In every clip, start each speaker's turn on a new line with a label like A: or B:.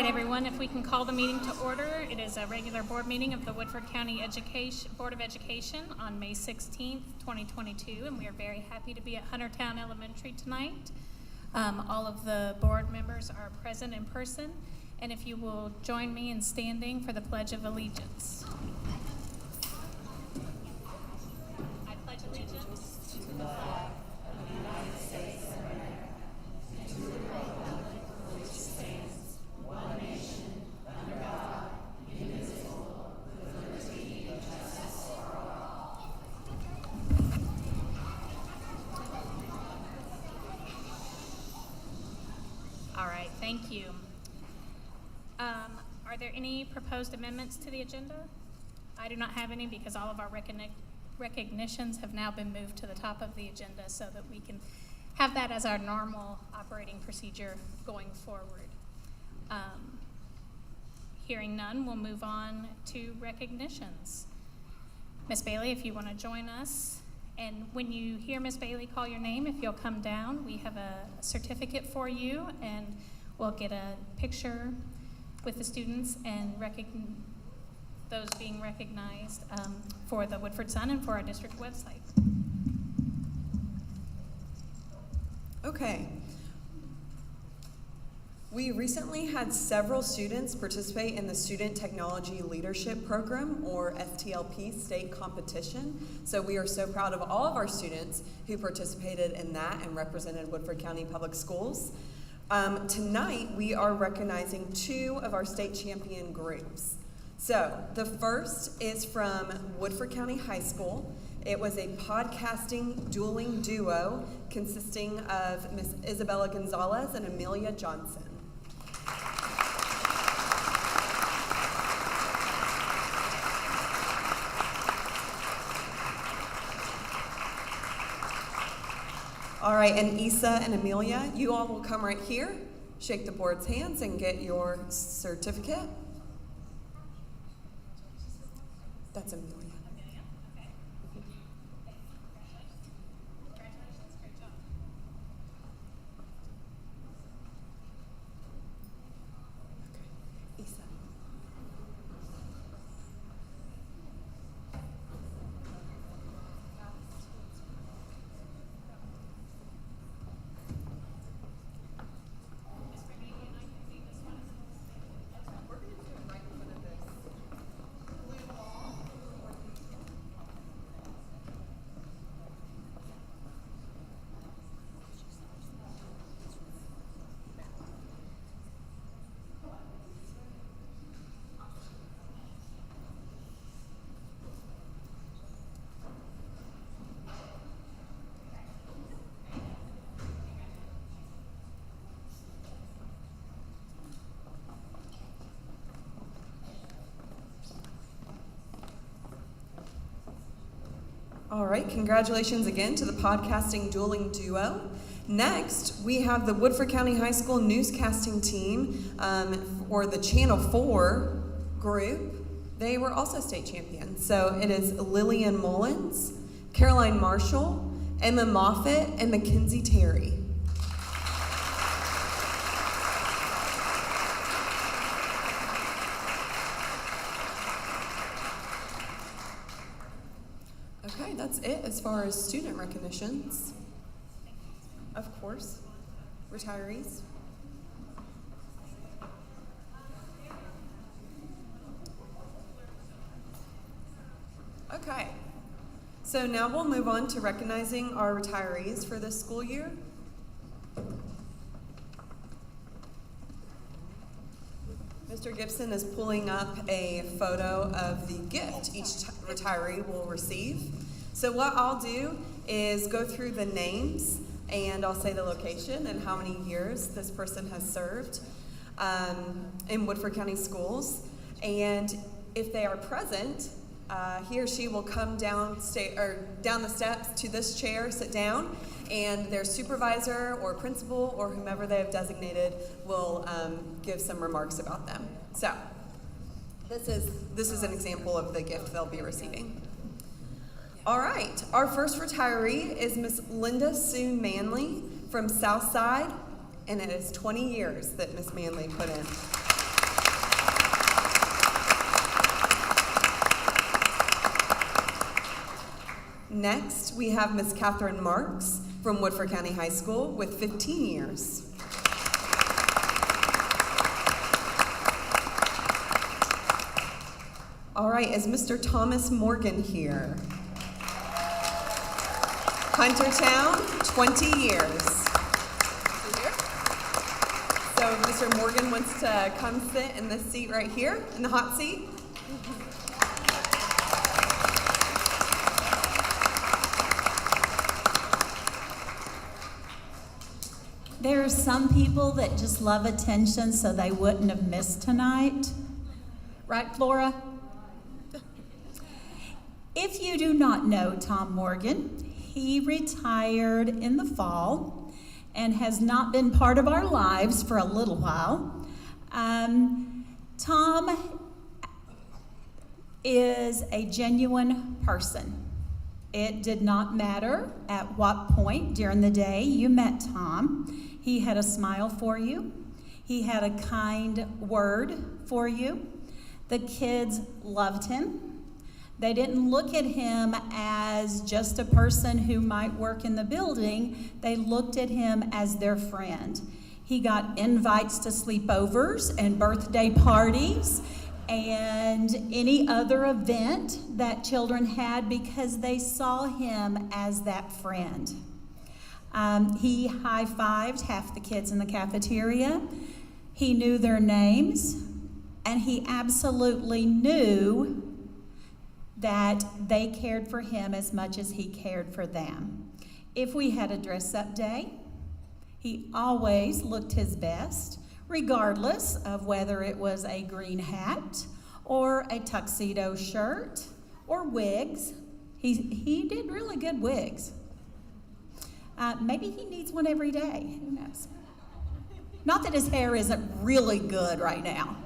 A: right, everyone, if we can call the meeting to order. It is a regular board meeting of the Woodford County Board of Education on May 16th, 2022, and we are very happy to be at Huntertown Elementary tonight. All of the board members are present in person, and if you will join me in standing for the Pledge of Allegiance. I pledge allegiance to the flag of the United States of America, and to the republic for which it stands, one nation, under God, indivisible, with liberty and justice for all. All right, thank you. Are there any proposed amendments to the agenda? I do not have any because all of our recognitions have now been moved to the top of the agenda so that we can have that as our normal operating procedure going forward. Hearing none, we'll move on to recognitions. Ms. Bailey, if you want to join us, and when you hear Ms. Bailey call your name, if you'll come down, we have a certificate for you, and we'll get a picture with the students and those being recognized for the Woodford Sun and for our district website.
B: Okay. We recently had several students participate in the Student Technology Leadership Program, or STLP, state competition. So we are so proud of all of our students who participated in that and represented Woodford County Public Schools. Tonight, we are recognizing 2 of our state champion groups. So the first is from Woodford County High School. It was a podcasting dueling duo consisting of Miss Isabella Gonzalez and Amelia Johnson. All right, and Issa and Amelia, you all will come right here, shake the board's hands, and get your certificate. That's Amelia.
A: Okay. Congratulations, great job.
B: Okay, Issa. All right, congratulations again to the podcasting dueling duo. Next, we have the Woodford County High School newscasting team, or the Channel 4 group. They were also state champions. So it is Lillian Mullins, Caroline Marshall, Emma Moffitt, and Mackenzie Terry. Okay, that's it as far as student recognitions. Of course, retirees. Okay, so now we'll move on to recognizing our retirees for this school year. Mr. Gibson is pulling up a photo of the gift each retiree will receive. So what I'll do is go through the names, and I'll say the location and how many years this person has served in Woodford County Schools. And if they are present, he or she will come down the steps to this chair, sit down, and their supervisor or principal or whomever they have designated will give some remarks about them. So this is an example of the gift they'll be receiving. All right, our first retiree is Miss Linda Sue Manley from Southside, and it is 20 years that Miss Manley put in. Next, we have Miss Catherine Marks from Woodford County High School with 15 years. All right, is Mr. Thomas Morgan here? Huntertown, 20 years. So Mr. Morgan wants to come sit in this seat right here, in the hot seat.
C: There are some people that just love attention, so they wouldn't have missed tonight. Right, Flora? If you do not know Tom Morgan, he retired in the fall and has not been part of our lives for a little while. Tom is a genuine person. It did not matter at what point during the day you met Tom. He had a smile for you. He had a kind word for you. The kids loved him. They didn't look at him as just a person who might work in the building. They looked at him as their friend. He got invites to sleepovers and birthday parties and any other event that children had because they saw him as that friend. He high-fived half the kids in the cafeteria. He knew their names, and he absolutely knew that they cared for him as much as he cared for them. If we had a dress-up day, he always looked his best, regardless of whether it was a green hat or a tuxedo shirt or wigs. He did really good wigs. Maybe he needs one every day, who knows? Not that his hair isn't really good right now.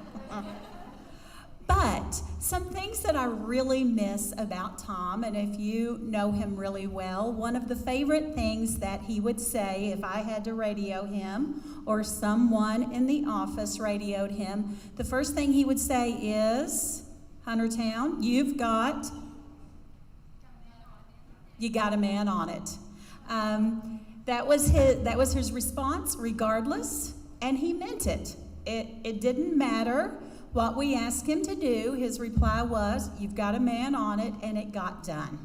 C: But some things that I really miss about Tom, and if you know him really well, one of the favorite things that he would say if I had to radio him or someone in the office radioed him, the first thing he would say is, Huntertown, you got a man on it. That was his response regardless, and he meant it. It didn't matter what we asked him to do. His reply was, you've got a man on it, and it got done.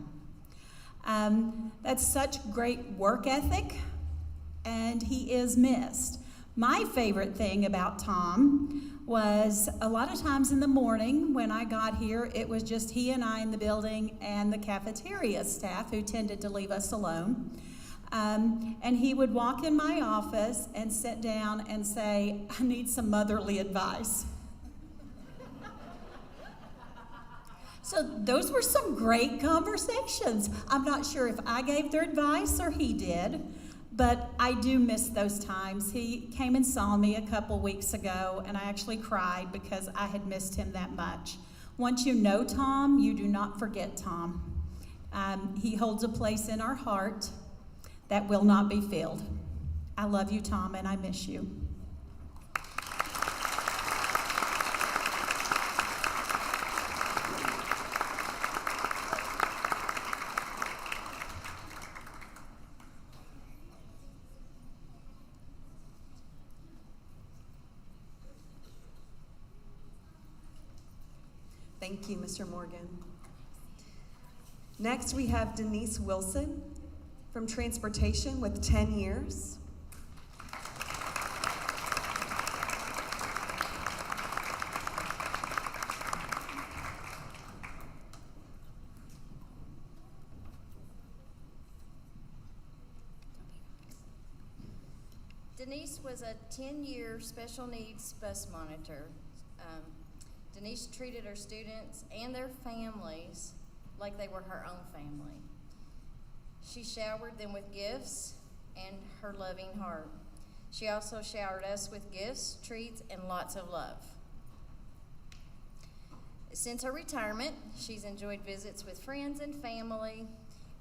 C: That's such great work ethic, and he is missed. My favorite thing about Tom was a lot of times in the morning when I got here, it was just he and I in the building and the cafeteria staff who tended to leave us alone. And he would walk in my office and sit down and say, I need some motherly advice. So those were some great conversations. I'm not sure if I gave their advice or he did, but I do miss those times. He came and saw me a couple weeks ago, and I actually cried because I had missed him that much. Once you know Tom, you do not forget Tom. He holds a place in our heart that will not be filled. I love you, Tom, and I miss you.
B: Thank you, Mr. Morgan. Next, we have Denise Wilson from Transportation with 10 years.
D: Denise was a 10-year special needs bus monitor. Denise treated her students and their families like they were her own family. She showered them with gifts and her loving heart. She also showered us with gifts, treats, and lots of love. Since her retirement, she's enjoyed visits with friends and family,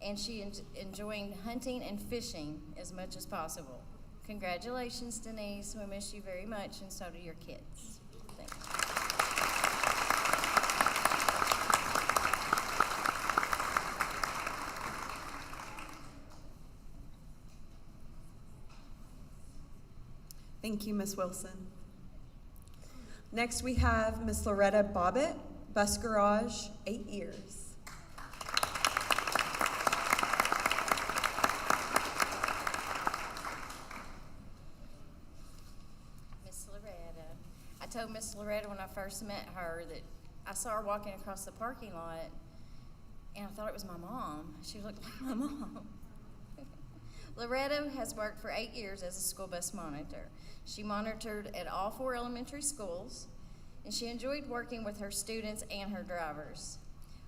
D: and she enjoyed hunting and fishing as much as possible. Congratulations, Denise. We miss you very much, and so do your kids. Thank you.
B: Thank you, Ms. Wilson. Next, we have Ms. Loretta Bobbitt, Bus Garage, 8 years.
D: Miss Loretta. I told Miss Loretta when I first met her that I saw her walking across the parking lot, and I thought it was my mom. She looked like my mom. Loretta has worked for 8 years as a school bus monitor. She monitored at all 4 elementary schools, and she enjoyed working with her students and her drivers.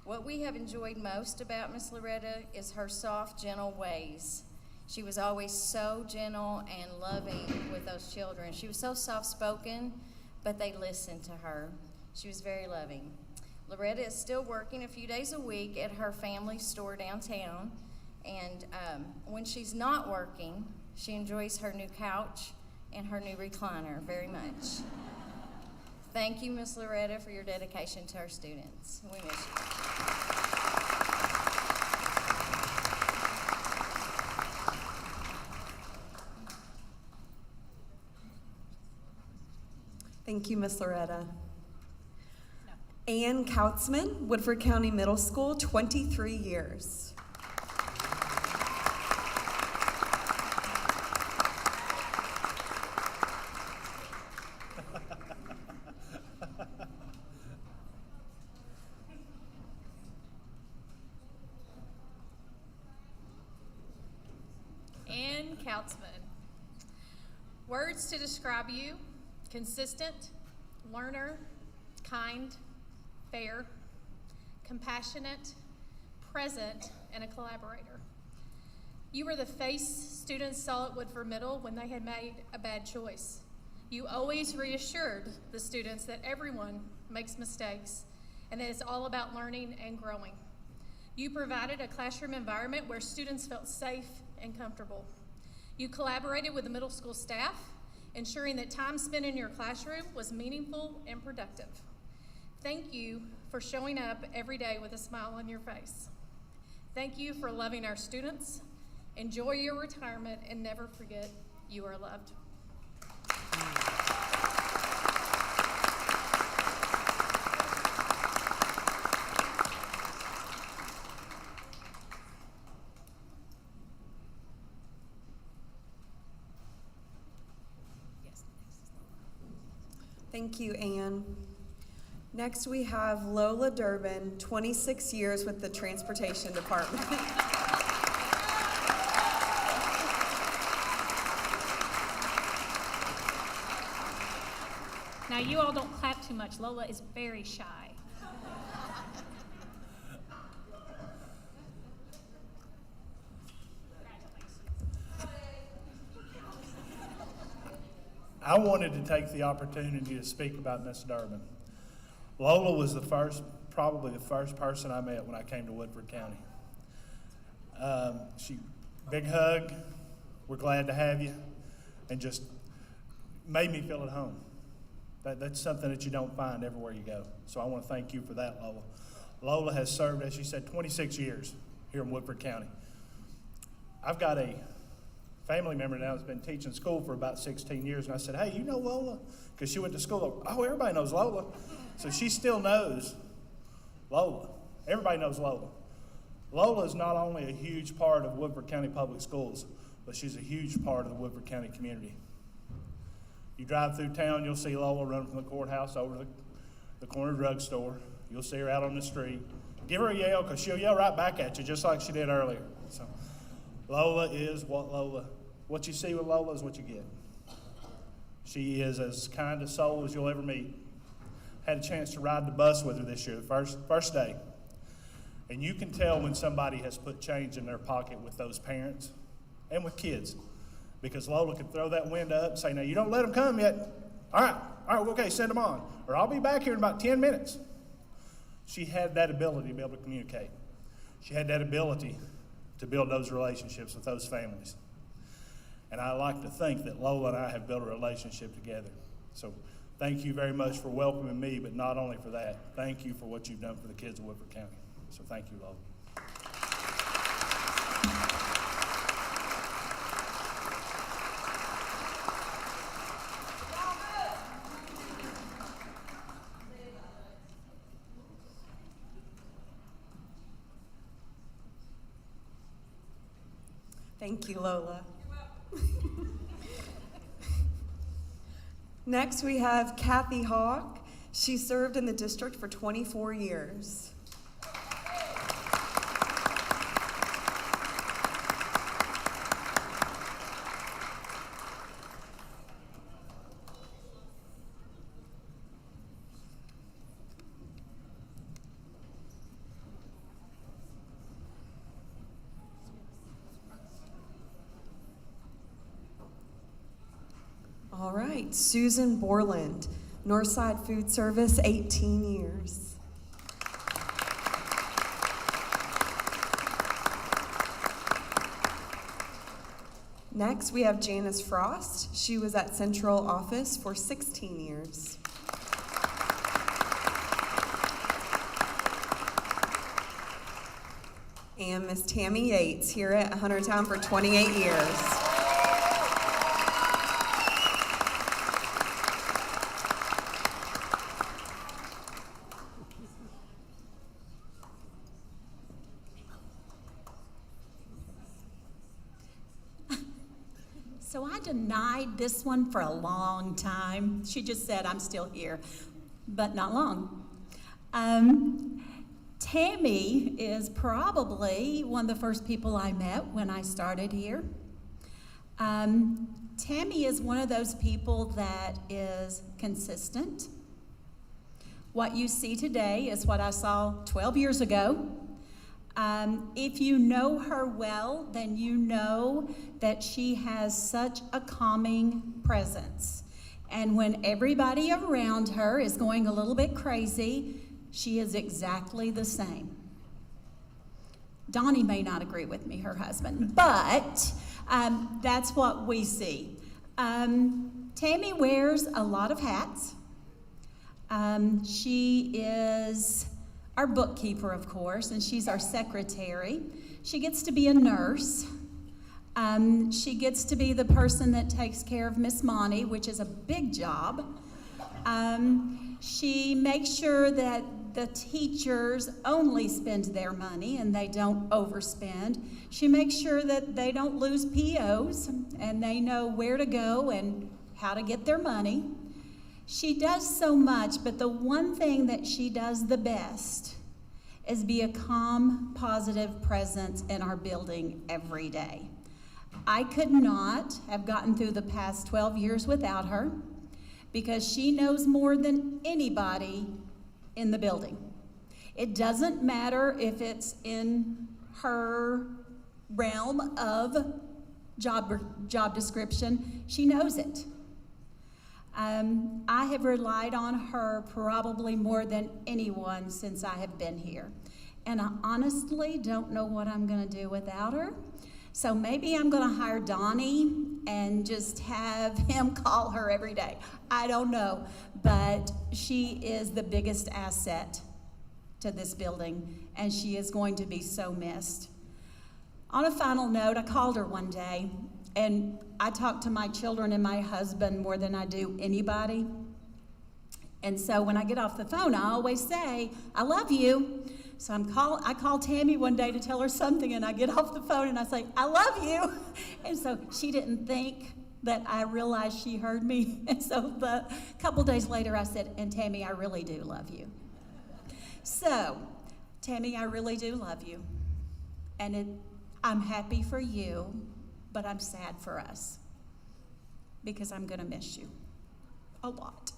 D: What we have enjoyed most about Miss Loretta is her soft, gentle ways. She was always so gentle and loving with those children. She was so soft-spoken, but they listened to her. She was very loving. Loretta is still working a few days a week at her family store downtown, and when she's not working, she enjoys her new couch and her new recliner very much. Thank you, Miss Loretta, for your dedication to our students. We miss you.
B: Thank you, Ms. Loretta. Ann Kautzman, Woodford County Middle School, 23 years.
A: Ann Kautzman. Words to describe you: consistent, learner, kind, fair, compassionate, present, and a collaborator. You were the face students saw at Woodford Middle when they had made a bad choice. You always reassured the students that everyone makes mistakes and that it's all about learning and growing. You provided a classroom environment where students felt safe and comfortable. You collaborated with the middle school staff, ensuring that time spent in your classroom was meaningful and productive. Thank you for showing up every day with a smile on your face. Thank you for loving our students. Enjoy your retirement and never forget you are loved.
B: Thank you, Ann. Next, we have Lola Durbin, 26 years with the Transportation Department.
A: Now, you all don't clap too much. Lola is very shy.
E: I wanted to take the opportunity to speak about Miss Durbin. Lola was probably the first person I met when I came to Woodford County. Big hug, we're glad to have you, and just made me feel at home. That's something that you don't find everywhere you go. So I want to thank you for that, Lola. Lola has served, as she said, 26 years here in Woodford County. I've got a family member now that's been teaching school for about 16 years, and I said, hey, you know Lola? Because she went to school. Oh, everybody knows Lola. So she still knows Lola. Everybody knows Lola. Lola is not only a huge part of Woodford County Public Schools, but she's a huge part of the Woodford County community. You drive through town, you'll see Lola running from the courthouse over to the corner drugstore. You'll see her out on the street. Give her a yell, because she'll yell right back at you, just like she did earlier. So Lola is what you see with Lola is what you get. She is as kind a soul as you'll ever meet. Had a chance to ride the bus with her this year, the first day. And you can tell when somebody has put change in their pocket with those parents and with kids. Because Lola could throw that window up and say, now you don't let them come yet. All right, okay, send them on. Or I'll be back here in about 10 minutes. She had that ability to be able to communicate. She had that ability to build those relationships with those families. And I like to think that Lola and I have built a relationship together. So thank you very much for welcoming me, but not only for that, thank you for what you've done for the kids of Woodford County. So thank you, Lola.
B: Thank you, Lola. Next, we have Kathy Hawk. She served in the district for 24 years. All right, Susan Borland, Northside Food Service, 18 years. Next, we have Janice Frost. She was at Central Office for 16 years. And Miss Tammy Yates here at Huntertown for 28 years.
C: So I denied this one for a long time. She just said, I'm still here, but not long. Tammy is probably one of the first people I met when I started here. Tammy is one of those people that is consistent. What you see today is what I saw 12 years ago. If you know her well, then you know that she has such a calming presence. And when everybody around her is going a little bit crazy, she is exactly the same. Donnie may not agree with me, her husband, but that's what we see. Tammy wears a lot of hats. She is our bookkeeper, of course, and she's our secretary. She gets to be a nurse. She gets to be the person that takes care of Miss Monty, which is a big job. She makes sure that the teachers only spend their money and they don't overspend. She makes sure that they don't lose POs and they know where to go and how to get their money. She does so much, but the one thing that she does the best is be a calm, positive presence in our building every day. I could not have gotten through the past 12 years without her because she knows more than anybody in the building. It doesn't matter if it's in her realm of job description, she knows it. I have relied on her probably more than anyone since I have been here. And I honestly don't know what I'm going to do without her. So maybe I'm going to hire Donnie and just have him call her every day. I don't know. But she is the biggest asset to this building, and she is going to be so missed. On a final note, I called her one day, and I talk to my children and my husband more than I do anybody. And so when I get off the phone, I always say, I love you. So I call Tammy one day to tell her something, and I get off the phone and I say, I love you. And so she didn't think that I realized she heard me. And so a couple days later I said, and Tammy, I really do love you. So, Tammy, I really do love you. And I'm happy for you, but I'm sad for us because I'm going to miss you a lot.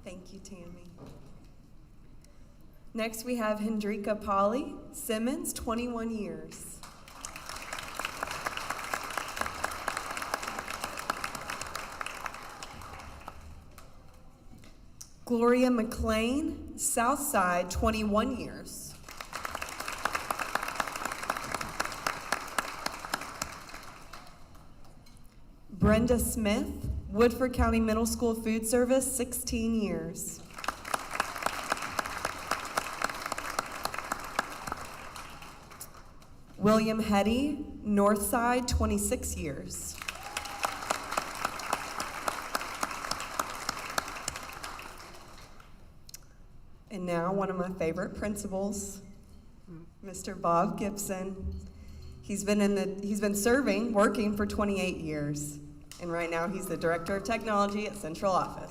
B: Thank you, Tammy. Next, we have Hendrika Polly Simmons, 21 years. Gloria McLean, Southside, 21 years. Brenda Smith, Woodford County Middle School Food Service, 16 years. William Hetty, Northside, 26 years. And now one of my favorite principals, Mr. Bob Gibson. He's been serving, working for 28 years. And right now he's the Director of Technology at Central Office.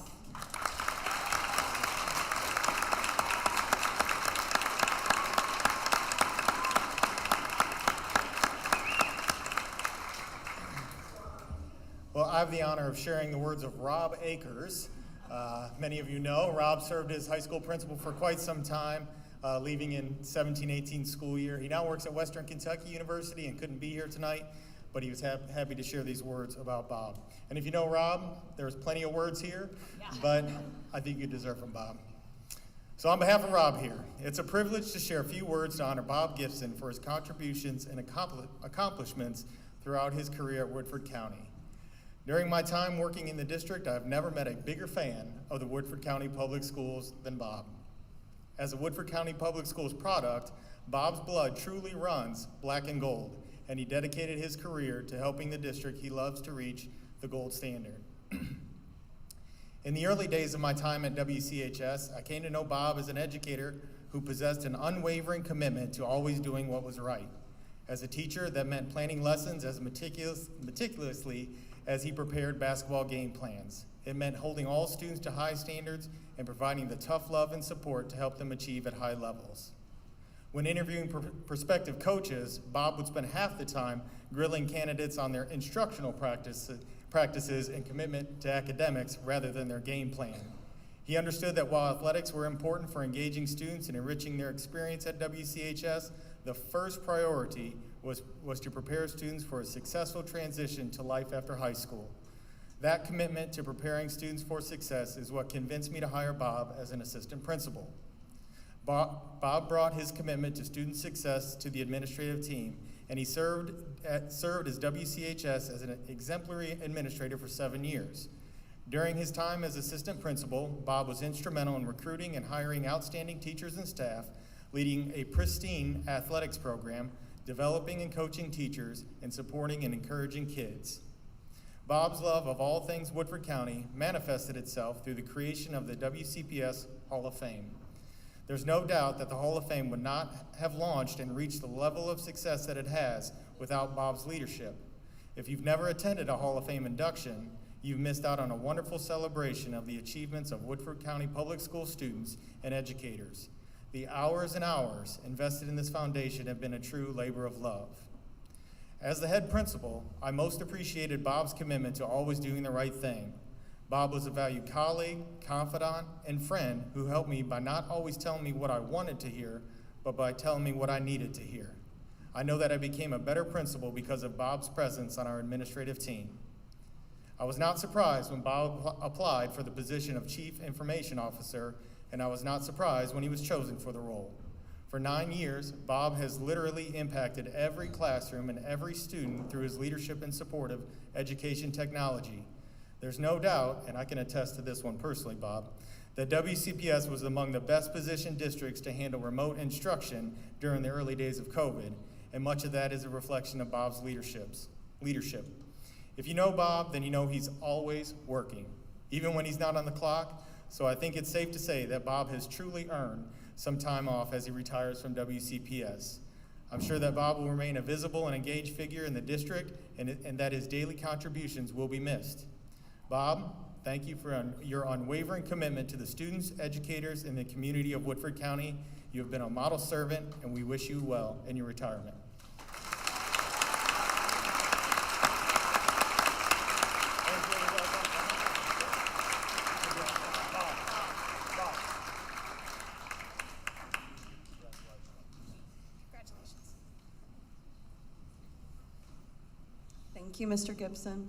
F: Well, I have the honor of sharing the words of Rob Akers. Many of you know, Rob served as high school principal for quite some time, leaving in 17-18 school year. He now works at Western Kentucky University and couldn't be here tonight, but he was happy to share these words about Bob. And if you know Rob, there's plenty of words here, but I think you deserve them, Bob. So on behalf of Rob here, it's a privilege to share a few words to honor Bob Gibson for his contributions and accomplishments throughout his career at Woodford County. During my time working in the district, I've never met a bigger fan of the Woodford County Public Schools than Bob. As a Woodford County Public Schools product, Bob's blood truly runs black and gold, and he dedicated his career to helping the district he loves to reach the gold standard. In the early days of my time at WCHS, I came to know Bob as an educator who possessed an unwavering commitment to always doing what was right. As a teacher, that meant planning lessons as meticulously as he prepared basketball game plans. It meant holding all students to high standards and providing the tough love and support to help them achieve at high levels. When interviewing prospective coaches, Bob would spend half the time grilling candidates on their instructional practices and commitment to academics rather than their game plan. He understood that while athletics were important for engaging students and enriching their experience at WCHS, the first priority was to prepare students for a successful transition to life after high school. That commitment to preparing students for success is what convinced me to hire Bob as an assistant principal. Bob brought his commitment to student success to the administrative team, and he served as WCHS as an exemplary administrator for 7 years. During his time as assistant principal, Bob was instrumental in recruiting and hiring outstanding teachers and staff, leading a pristine athletics program, developing and coaching teachers, and supporting and encouraging kids. Bob's love of all things Woodford County manifested itself through the creation of the WCPS Hall of Fame. There's no doubt that the Hall of Fame would not have launched and reached the level of success that it has without Bob's leadership. If you've never attended a Hall of Fame induction, you've missed out on a wonderful celebration of the achievements of Woodford County Public School students and educators. The hours and hours invested in this foundation have been a true labor of love. As the head principal, I most appreciated Bob's commitment to always doing the right thing. Bob was a valued colleague, confidant, and friend who helped me by not always telling me what I wanted to hear, but by telling me what I needed to hear. I know that I became a better principal because of Bob's presence on our administrative team. I was not surprised when Bob applied for the position of Chief Information Officer, and I was not surprised when he was chosen for the role. For 9 years, Bob has literally impacted every classroom and every student through his leadership and support of education technology. There's no doubt, and I can attest to this one personally, Bob, that WCPS was among the best positioned districts to handle remote instruction during the early days of COVID, and much of that is a reflection of Bob's leadership. If you know Bob, then you know he's always working, even when he's not on the clock. So I think it's safe to say that Bob has truly earned some time off as he retires from WCPS. I'm sure that Bob will remain a visible and engaged figure in the district and that his daily contributions will be missed. Bob, thank you for your unwavering commitment to the students, educators, and the community of Woodford County. You have been a model servant, and we wish you well in your retirement.
A: Congratulations.
B: Thank you, Mr. Gibson.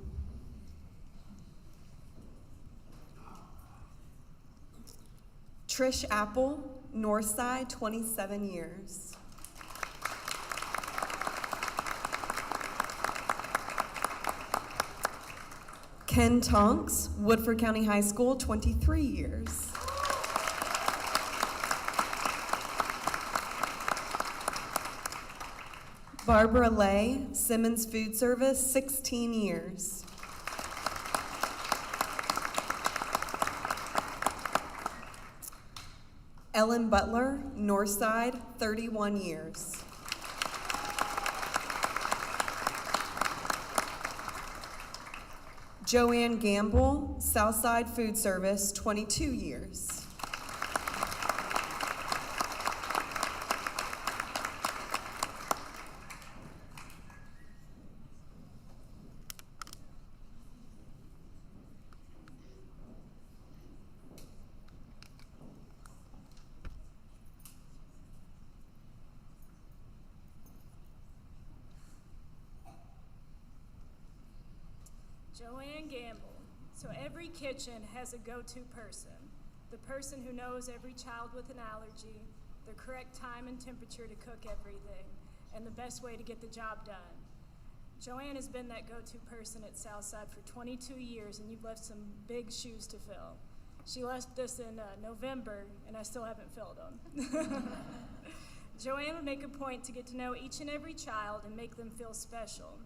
B: Trish Apple, Northside, 27 years. Ken Tonks, Woodford County High School, 23 years. Barbara Lay, Simmons Food Service, 16 years. Ellen Butler, Northside, 31 years. Joanne Gamble, Southside Food Service, 22 years.
G: Joanne Gamble. So every kitchen has a go-to person. The person who knows every child with an allergy, the correct time and temperature to cook everything, and the best way to get the job done. Joanne has been that go-to person at Southside for 22 years, and you've left some big shoes to fill. She left us in November, and I still haven't filled them. Joanne would make a point to get to know each and every child and make them feel special.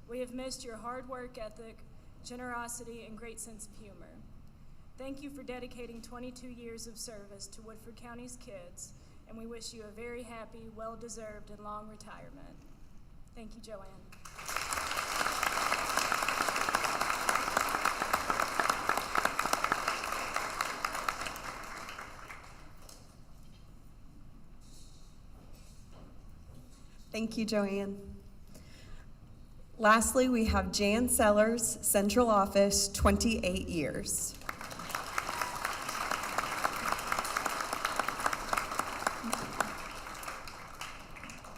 G: We have missed your hard work ethic, generosity, and great sense of humor. Thank you for dedicating 22 years of service to Woodford County's kids, and we wish you a very happy, well-deserved, and long retirement. Thank you, Joanne.
B: Thank you, Joanne. Lastly, we have Jan Sellers, Central Office, 28 years.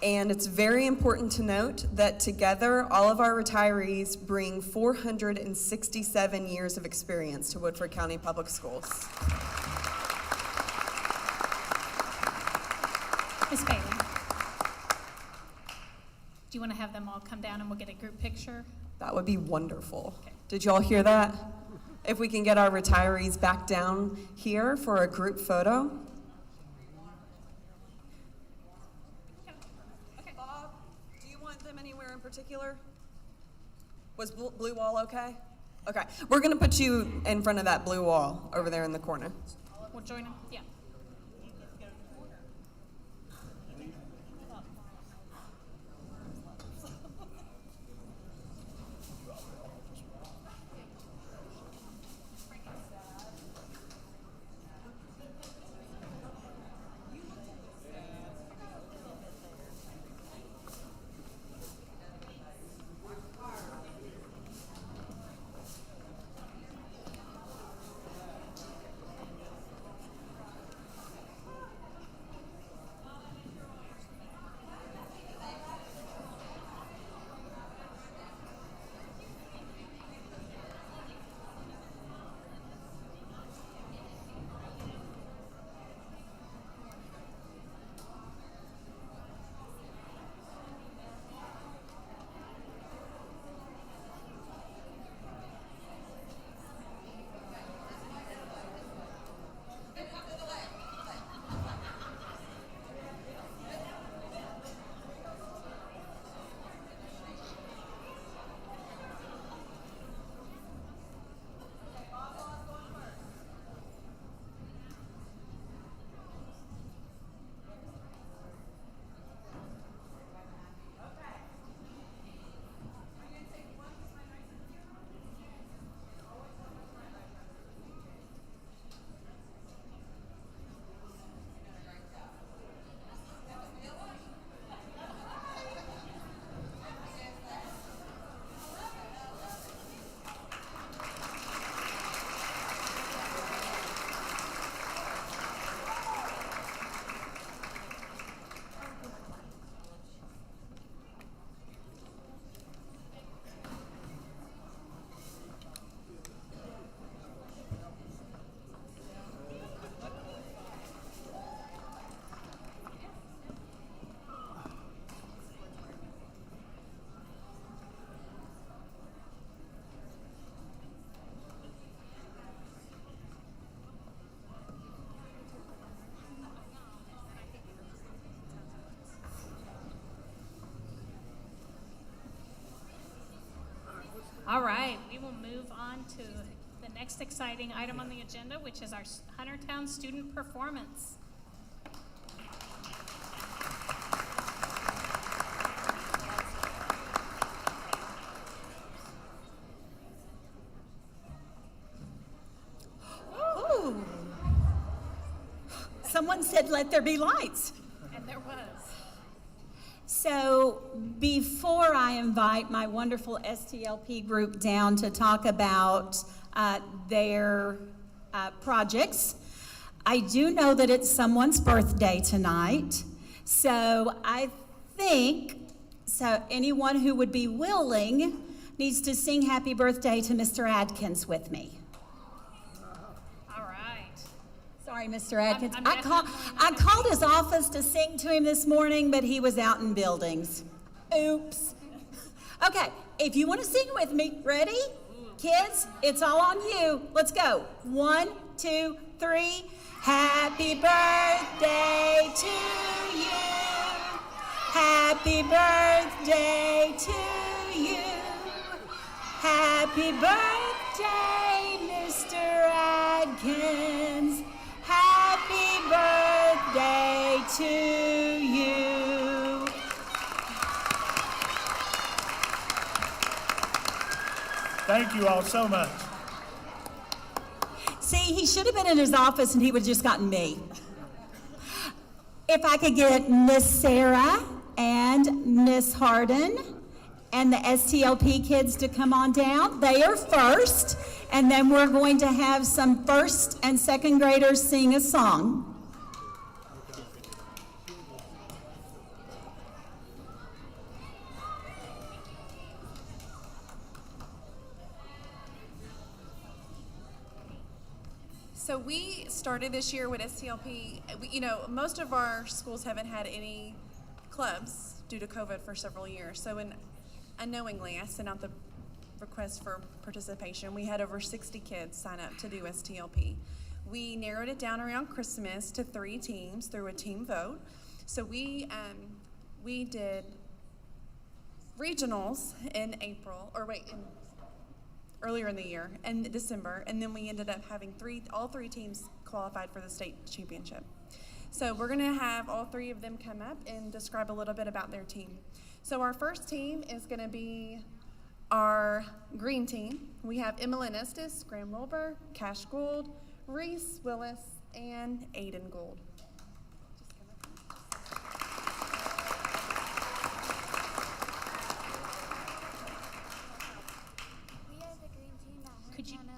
B: And it's very important to note that together, all of our retirees bring 467 years of experience to Woodford County Public Schools.
A: Ms. Bailey, do you want to have them all come down and we'll get a group picture?
B: That would be wonderful.
A: Okay.
B: Did you all hear that? If we can get our retirees back down here for a group photo.
A: Okay.
B: Bob, do you want them anywhere in particular? Was blue wall okay? Okay, we're gonna put you in front of that blue wall over there in the corner.
A: We'll join them, yeah. All right, we will move on to the next exciting item on the agenda, which is our Huntertown student performance.
C: Ooh. Someone said, "Let there be lights."
A: And there was.
C: So before I invite my wonderful STLP group down to talk about their projects, I do know that it's someone's birthday tonight. So I think, anyone who would be willing needs to sing happy birthday to Mr. Adkins with me.
A: All right.
C: Sorry, Mr. Adkins.
A: I'm
C: I called his office to sing to him this morning, but he was out in buildings. Oops. Okay, if you want to sing with me, ready? Kids, it's all on you. Let's go. 1, 2, 3. Happy birthday to you. Happy birthday to you. Happy birthday, Mr. Adkins. Happy birthday to you.
E: Thank you all so much.
C: See, he should have been in his office and he would have just gotten me. If I could get Miss Sarah and Miss Harden and the STLP kids to come on down. They are first, and then we're going to have some first and second graders sing a song.
B: So we started this year with STLP. Most of our schools haven't had any clubs due to COVID for several years. So unknowingly, I sent out the request for participation. We had over 60 kids sign up to do STLP. We narrowed it down around Christmas to 3 teams through a team vote. So we did regionals in earlier in the year, in December, and then we ended up having all three teams qualified for the state championship. So we're gonna have all 3 of them come up and describe a little bit about their team. So our first team is gonna be our green team. We have Emily Estes, Graham Wilbur, Cash Gould, Reese Willis, and Aiden Gould.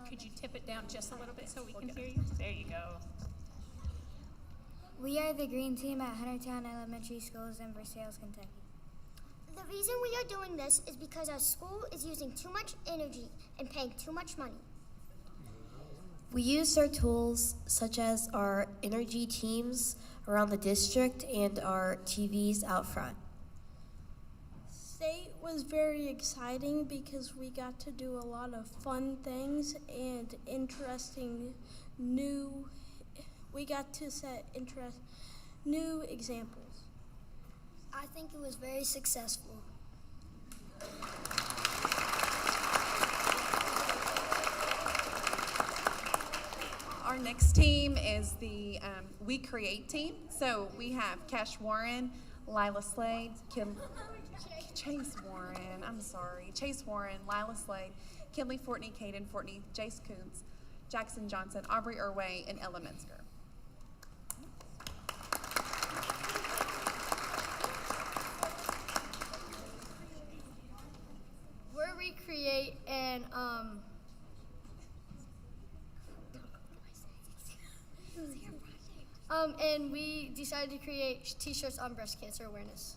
A: Could you tip it down just a little bit so we can hear you? There you go.
H: We are the green team at Huntertown Elementary Schools in Versailles, Kentucky.
I: The reason we are doing this is because our school is using too much energy and paying too much money.
J: We used our tools such as our energy teams around the district and our TVs out front.
K: State was very exciting because we got to do a lot of fun things and we got to set new examples.
I: I think it was very successful.
B: Our next team is the We Create team. So we have Cash Warren, Lila Slade, Chase Warren, Lila Slade, Kinley Fortney, Caden Fortney, Jace Coons, Jackson Johnson, Aubrey Irway, and Ella Metzger.
H: We're Recreate and and we decided to create t-shirts on breast cancer awareness.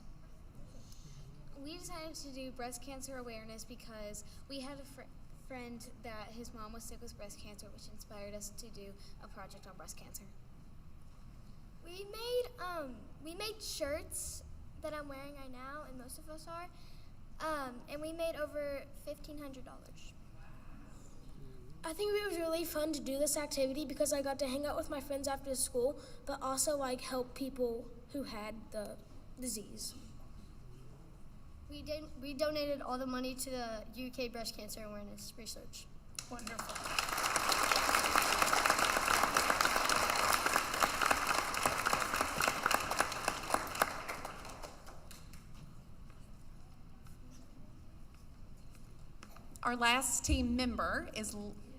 L: We decided to do breast cancer awareness because we had a friend that his mom was sick with breast cancer, which inspired us to do a project on breast cancer.
I: We made shirts that I'm wearing right now, and most of us are, and we made over $1,500.
K: I think it was really fun to do this activity because I got to hang out with my friends after school, but also help people who had the disease.
I: We donated all the money to the UK breast cancer awareness research.
A: Wonderful.
M: Our last team member is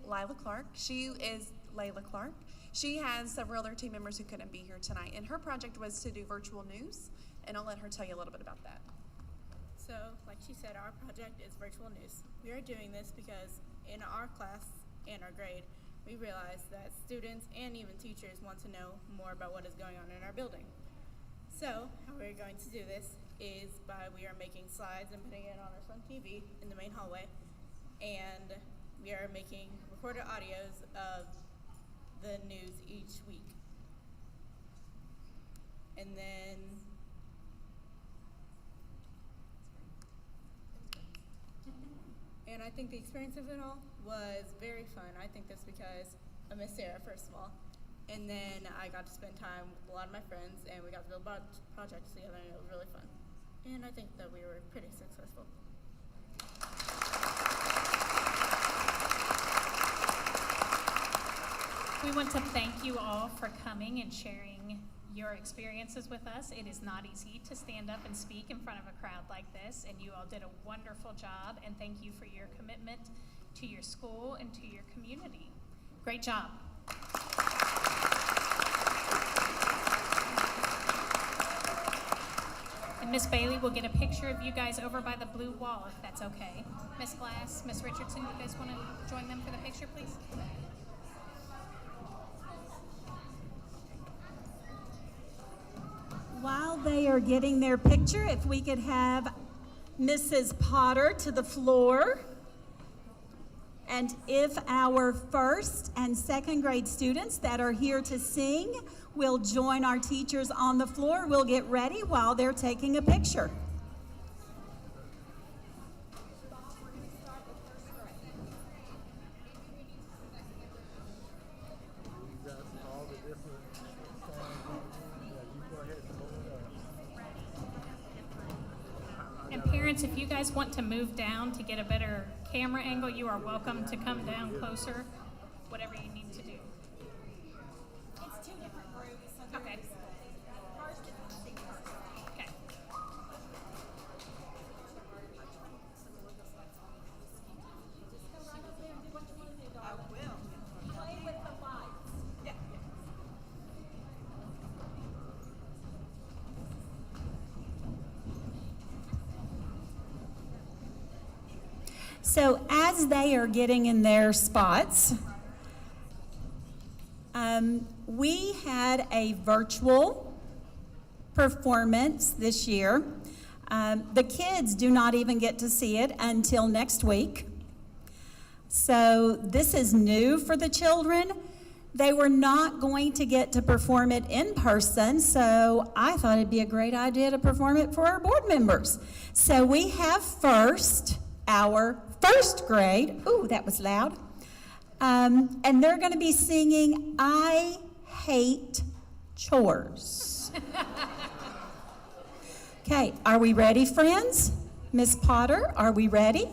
M: Layla Clark. She is Layla Clark. She has several other team members who couldn't be here tonight, and her project was to do virtual news, and I'll let her tell you a little bit about that.
N: So, like she said, our project is virtual news. We are doing this because in our class and our grade, we realized that students and even teachers want to know more about what is going on in our building. So, how we're going to do this is we are making slides and putting it on our front TV in the main hallway, and we are making recorded audios of the news each week. And then I think the experience of it all was very fun. I think that's because of Miss Sarah, first of all. And then I got to spend time with a lot of my friends, and we got to build projects together, and it was really fun. And I think that we were pretty successful.
A: We want to thank you all for coming and sharing your experiences with us. It is not easy to stand up and speak in front of a crowd like this, and you all did a wonderful job, and thank you for your commitment to your school and to your community. Great job. And Miss Bailey will get a picture of you guys over by the blue wall, if that's okay. Miss Glass, Miss Richardson, you guys want to join them for the picture, please?
C: While they are getting their picture, if we could have Mrs. Potter to the floor. And if our first and second grade students that are here to sing will join our teachers on the floor, we'll get ready while they're taking a picture.
A: And parents, if you guys want to move down to get a better camera angle, you are welcome to come down closer, whatever you need to do.
C: It's two different groups.
A: Okay. Okay.
C: So as they are getting in their spots, we had a virtual performance this year. The kids do not even get to see it until next week. So this is new for the children. They were not going to get to perform it in person, so I thought it'd be a great idea to perform it for our board members. So we have our first grade, ooh, that was loud, and they're going to be singing I Hate Chores. Okay, are we ready, friends? Miss Potter, are we ready?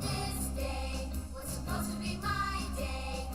I: This day was supposed to be my day.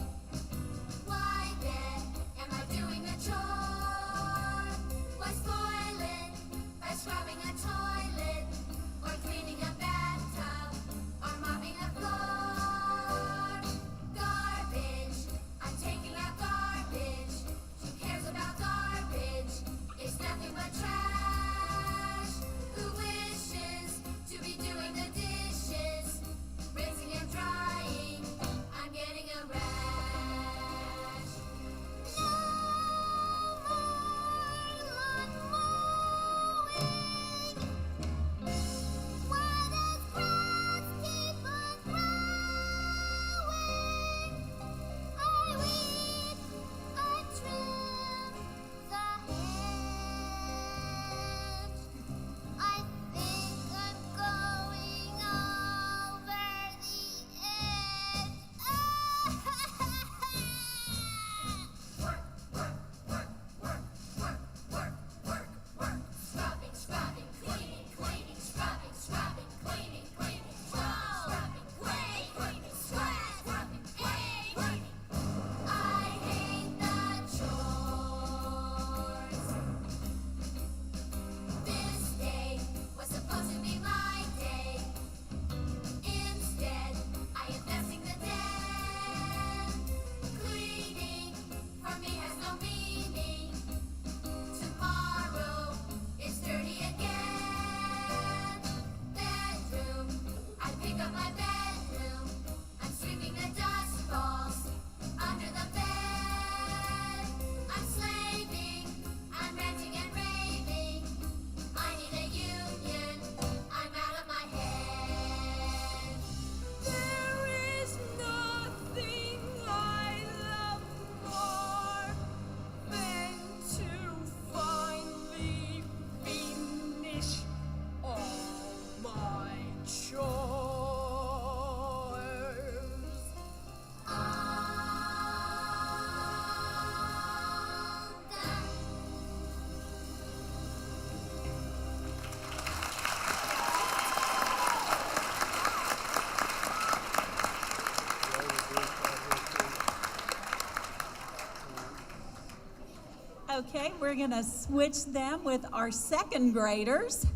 C: Okay, we're going to switch them with our second graders.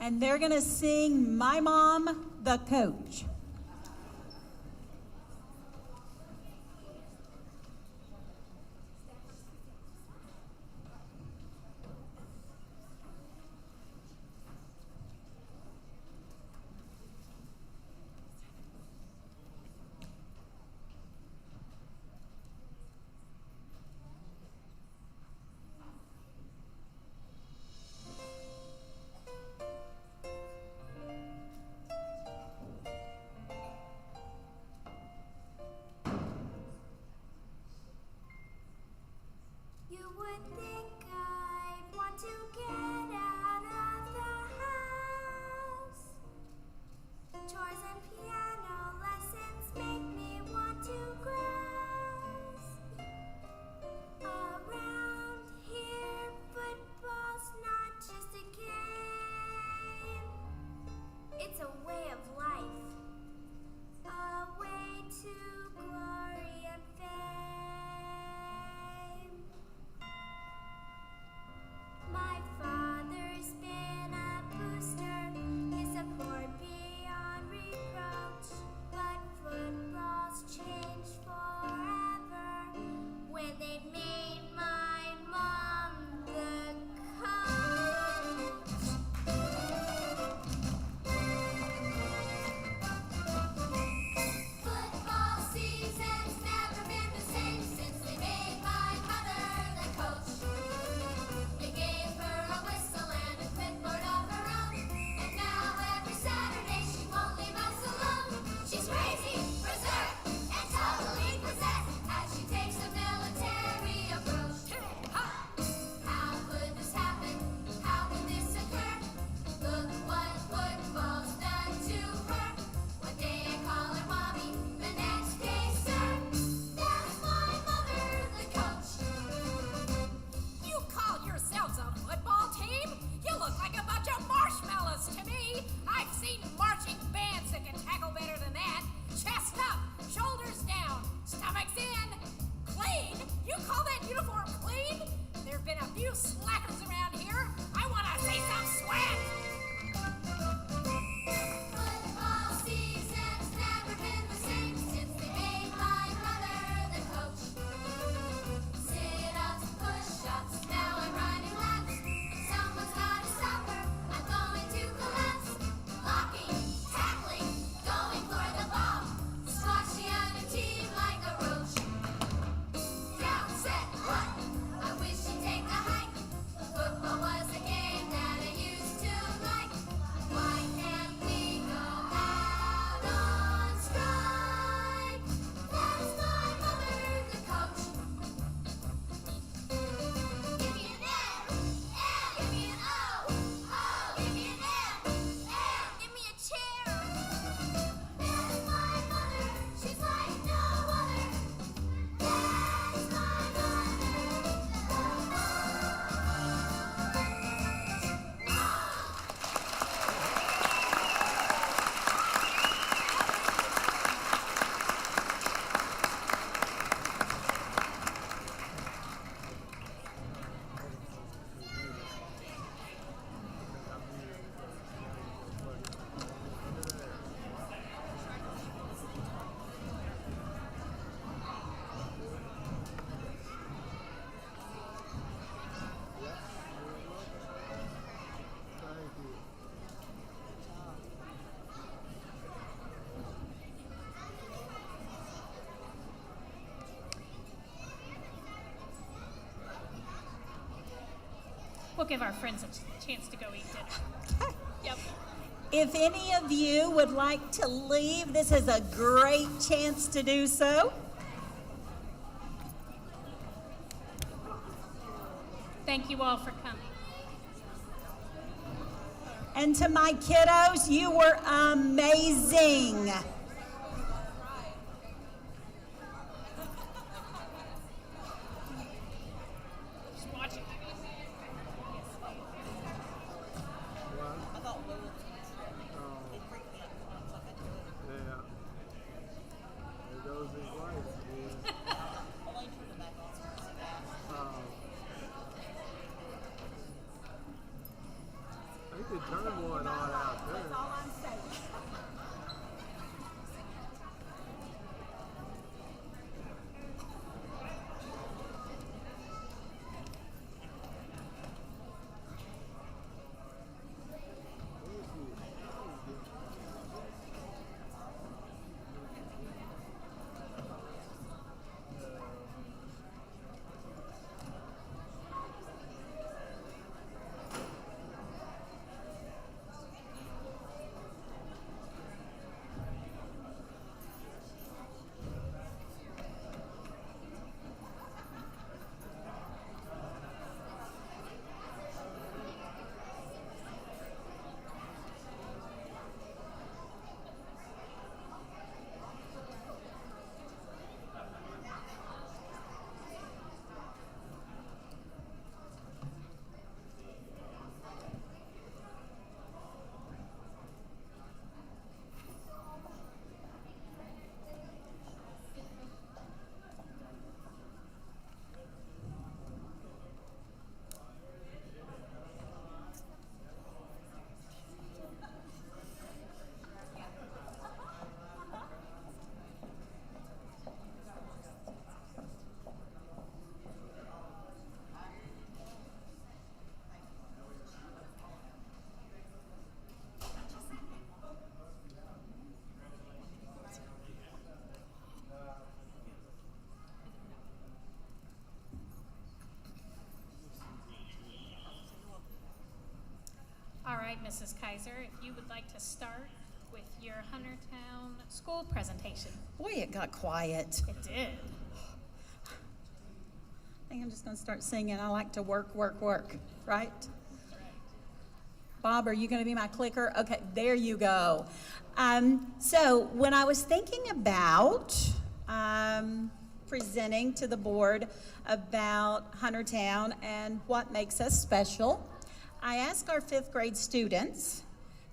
C: And they're going to sing My Mom, the Coach.
I: You would think I'd want to get out of the house. Chores and piano lessons make me want to grouse. Around here, football's not just a game. It's a way of life, a way to glory and fame. My father's been a booster, his support beyond reproach. But football's changed forever when they made my mom the coach. Football season's never been the same since they made my mother the coach. They gave her a whistle and a clipboard of her own, and now every Saturday she won't leave us alone. She's crazy, berserk, and totally possessed as she takes a military approach. How could this happen? How could this occur? Look what football's done to her. One day I call her mommy, the next day sir. That's my mother, the coach.
O: You call yourselves a football team? You look like a bunch of marshmallows to me. I've seen marching bands that can tackle better than that. Chest up, shoulders down, stomachs in. Clean? You call that uniform clean? There've been a few slackers around here. I want to see some sweat.
I: Football season's never been the same since they made my mother the coach. Sit-ups, push-ups, now I'm running laps. Someone's gotta stop her, I'm going to collapse. Blocking, tackling, going for the ball. Squash the other team like a roach. Down, set, what? I wish you'd take a hike. Football was a game that I used to like. Why can't we go out on strike? That's my mother, the coach. Give me an M, give me an O, give me an M, give me a chair. That's my mother, she's like no other. That's my mother.
A: We'll give our friends a chance to go eat dinner. Yep.
C: If any of you would like to leave, this is a great chance to do so.
A: Thank you all for coming.
C: And to my kiddos, you were amazing.
A: Just watch it.
P: could turn one on out there.
G: That's all I'm saying.
A: All right, Mrs. Kaiser, if you would like to start with your Huntertown school presentation.
C: Boy, it got quiet.
A: It did.
C: I think I'm just going to start singing. I like to work, work, work, right? Bob, are you going to be my clicker? Okay, there you go. So when I was thinking about presenting to the board about Huntertown and what makes us special, I asked our 5th grade students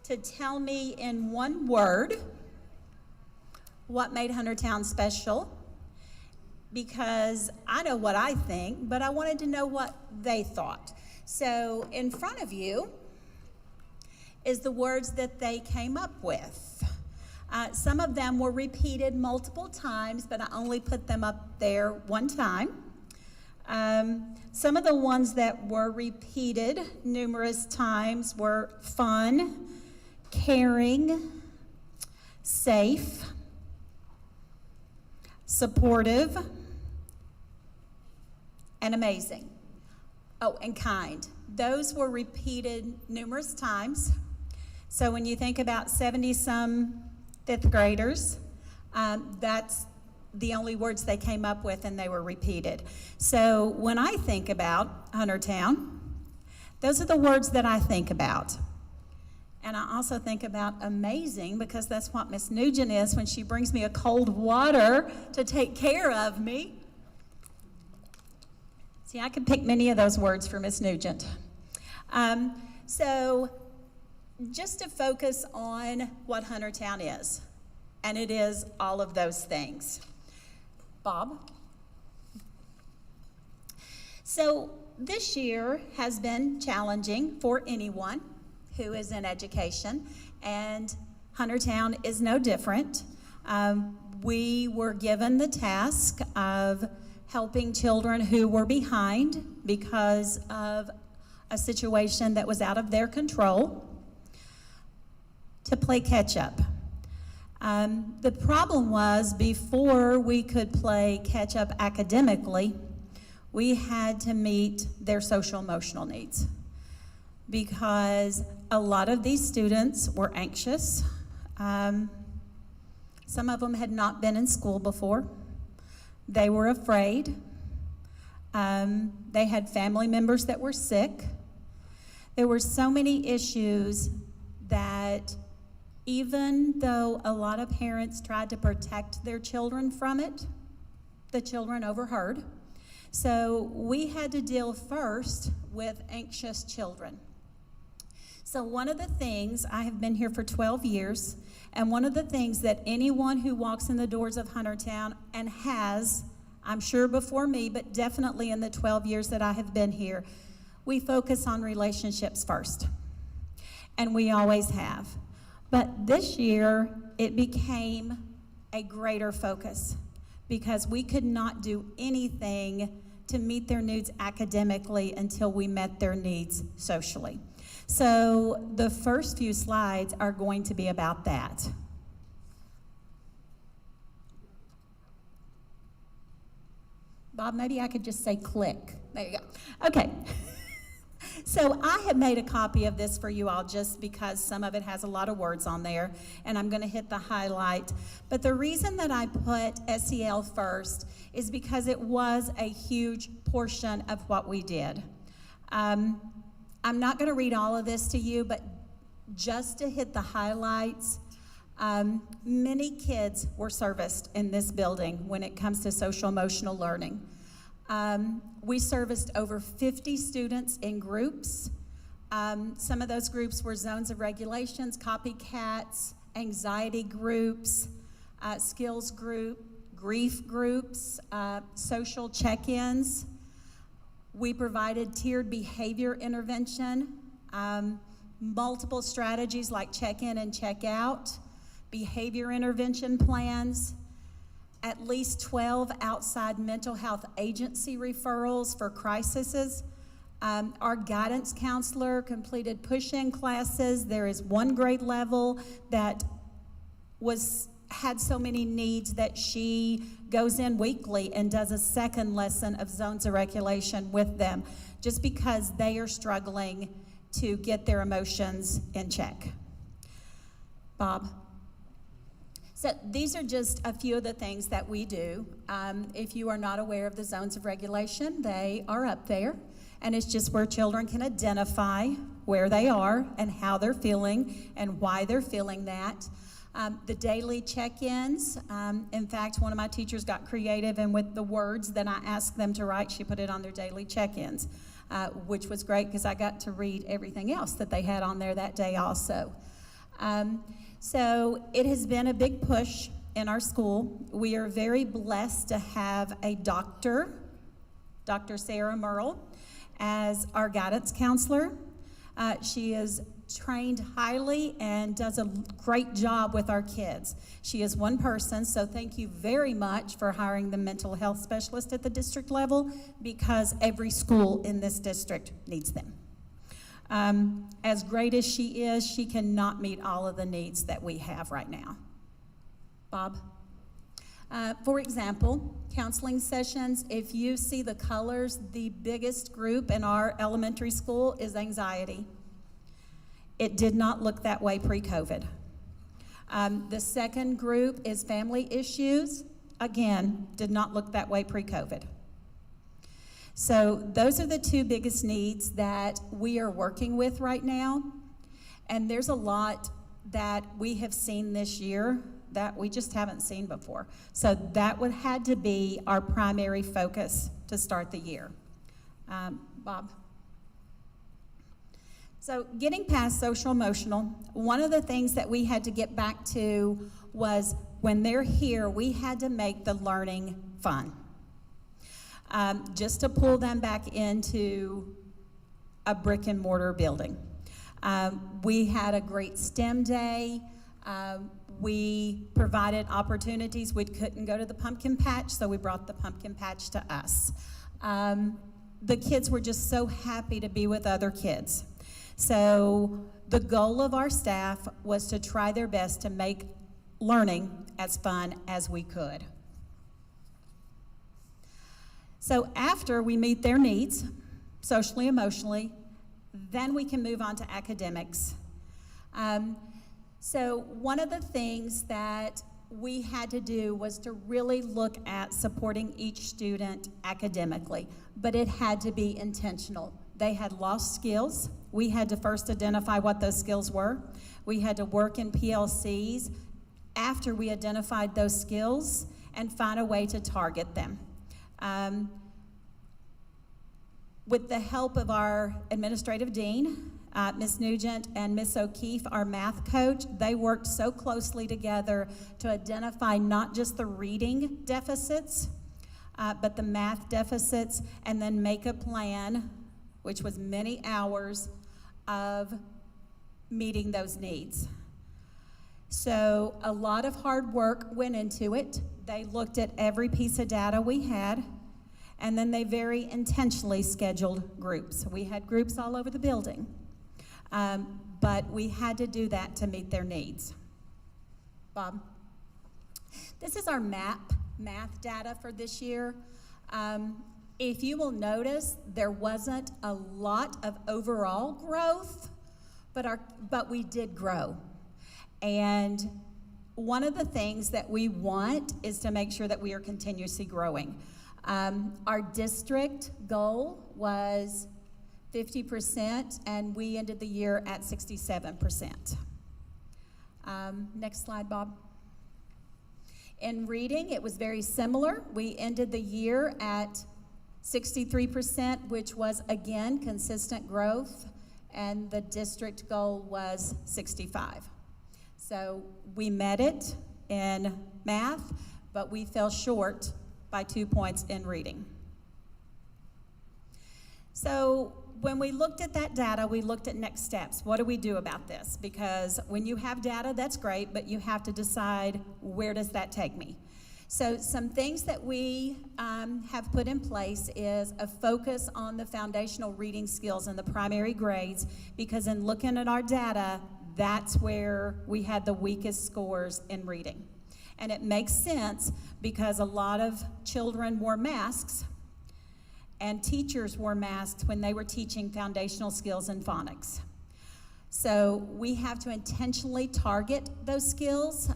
C: to tell me in one word what made Huntertown special, because I know what I think, but I wanted to know what they thought. So in front of you is the words that they came up with. Some of them were repeated multiple times, but I only put them up there one time. Some of the ones that were repeated numerous times were fun, caring, safe, supportive, and amazing. Oh, and kind. Those were repeated numerous times. So when you think about 70-some 5th graders, that's the only words they came up with, and they were repeated. So when I think about Huntertown, those are the words that I think about. And I also think about amazing, because that's what Miss Nugent is when she brings me a cold water to take care of me. See, I could pick many of those words for Miss Nugent. So just to focus on what Huntertown is, and it is all of those things. Bob? So this year has been challenging for anyone who is in education, and Huntertown is no different. We were given the task of helping children who were behind because of a situation that was out of their control to play catch up. The problem was, before we could play catch up academically, we had to meet their social emotional needs, because a lot of these students were anxious. Some of them had not been in school before. They were afraid. They had family members that were sick. There were so many issues that, even though a lot of parents tried to protect their children from it, the children overheard. So we had to deal first with anxious children. So one of the things, I have been here for 12 years, and one of the things that anyone who walks in the doors of Huntertown and has, I'm sure before me, but definitely in the 12 years that I have been here, we focus on relationships first. and we always have. But this year, it became a greater focus because we could not do anything to meet their needs academically until we met their needs socially. So the first few slides are going to be about that. Bob, maybe I could just say click. There you go. Okay. So I have made a copy of this for you all just because some of it has a lot of words on there, and I'm going to hit the highlight. But the reason that I put SEL first is because it was a huge portion of what we did. I'm not going to read all of this to you, but just to hit the highlights, many kids were serviced in this building when it comes to social emotional learning. We serviced over 50 students in groups. Some of those groups were zones of regulations, copycats, anxiety groups, skills group, grief groups, social check-ins. We provided tiered behavior intervention, multiple strategies like check-in and check-out, behavior intervention plans, at least 12 outside mental health agency referrals for crises. Our guidance counselor completed push-in classes. There is one grade level that had so many needs that she goes in weekly and does a second lesson of zones of regulation with them, just because they are struggling to get their emotions in check. Bob? So these are just a few of the things that we do. If you are not aware of the zones of regulation, they are up there. And it's just where children can identify where they are and how they're feeling and why they're feeling that. The daily check-ins. In fact, one of my teachers got creative, and with the words that I asked them to write, she put it on their daily check-ins, which was great because I got to read everything else that they had on there that day also. So it has been a big push in our school. We are very blessed to have a doctor, Dr. Sarah Merle, as our guidance counselor. She is trained highly and does a great job with our kids. She is one person, so thank you very much for hiring the mental health specialist at the district level, because every school in this district needs them. As great as she is, she cannot meet all of the needs that we have right now. Bob? For example, counseling sessions, if you see the colors, the biggest group in our elementary school is anxiety. It did not look that way pre-COVID. The second group is family issues. Again, did not look that way pre-COVID. So those are the two biggest needs that we are working with right now. And there's a lot that we have seen this year that we just haven't seen before. So that would had to be our primary focus to start the year. Bob? So getting past social emotional, one of the things that we had to get back to was when they're here, we had to make the learning fun. Just to pull them back into a brick and mortar building. We had a great STEM day. We provided opportunities. We couldn't go to the pumpkin patch, so we brought the pumpkin patch to us. The kids were just so happy to be with other kids. So the goal of our staff was to try their best to make learning as fun as we could. So after we meet their needs, socially, emotionally, then we can move on to academics. So one of the things that we had to do was to really look at supporting each student academically, but it had to be intentional. They had lost skills. We had to first identify what those skills were. We had to work in PLCs after we identified those skills and find a way to target them. With the help of our administrative dean, Ms. Nugent and Ms. O'Keefe, our math coach, they worked so closely together to identify not just the reading deficits, but the math deficits, and then make a plan, which was many hours of meeting those needs. So a lot of hard work went into it. They looked at every piece of data we had, and then they very intentionally scheduled groups. We had groups all over the building, but we had to do that to meet their needs. Bob? This is our math data for this year. If you will notice, there wasn't a lot of overall growth, but we did grow. And one of the things that we want is to make sure that we are continuously growing. Our district goal was 50%, and we ended the year at 67%. Next slide, Bob. In reading, it was very similar. We ended the year at 63%, which was, again, consistent growth, and the district goal was 65. So we met it in math, but we fell short by 2 points in reading. So when we looked at that data, we looked at next steps. What do we do about this? Because when you have data, that's great, but you have to decide, where does that take me? So some things that we have put in place is a focus on the foundational reading skills in the primary grades, because in looking at our data, that's where we had the weakest scores in reading. And it makes sense because a lot of children wore masks and teachers wore masks when they were teaching foundational skills in phonics. So we have to intentionally target those skills.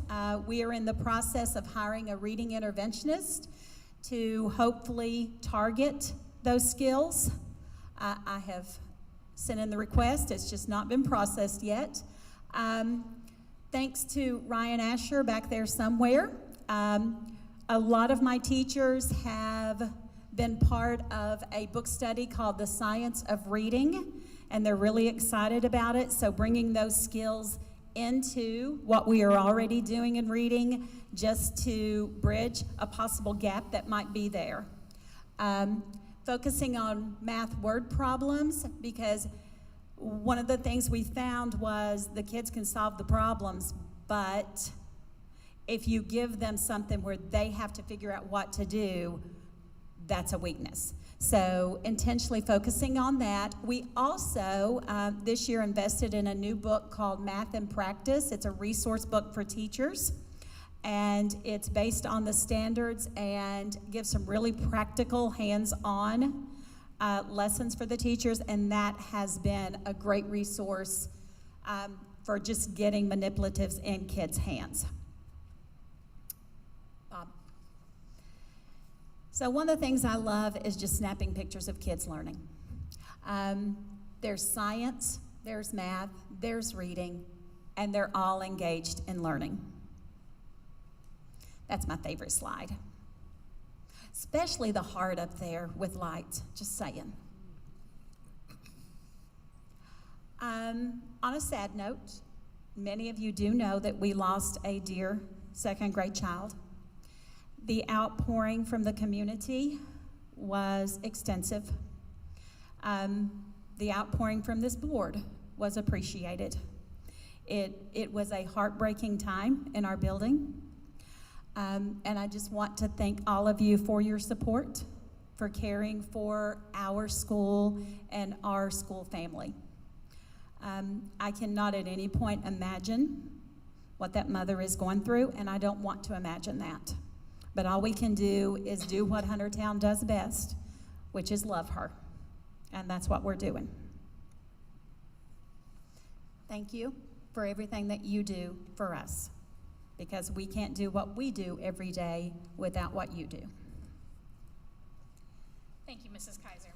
C: We are in the process of hiring a reading interventionist to hopefully target those skills. I have sent in the request. It's just not been processed yet. Thanks to Ryan Asher back there somewhere. A lot of my teachers have been part of a book study called The Science of Reading, and they're really excited about it. So bringing those skills into what we are already doing in reading, just to bridge a possible gap that might be there. Focusing on math word problems, because one of the things we found was the kids can solve the problems, but if you give them something where they have to figure out what to do, that's a weakness. So intentionally focusing on that. We also, this year, invested in a new book called Math in Practice. It's a resource book for teachers, and it's based on the standards and gives some really practical, hands-on lessons for the teachers, and that has been a great resource for just getting manipulatives in kids' hands. Bob. So one of the things I love is just snapping pictures of kids learning. There's science, there's math, there's reading, and they're all engaged in learning. That's my favorite slide. Especially the heart up there with lights, just saying. On a sad note, many of you do know that we lost a dear second grade child. The outpouring from the community was extensive. The outpouring from this board was appreciated. It was a heartbreaking time in our building. And I just want to thank all of you for your support, for caring for our school and our school family. I cannot at any point imagine what that mother is going through, and I don't want to imagine that. But all we can do is do what Huntertown does best, which is love her. And that's what we're doing. Thank you for everything that you do for us, because we can't do what we do every day without what you do.
A: Thank you, Mrs. Kaiser.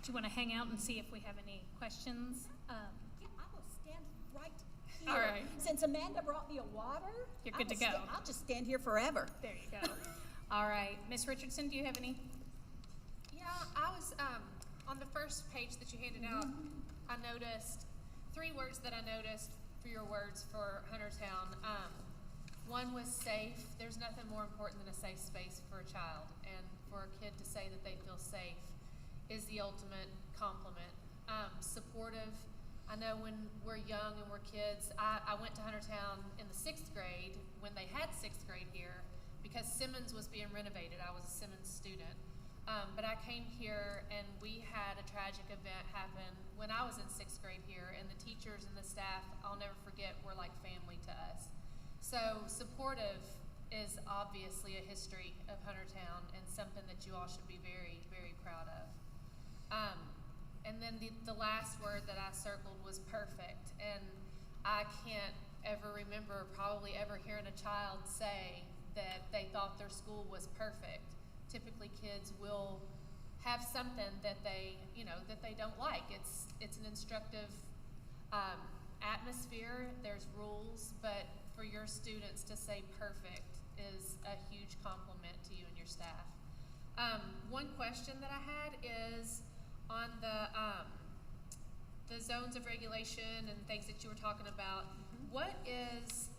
A: Do you want to hang out and see if we have any questions?
C: Yeah, I will stand right here.
A: All right.
C: Since Amanda brought me a water,
A: You're good to go.
C: I'll just stand here forever.
A: There you go. All right. Ms. Richardson, do you have any?
M: Yeah, I was, on the first page that you handed out, I noticed 3 words that I noticed for your words for Huntertown. One was safe. There's nothing more important than a safe space for a child. And
Q: for a kid to say that they feel safe is the ultimate compliment. Supportive. I know when we're young and we're kids, I went to Huntertown in the 6th grade when they had 6th grade here because Simmons was being renovated. I was a Simmons student. But I came here and we had a tragic event happen when I was in 6th grade here, and the teachers and the staff, I'll never forget, were like family to us. So supportive is obviously a history of Huntertown and something that you all should be very, very proud of. And then the last word that I circled was perfect. And I can't ever remember probably ever hearing a child say that they thought their school was perfect. Typically kids will have something that they, that they don't like. It's an instructive atmosphere, there's rules, but for your students to say perfect is a huge compliment to you and your staff. One question that I had is on the zones of regulation and things that you were talking about. What is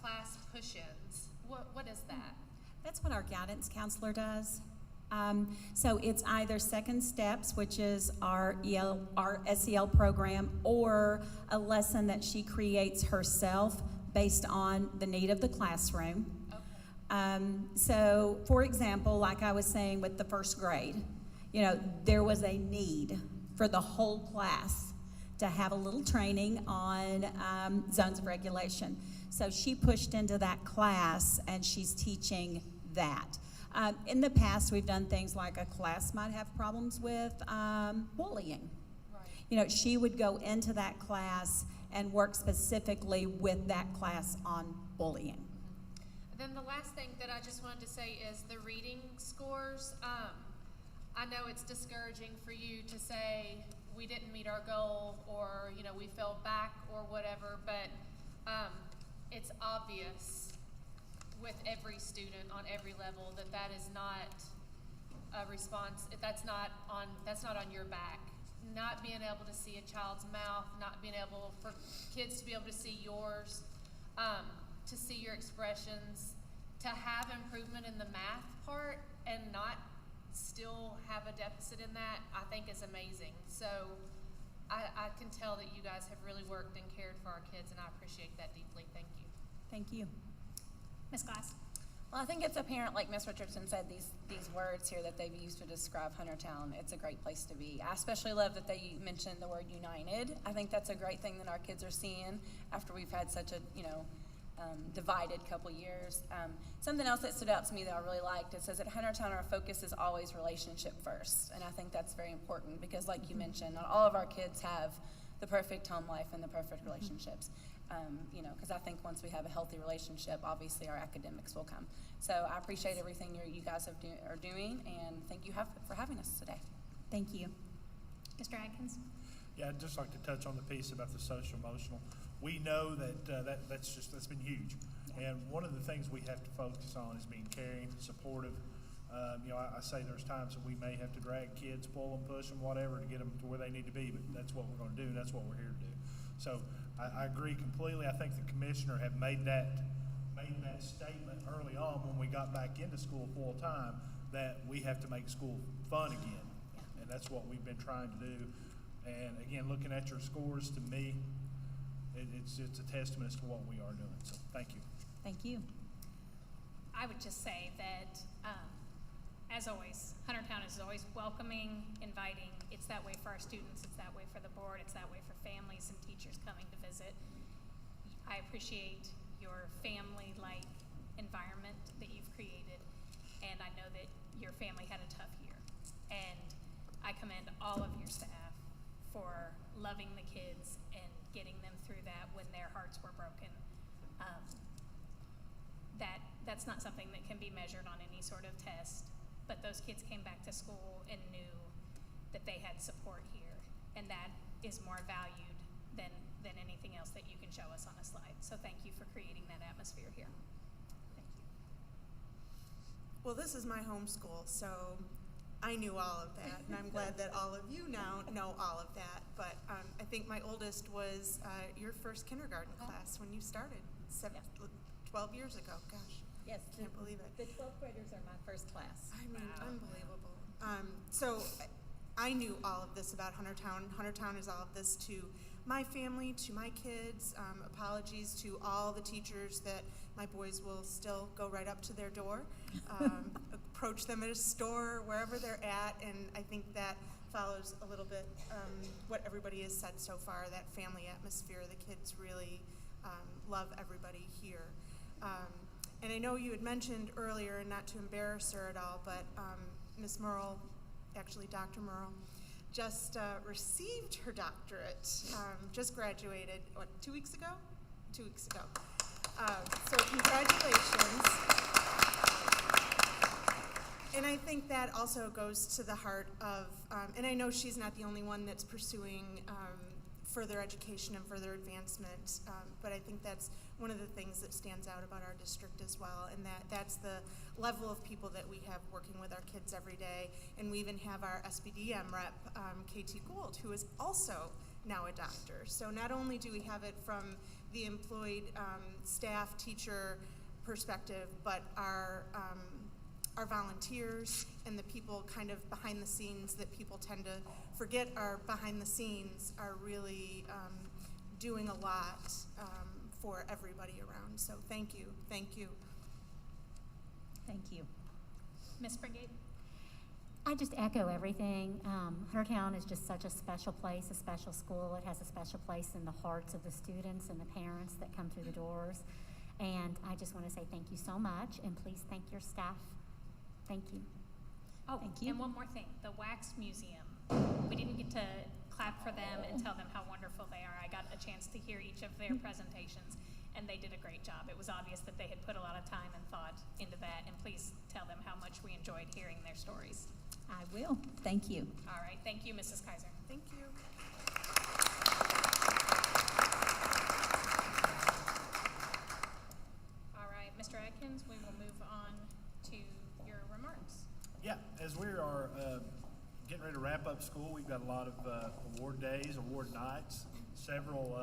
Q: class push-ins? What is that?
C: That's what our guidance counselor does. So it's either Second Steps, which is our SEL program, or a lesson that she creates herself based on the need of the classroom. Okay. So, for example, like I was saying with the 1st grade, there was a need for the whole class to have a little training on zones of regulation. So she pushed into that class and she's teaching that. In the past, we've done things like a class might have problems with bullying. Right. She would go into that class and work specifically with that class on bullying.
Q: Then the last thing that I just wanted to say is the reading scores. I know it's discouraging for you to say we didn't meet our goal or we fell back or whatever, but it's obvious with every student on every level that is not a response. That's not on your back. Not being able to see a child's mouth, not being able for kids to be able to see yours, to see your expressions, to have improvement in the math part and not still have a deficit in that, I think is amazing. So I can tell that you guys have really worked and cared for our kids, and I appreciate that deeply. Thank you.
C: Thank you.
A: Ms. Glass?
R: Well, I think it's apparent, like Ms. Richardson said, these words here that they've used to describe Huntertown. It's a great place to be. I especially love that they mentioned the word united. I think that's a great thing that our kids are seeing after we've had such a, divided couple years. Something else that stood out to me that I really liked, it says at Huntertown our focus is always relationship first. And I think that's very important because like you mentioned, not all of our kids have the perfect home life and the perfect relationships. Because I think once we have a healthy relationship, obviously our academics will come. So I appreciate everything you guys are doing, and thank you for having us today.
C: Thank you.
A: Mr. Atkins?
E: Yeah, I'd just like to touch on the piece about the social emotional. We know that's been huge, and one of the things we have to focus on is being caring, supportive. I say there's times that we may have to drag kids, pull them, push them, whatever, to get them to where they need to be, but that's what we're going to do. That's what we're here to do. So I agree completely. I think the commissioner had made that statement early on when we got back into school full time that we have to make school fun again, and that's what we've been trying to do. And again, looking at your scores, to me, it's a testament as to what we are doing. So thank you.
C: Thank you.
A: I would just say that, as always, Huntertown is always welcoming, inviting. It's that way for our students. It's that way for the board. It's that way for families and teachers coming to visit. I appreciate your family-like environment that you've created, and I know that your family had a tough year. And I commend all of your staff for loving the kids and getting them through that when their hearts were broken. That's not something that can be measured on any sort of test, but those kids came back to school and knew that they had support here, and that is more valued than anything else that you can show us on a slide. So thank you for creating that atmosphere here. Thank you.
S: Well, this is my home school, so I knew all of that, and I'm glad that all of you now know all of that. But I think my oldest was your first kindergarten class when you started, 12 years ago. Gosh.
C: Yes,
S: Can't believe it.
C: The 12th graders are my first class.
S: I mean, unbelievable. So I knew all of this about Huntertown. Huntertown is all of this to my family, to my kids. Apologies to all the teachers that my boys will still go right up to their door, approach them at a store, wherever they're at, and I think that follows a little bit what everybody has said so far, that family atmosphere. The kids really love everybody here. And I know you had mentioned earlier, and not to embarrass her at all, but Miss Merle, actually Dr. Merle, just received her doctorate, just graduated, 2 weeks ago? 2 weeks ago. So congratulations. And I think that also goes to the heart of, and I know she's not the only one that's pursuing further education and further advancement, but I think that's one of the things that stands out about our district as well, and that's the level of people that we have working with our kids every day. And we even have our SBDM rep, KT Gould, who is also now a doctor. So not only do we have it from the employed staff, teacher perspective, but our volunteers and the people kind of behind the scenes that people tend to forget are behind the scenes are really doing a lot for everybody around. So thank you, thank you.
C: Thank you.
A: Ms. Brigade?
T: I just echo everything. Huntertown is just such a special place, a special school. It has a special place in the hearts of the students and the parents that come through the doors. And I just want to say thank you so much, and please thank your staff. Thank you.
A: Oh,
C: Thank you.
A: and one more thing, the Wax Museum. We didn't get to clap for them and tell them how wonderful they are. I got a chance to hear each of their presentations, and they did a great job. It was obvious that they had put a lot of time and thought into that, and please tell them how much we enjoyed hearing their stories.
C: I will. Thank you.
A: All right, thank you, Mrs. Kaiser.
S: Thank you.
A: All right, Mr. Atkins, we will move on to your remarks.
E: Yeah, as we are getting ready to wrap up school, we've got a lot of award days, award nights, several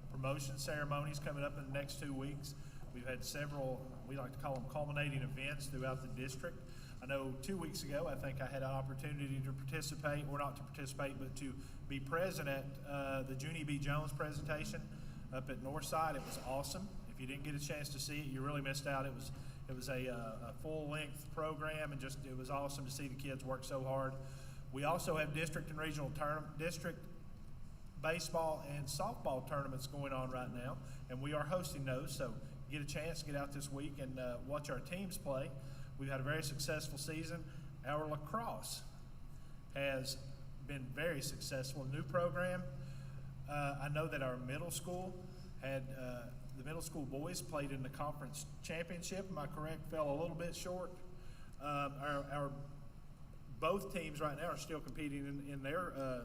E: promotion ceremonies coming up in the next 2 weeks. We've had several, we like to call them culminating events throughout the district. I know 2 weeks ago, I think I had an opportunity to participate, or not to participate, but to be present at the Junie B. Jones presentation up at Northside. It was awesome. If you didn't get a chance to see it, you really missed out. It was a full-length program, and just it was awesome to see the kids work so hard. We also have district and regional district baseball and softball tournaments going on right now, and we are hosting those. So get a chance to get out this week and watch our teams play. We've had a very successful season. Our lacrosse has been very successful. New program. I know that our middle school had the middle school boys played in the conference championship. Am I correct? Fell a little bit short. Our both teams right now are still competing in their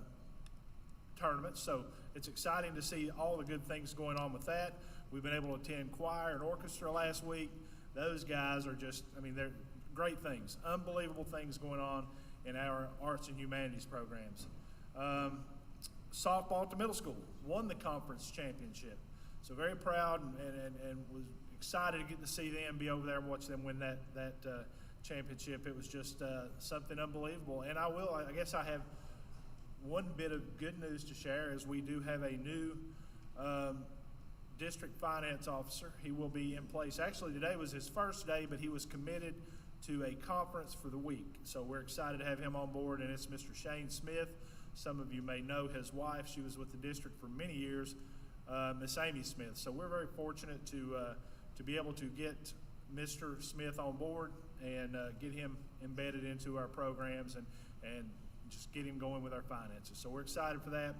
E: tournaments, so it's exciting to see all the good things going on with that. We've been able to attend choir and orchestra last week. Those guys are just, I mean, they're great things, unbelievable things going on in our arts and humanities programs. Softball to middle school won the conference championship. So very proud and was excited to get to see them, be over there and watch them win that championship. It was just something unbelievable. And I guess I have one bit of good news to share is we do have a new district finance officer. He will be in place. Actually, today was his first day, but he was committed to a conference for the week. So we're excited to have him on board, and it's Mr. Shane Smith. Some of you may know his wife. She was with the district for many years, Miss Amy Smith. So we're very fortunate to be able to get Mr. Smith on board and get him embedded into our programs and just get him going with our finances. So we're excited for that.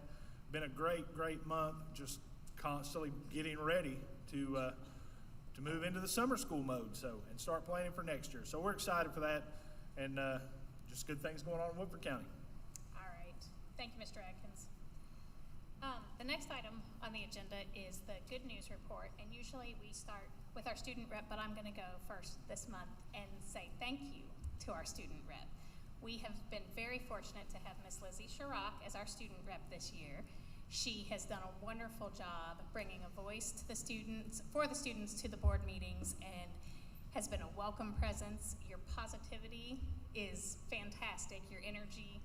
E: Been a great month, just constantly getting ready to move into the summer school mode and start planning for next year. So we're excited for that, and just good things going on in Woodford County.
A: All right. Thank you, Mr. Atkins. The next item on the agenda is the good news report, and usually we start with our student rep, but I'm going to go first this month and say thank you to our student rep. We have been very fortunate to have Miss Lizzie Chirac as our student rep this year. She has done a wonderful job bringing a voice to the students, for the students, to the board meetings, and has been a welcome presence. Your positivity is fantastic. Your energy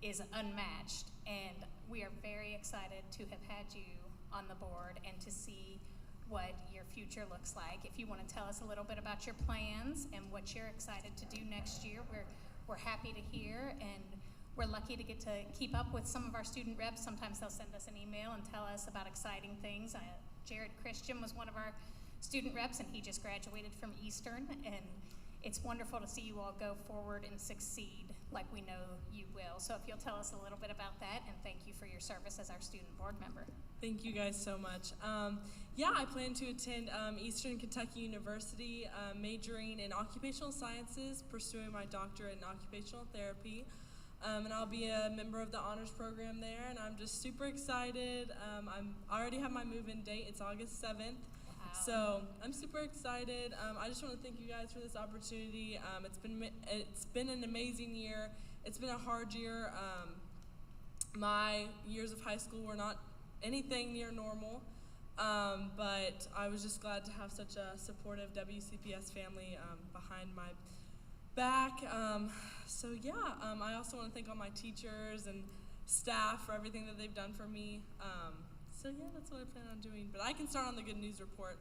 A: is unmatched. And we are very excited to have had you on the board and to see what your future looks like. If you want to tell us a little bit about your plans and what you're excited to do next year, we're happy to hear, and we're lucky to get to keep up with some of our student reps. Sometimes they'll send us an email and tell us about exciting things. Jared Christian was one of our student reps, and he just graduated from Eastern, and it's wonderful to see you all go forward and succeed like we know you will. So if you'll tell us a little bit about that, and thank you for your service as our student board member.
U: Thank you guys so much. Yeah, I plan to attend Eastern Kentucky University, majoring in occupational sciences, pursuing my doctorate in occupational therapy. And I'll be a member of the honors program there, and I'm just super excited. I already have my move-in date. It's August 7th. Wow. So I'm super excited. I just want to thank you guys for this opportunity. It's been an amazing year. It's been a hard year. My years of high school were not anything near normal, but I was just glad to have such a supportive WCPS family behind my back. So yeah, I also want to thank all my teachers and staff for everything that they've done for me. So yeah, that's what I plan on doing. But I can start on the good news report.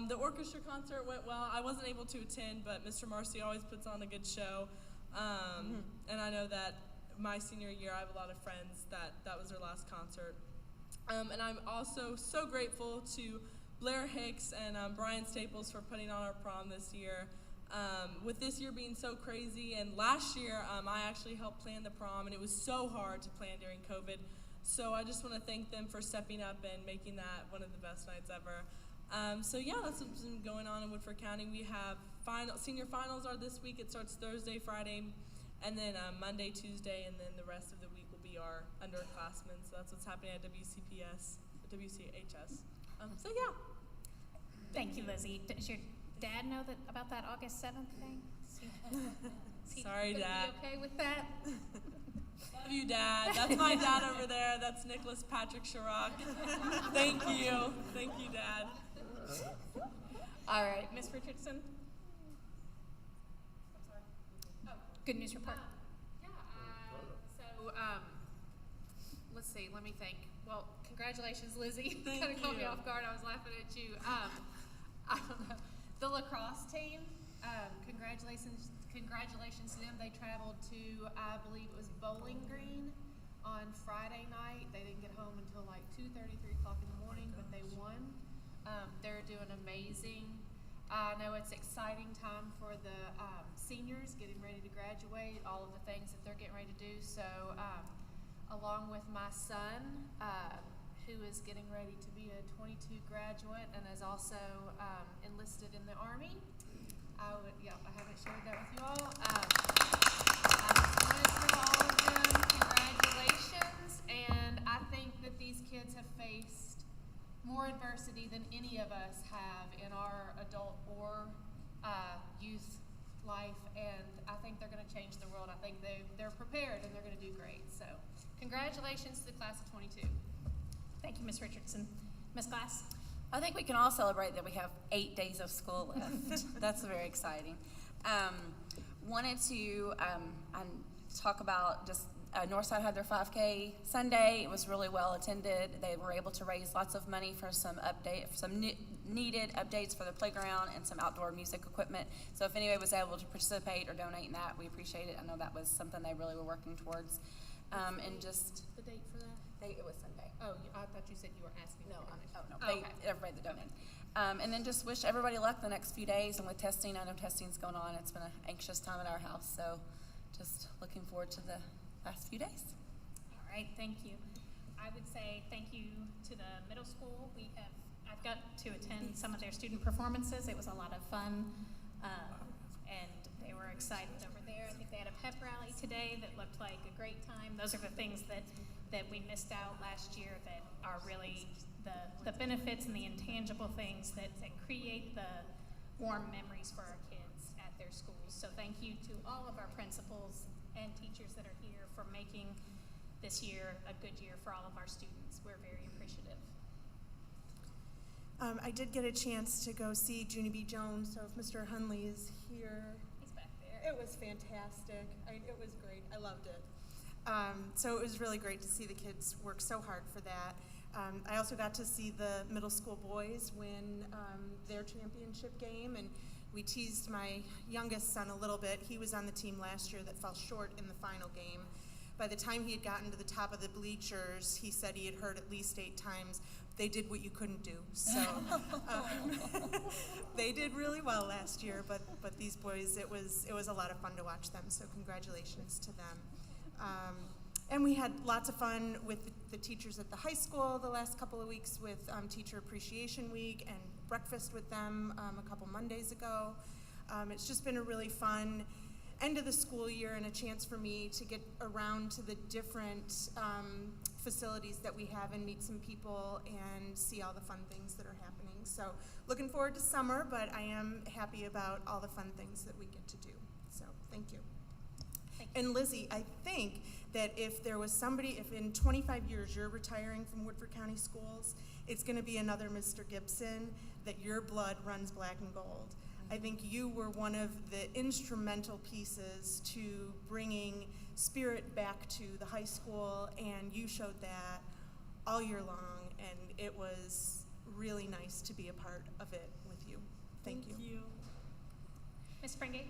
U: The orchestra concert went well. I wasn't able to attend, but Mr. Marcy always puts on a good show. And I know that my senior year, I have a lot of friends that was their last concert. And I'm also so grateful to Blair Hicks and Brian Staples for putting on our prom this year. With this year being so crazy, and last year I actually helped plan the prom, and it was so hard to plan during COVID. So I just want to thank them for stepping up and making that one of the best nights ever. So yeah, that's what's been going on in Woodford County. We have senior finals are this week. It starts Thursday, Friday, and then Monday, Tuesday, and then the rest of the week will be our underclassmen. So that's what's happening at WCPS, WCHS. So yeah.
A: Thank you, Lizzie. Does your dad know about that August 7th thing?
U: Sorry, Dad.
A: Be okay with that?
U: Love you, Dad. That's my dad over there. That's Nicholas Patrick Chirac. Thank you. Thank you, Dad.
A: All right, Ms. Richardson. Good news report.
Q: Let's see, let me think. Well, congratulations, Lizzie.
U: Thank
Q: Kind of caught me
U: you.
Q: off guard. I was laughing at you. I don't know. The lacrosse team, congratulations to them. They traveled to, I believe it was Bowling Green on Friday night. They didn't get home until like 2:30, 3 o'clock in the morning, but they won. They're doing amazing. I know it's exciting time for the seniors getting ready to graduate, all of the things that they're getting ready to do. So along with my son, who is getting ready to be a 22 graduate and is also enlisted in the Army. I haven't shared that with you all. I wanted to tell all of them congratulations, and I think that these kids have faced more adversity than any of us have in our adult or youth life, and I think they're going to change the world. I think they're prepared and they're going to do great. So congratulations to the class of 22.
A: Thank you, Ms. Richardson. Ms. Glass?
R: I think we can all celebrate that we have 8 days of school left. That's very exciting. Wanted to talk about just Northside had their 5K Sunday. It was really well attended. They were able to raise lots of money for some needed updates for the playground and some outdoor music equipment. So if anybody was able to participate or donate in that, we appreciate it. I know that was something they really were working towards. And just
Q: the date for that?
R: It was Sunday.
Q: Oh, I thought you said you were asking.
R: No,
Q: okay.
R: Everybody that donated. And then just wish everybody luck the next few days. And with testing, I know testing's going on. It's been an anxious time at our house. So just looking forward to the last few days.
A: All right, thank you. I would say thank you to the middle school. I've got to attend some of their student performances. It was a lot of fun, and they were excited over there. I think they had a pep rally today that looked like a great time. Those are the things that we missed out last year that are really the benefits and the intangible things that create the warm memories for our kids at their schools. So thank you to all of our principals and teachers that are here for making this year a good year for all of our students. We're very appreciative.
S: I did get a chance to go see Junie B. Jones, so if Mr. Hunley is here.
A: He's back there.
S: It was fantastic. It was great. I loved it. So it was really great to see the kids work so hard for that. I also got to see the middle school boys win their championship game, and we teased my youngest son a little bit. He was on the team last year that fell short in the final game. By the time he had gotten to the top of the bleachers, he said he had heard at least 8 times, "They did what you couldn't do." So they did really well last year, but these boys, it was a lot of fun to watch them, so congratulations to them. And we had lots of fun with the teachers at the high school the last couple of weeks with Teacher Appreciation Week and breakfast with them a couple Mondays ago. It's just been a really fun end of the school year and a chance for me to get around to the different facilities that we have and meet some people and see all the fun things that are happening. So looking forward to summer, but I am happy about all the fun things that we get to do. So thank you. And Lizzie, I think that if there was somebody, if in 25 years you're retiring from Woodford County Schools, it's going to be another Mr. Gibson, that your blood runs black and gold. I think you were one of the instrumental pieces to bringing spirit back to the high school, and you showed that all year long, and it was really nice to be a part of it with you. Thank you.
A: Ms. Springate?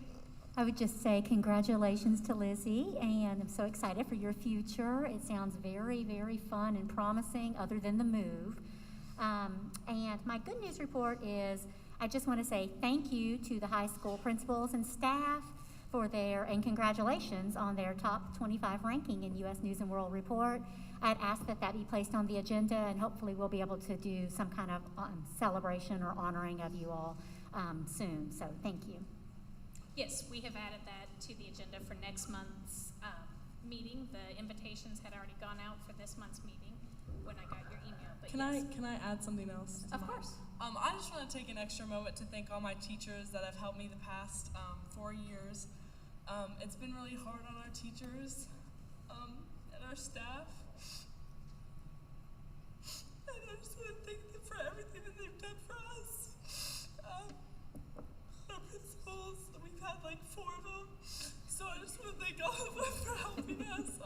T: I would just say congratulations to Lizzie, and I'm so excited for your future. It sounds very, very fun and promising, other than the move. And my good news report is I just want to say thank you to the high school principals and staff for and congratulations on their top 25 ranking in U.S. News and World Report. I'd ask that be placed on the agenda, and hopefully we'll be able to do some kind of celebration or honoring of you all soon. So thank you.
A: Yes, we have added that to the agenda for next month's meeting. The invitations had already gone out for this month's meeting when I got your email. But
U: Can I add something else?
A: Of course.
U: I just want to take an extra moment to thank all my teachers that have helped me the past 4 years. It's been really hard on our teachers and our staff. And I just want to thank them for everything that they've done for us. Our principals, we've had like 4 of them. So I just want to thank all of them for helping us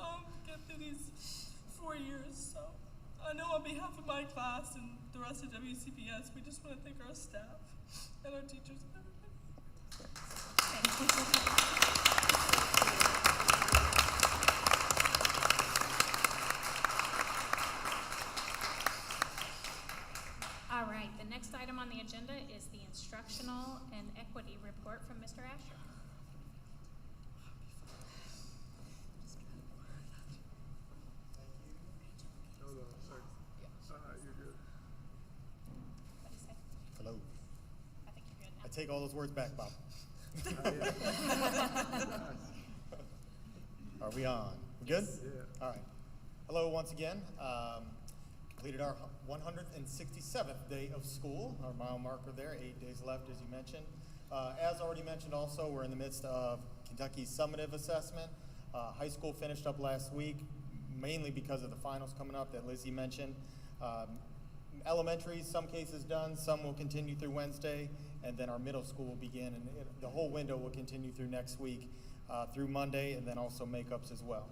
U: get through these 4 years. So I know on behalf of my class and the rest of WCPS, we just want to thank our staff and our teachers and everybody.
A: All right, the next item on the agenda is the Instructional and Equity Report from Mr. Asher.
F: Hello.
A: I think you're good now.
F: I take all those words back, Bob. Are we on? We good?
P: Yeah.
F: All right. Hello once again. Completed our 167th day of school, our mile marker there, 8 days left as you mentioned. As already mentioned also, we're in the midst of Kentucky's summative assessment. High school finished up last week, mainly because of the finals coming up that Lizzie mentioned. Elementary, some cases done, some will continue through Wednesday, and then our middle school will begin, and the whole window will continue through next week, through Monday, and then also makeups as well.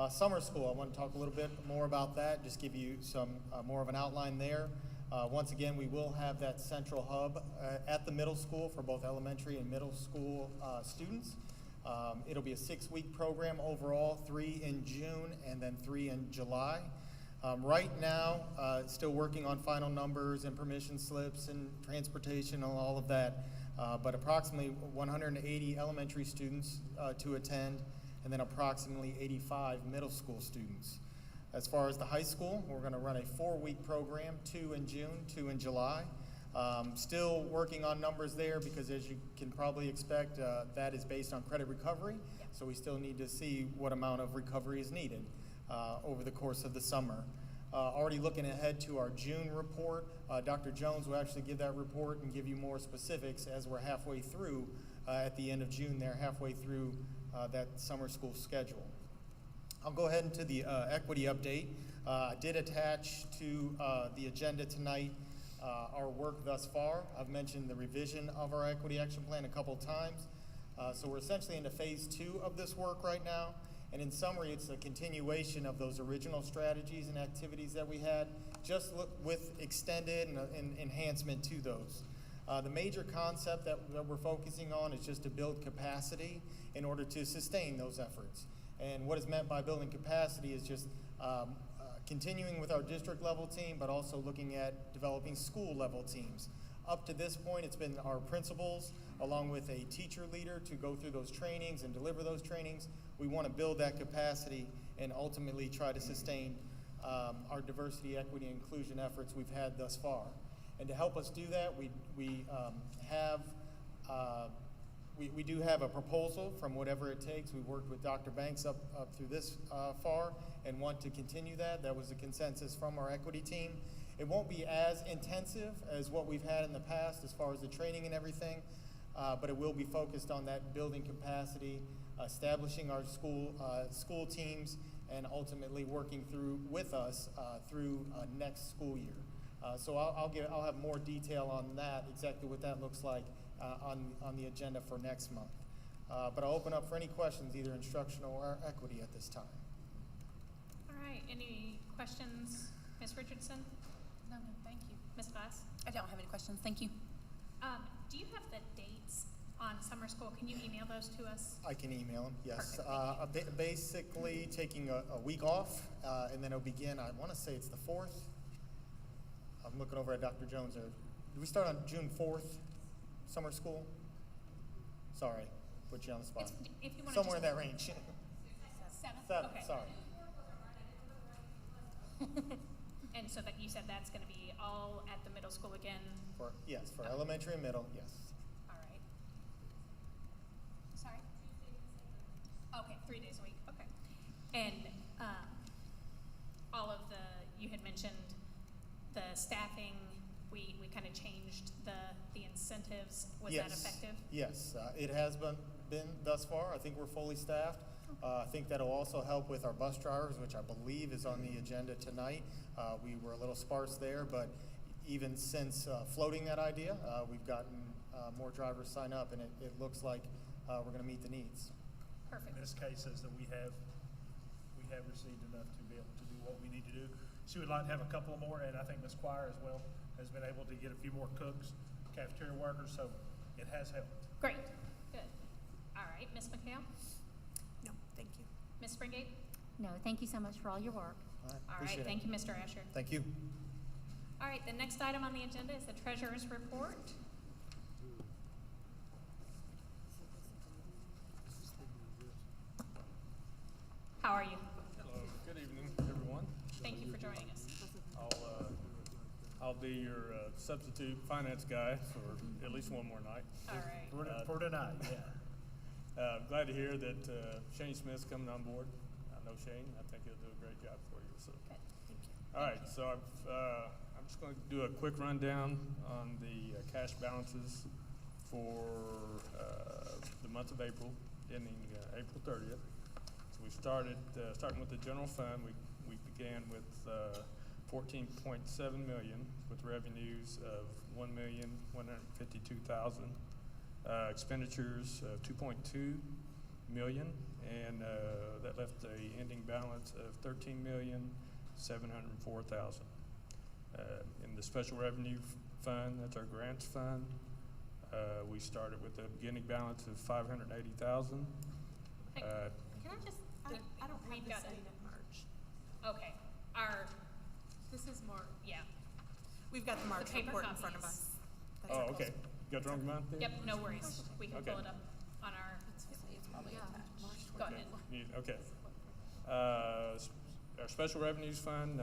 F: Summer school, I want to talk a little bit more about that, just give you some more of an outline there. Once again, we will have that central hub at the middle school for both elementary and middle school students. It'll be a 6-week program overall, 3 in June and then 3 in July. Right now, still working on final numbers and permission slips and transportation and all of that, but approximately 180 elementary students to attend, and then approximately 85 middle school students. As far as the high school, we're going to run a 4-week program, 2 in June, 2 in July. Still working on numbers there because, as you can probably expect, that is based on credit recovery, so we still need to see what amount of recovery is needed over the course of the summer. Already looking ahead to our June report. Dr. Jones will actually give that report and give you more specifics as we're halfway through, at the end of June there, halfway through that summer school schedule. I'll go ahead into the equity update. I did attach to the agenda tonight our work thus far. I've mentioned the revision of our equity action plan a couple times. So we're essentially into phase 2 of this work right now. And in summary, it's a continuation of those original strategies and activities that we had, just with extended and enhancement to those. The major concept that we're focusing on is just to build capacity in order to sustain those efforts. And what is meant by building capacity is just continuing with our district level team, but also looking at developing school level teams. Up to this point, it's been our principals along with a teacher leader to go through those trainings and deliver those trainings. We want to build that capacity and ultimately try to sustain our diversity, equity, and inclusion efforts we've had thus far. And to help us do that, we do have a proposal from whatever it takes. We worked with Dr. Banks up through this far and want to continue that. That was a consensus from our equity team. It won't be as intensive as what we've had in the past as far as the training and everything, but it will be focused on that building capacity, establishing our school teams, and ultimately working through with us through next school year. So I'll have more detail on that, exactly what that looks like on the agenda for next month. But I'll open up for any questions, either instructional or equity at this time.
A: All right, any questions, Ms. Richardson?
M: No, thank you.
A: Ms. Glass?
R: I don't have any questions. Thank you.
A: Do you have the dates on summer school? Can you email those to us?
F: I can email them, yes.
A: Perfect,
F: Basically taking a week off, and then it'll begin, I want to say it's the 4th. I'm looking over at Dr. Jones there. Do we start on June 4th, summer school? Sorry, put you on the spot.
A: If you want
F: Somewhere in that range.
A: 7th? Okay.
F: Sorry.
A: And so that you said that's going to be all at the middle school again?
F: Yes, for elementary and middle, yes.
A: All right. Sorry? Okay, 3 days a week, okay. And all of you had mentioned the staffing, we kind of changed the incentives. Was that effective?
F: Yes, it has been thus far. I think we're fully staffed. I think that'll also help with our bus drivers, which I believe is on the agenda tonight. We were a little sparse there, but even since floating that idea, we've gotten more drivers sign up, and it looks like we're going to meet the needs.
A: Perfect.
E: Ms. Kay says that we have received enough to be able to do what we need to do. She would like to have a couple more, and I think Ms. Quire as well has been able to get a few more cooks, cafeteria workers, so it has helped.
A: Great, good. All right, Ms. McHale?
S: No, thank you.
A: Ms. Springate?
T: No, thank you so much for all your work.
A: All right, thank you, Mr. Asher.
F: Thank you.
A: All right, the next item on the agenda is the treasurer's report. How are you?
D: Hello, good evening, everyone.
A: Thank you for joining us.
D: I'll be your substitute finance guy for at least one more night.
A: All right.
E: For tonight, yeah.
D: Glad to hear that Shane Smith's coming on board. I know Shane. I think he'll do a great job for you. So.
A: Good. Thank you.
D: All right, so I'm just going to do a quick rundown on the cash balances for the month of April, ending April 30th. So we starting with the general fund. We began with 14.7 million with revenues of 1,152,000, expenditures of 2.2 million, and that left a ending balance of 13,704,000. In the special revenue fund, that's our grants fund, we started with a beginning balance of 580,000.
A: Can I just?
S: I don't have
A: We've
S: this
A: got
S: date in March.
A: Okay.
S: This is March.
A: Yeah.
S: We've got the March
A: paper
S: report in front of
A: copies.
S: us.
D: Oh, okay. Got the wrong month there?
A: Yep, no worries. We can
D: Okay.
A: pull it up on our.
S: It's probably attached.
A: Go ahead.
D: Okay. Our special revenues fund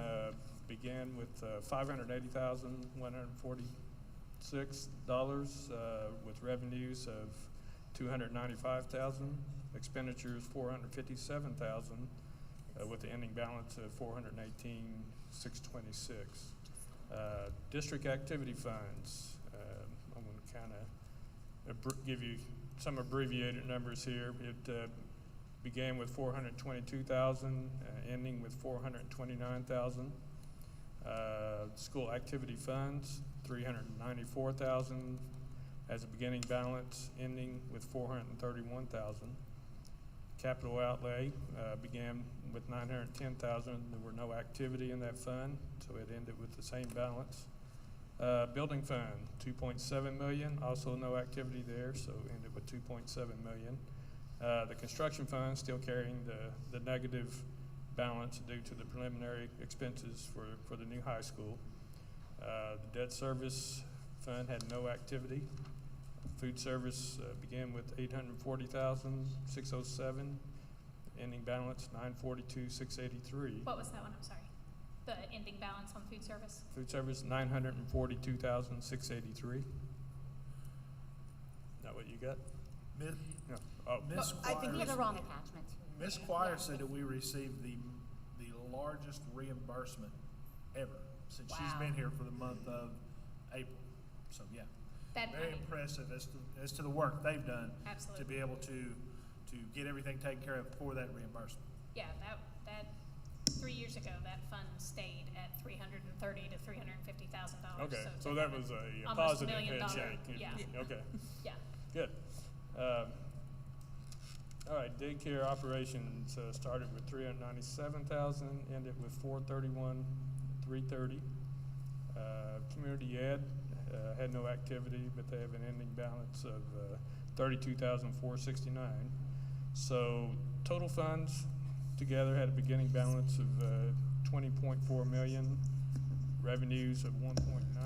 D: began with $580,146 with revenues of $295,000, expenditures $457,000 with the ending balance of $418,626. District activity funds. I'm going to kind of give you some abbreviated numbers here. It began with $422,000, ending with $429,000. School activity funds, $394,000 as a beginning balance, ending with $431,000. Capital outlay began with $910,000. There were no activity in that fund, so it ended with the same balance. Building fund, $2.7 million, also no activity there, so ended with $2.7 million. The construction fund still carrying the negative balance due to the preliminary expenses for the new high school. The debt service fund had no activity. Food service began with $840,607, ending balance $942,683.
A: What was that one? I'm sorry. The ending balance on food service?
D: Food service $942,683. Is that what you got?
E: Miss,
D: No. Oh.
E: Miss
T: I think we have the
E: Squires-
T: wrong attachment.
E: Miss Squire said that we received the largest reimbursement ever since she's
A: Wow.
E: been here for the month of April. So yeah,
A: That
E: very
A: money.
E: impressive as to the work they've done
A: Absolutely.
E: to be able to get everything taken care of for that reimbursement.
A: Yeah, that 3 years ago, that fund stayed at $330,000 to $350,000.
D: Okay, so
A: to
D: that
A: have
D: was a
A: almost
D: positive
A: $1 million.
D: handshake.
A: Yeah.
D: Okay,
A: Yeah.
D: good. All right, daycare operations started with $397,000, ended with $431,330. Community ed had no activity, but they have an ending balance of $32,469. So total funds together had a beginning balance of $20.4 million, revenues of $1.9 million,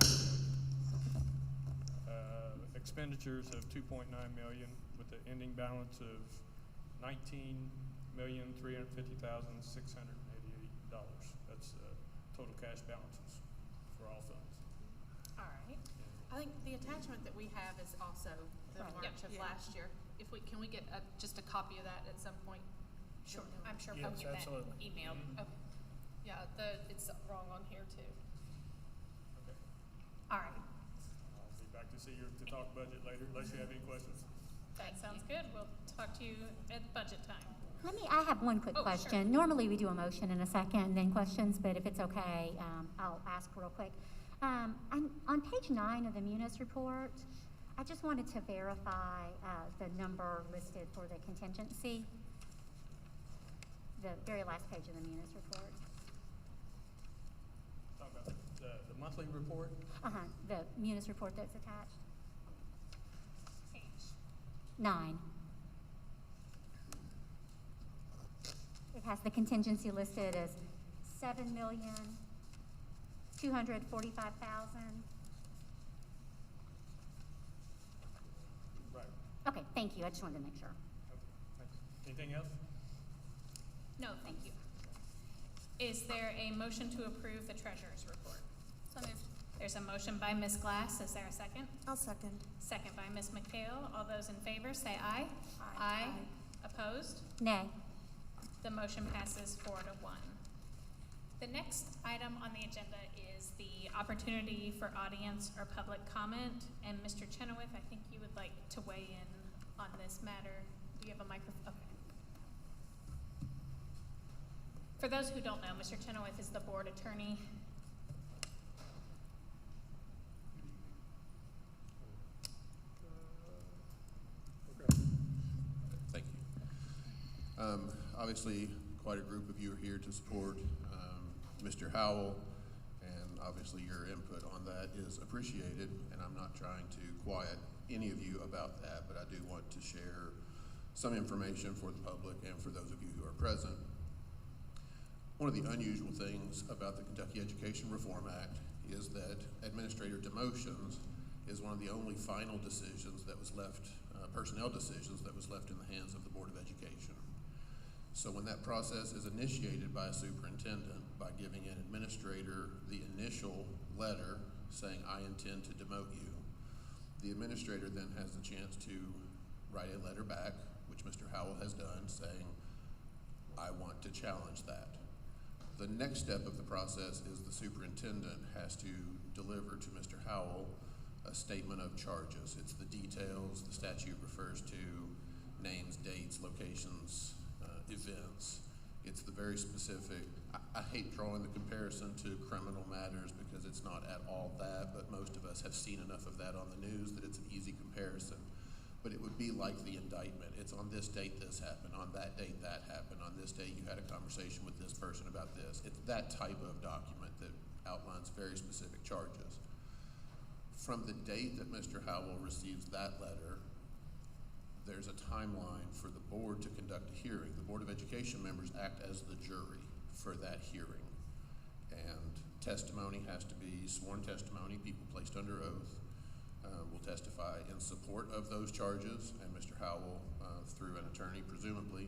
D: expenditures of $2.9 million, with an ending balance of $19,350,688. That's total cash balances for all funds.
A: All right.
J: I think the attachment that we have is also the
A: Right.
J: March of last year. Can we get just a copy of that at some point?
A: Sure. I'm sure
E: Yes,
A: we'll get
E: absolutely.
A: that emailed.
J: Okay. Yeah, it's wrong on here too.
D: Okay.
A: All right.
D: I'll be back to see you to talk budget later, unless you have any questions.
A: That sounds good. We'll talk to you at budget time.
T: I have one quick
A: Oh, sure.
T: question. Normally, we do a motion in a second and then questions, but if it's okay, I'll ask real quick. On page 9 of the Munis report, I just wanted to verify the number listed for the contingency. The very last page of the Munis report.
D: Talk about the monthly report.
T: The Munis report that's attached.
A: Page.
T: 9. It has the contingency listed as $7,245,000.
D: Right.
T: Okay, thank you. I just wanted to make sure.
D: Okay, thanks. Anything else?
A: No, thank you. Is there a motion to approve the treasurer's report?
J: So moved.
A: There's a motion by Ms. Glass. Is there a second?
S: I'll second.
A: Second by Ms. McHale. All those in favor say aye. Aye. Opposed?
T: Nay.
A: The motion passes 4-1. The next item on the agenda is the opportunity for audience or public comment. And Mr. Chenoweth, I think you would like to weigh in on this matter. Do you have a microphone? Okay. For those who don't know, Mr. Chenoweth is the board attorney.
V: Thank you. Obviously, quite a group of you are here to support Mr. Howell, and obviously your input on that is appreciated, and I'm not trying to quiet any of you about that, but I do want to share some information for the public and for those of you who are present. One of the unusual things about the Kentucky Education Reform Act is that administrator demotions is one of the only final decisions that was left, personnel decisions that was left in the hands of the Board of Education. So when that process is initiated by a superintendent, by giving an administrator the initial letter saying, I intend to demote you, the administrator then has the chance to write a letter back, which Mr. Howell has done, saying, I want to challenge that. The next step of the process is the superintendent has to deliver to Mr. Howell a statement of charges. It's the details. The statute refers to names, dates, locations, events. It's the very specific. I hate drawing the comparison to criminal matters because it's not at all that, but most of us have seen enough of that on the news that it's an easy comparison. But it would be like the indictment. It's on this date this happened, on that date that happened, on this date you had a conversation with this person about this. It's that type of document that outlines very specific charges. From the date that Mr. Howell receives that letter, there's a timeline for the board to conduct a hearing. The Board of Education members act as the jury for that hearing. And testimony has to be sworn testimony, people placed under oath will testify in support of those charges, and Mr. Howell, through an attorney presumably,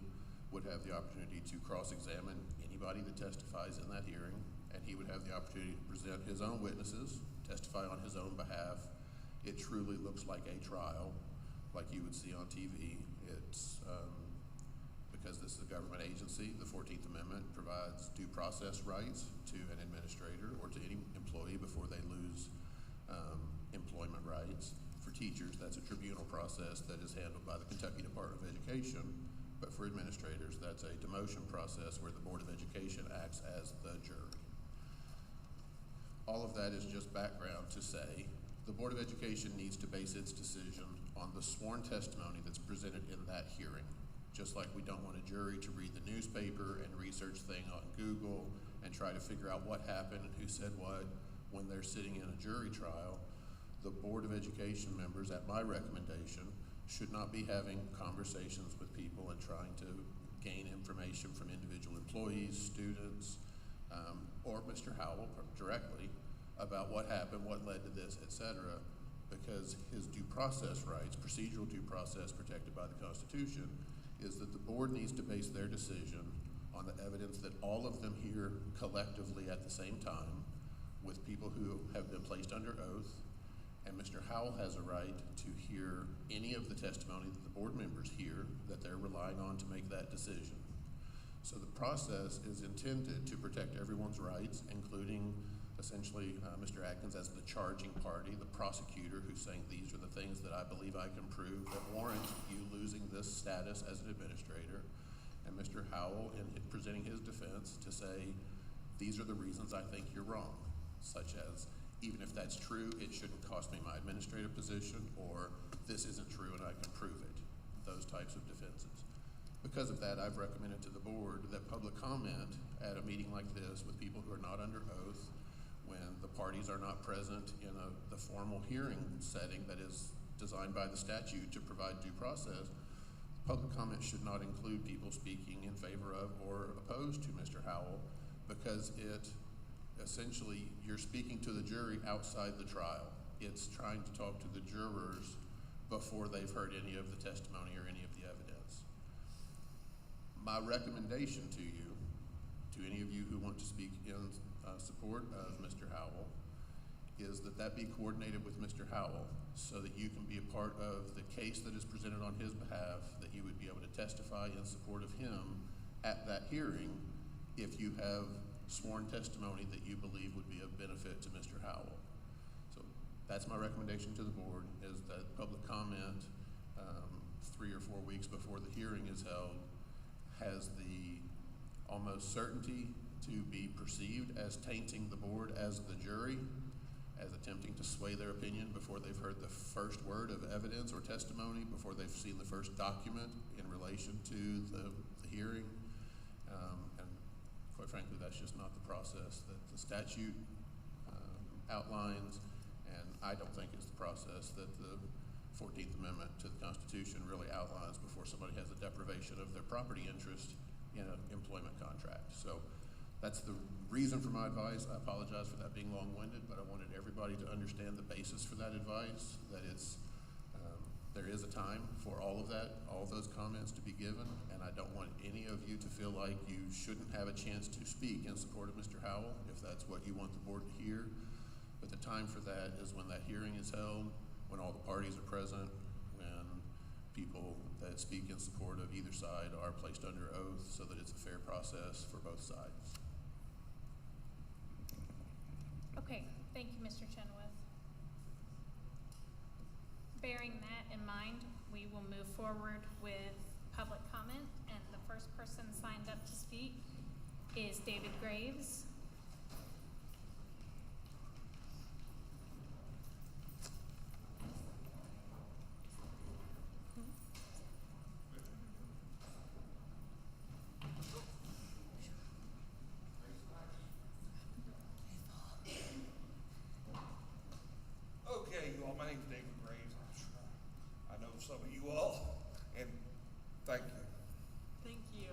V: would have the opportunity to cross-examine anybody that testifies in that hearing, and he would have the opportunity to present his own witnesses, testify on his own behalf. It truly looks like a trial, like you would see on TV. It's because this is a government agency, the 14th Amendment provides due process rights to an administrator or to any employee before they lose employment rights. For teachers, that's a tribunal process that is handled by the Kentucky Department of Education, but for administrators, that's a demotion process where the Board of Education acts as the jury. All of that is just background to say the Board of Education needs to base its decision on the sworn testimony that's presented in that hearing. Just like we don't want a jury to read the newspaper and research thing on Google and try to figure out what happened and who said what when they're sitting in a jury trial, the Board of Education members, at my recommendation, should not be having conversations with people and trying to gain information from individual employees, students, or Mr. Howell directly about what happened, what led to this, etc., because his due process rights, procedural due process protected by the Constitution, is that the board needs to base their decision on the evidence that all of them hear collectively at the same time with people who have been placed under oath, and Mr. Howell has a right to hear any of the testimony that the board members hear that they're relying on to make that decision. So the process is intended to protect everyone's rights, including essentially Mr. Atkins as the charging party, the prosecutor who's saying these are the things that I believe I can prove that warrant you losing this status as an administrator, and Mr. Howell in presenting his defense to say these are the reasons I think you're wrong, such as even if that's true, it shouldn't cost me my administrative position, or this isn't true and I can prove it, those types of defenses. Because of that, I've recommended to the board that public comment at a meeting like this with people who are not under oath, when the parties are not present in the formal hearing setting that is designed by the statute to provide due process, public comment should not include people speaking in favor of or opposed to Mr. Howell, because it essentially, you're speaking to the jury outside the trial. It's trying to talk to the jurors before they've heard any of the testimony or any of the evidence. My recommendation to you, to any of you who want to speak in support of Mr. Howell, is that that be coordinated with Mr. Howell so that you can be a part of the case that is presented on his behalf, that you would be able to testify in support of him at that hearing if you have sworn testimony that you believe would be of benefit to Mr. Howell. So that's my recommendation to the board, is that public comment 3 or 4 weeks before the hearing is held has the almost certainty to be perceived as tainting the board as the jury, as attempting to sway their opinion before they've heard the first word of evidence or testimony, before they've seen the first document in relation to the hearing. And quite frankly, that's just not the process that the statute outlines, and I don't think it's the process that the 14th Amendment to the Constitution really outlines before somebody has a deprivation of their property interest in an employment contract. So that's the reason for my advice. I apologize for that being long-winded, but I wanted everybody to understand the basis for that advice, that it's there is a time for all of that, all of those comments to be given, and I don't want any of you to feel like you shouldn't have a chance to speak in support of Mr. Howell, if that's what you want the board to hear. But the time for that is when that hearing is held, when all the parties are present, when people that speak in support of either side are placed under oath, so that it's a fair process for both sides.
A: Okay, thank you, Mr. Chenoweth. Bearing that in mind, we will move forward with public comment, and the first person signed up to speak is David Graves.
B: Okay, you all, my name's David Graves. I'm sure I know some of you all, and thank you.
U: Thank you.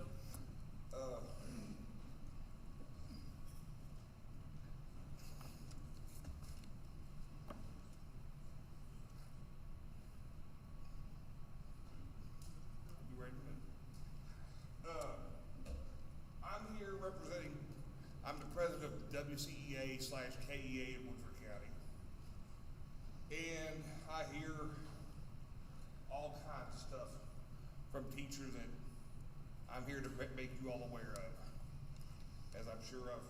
B: You ready to move? I'm here representing, I'm the president of WCEA/KEA in Woodford County. And I hear all kinds of stuff from teachers that I'm here to make you all aware of. As I'm sure I've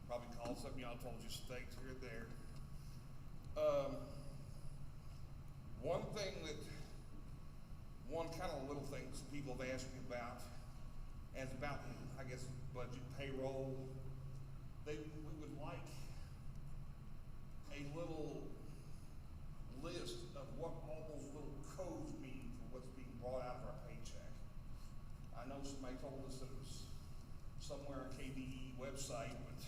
B: probably called some of y'all, told you some things here and there. One kind of little things people have asked me about, and it's about, I guess, budget, payroll. We would like a little list of what all those little codes mean for what's being brought out of our paycheck. I know somebody told us that it was somewhere on KDE website, but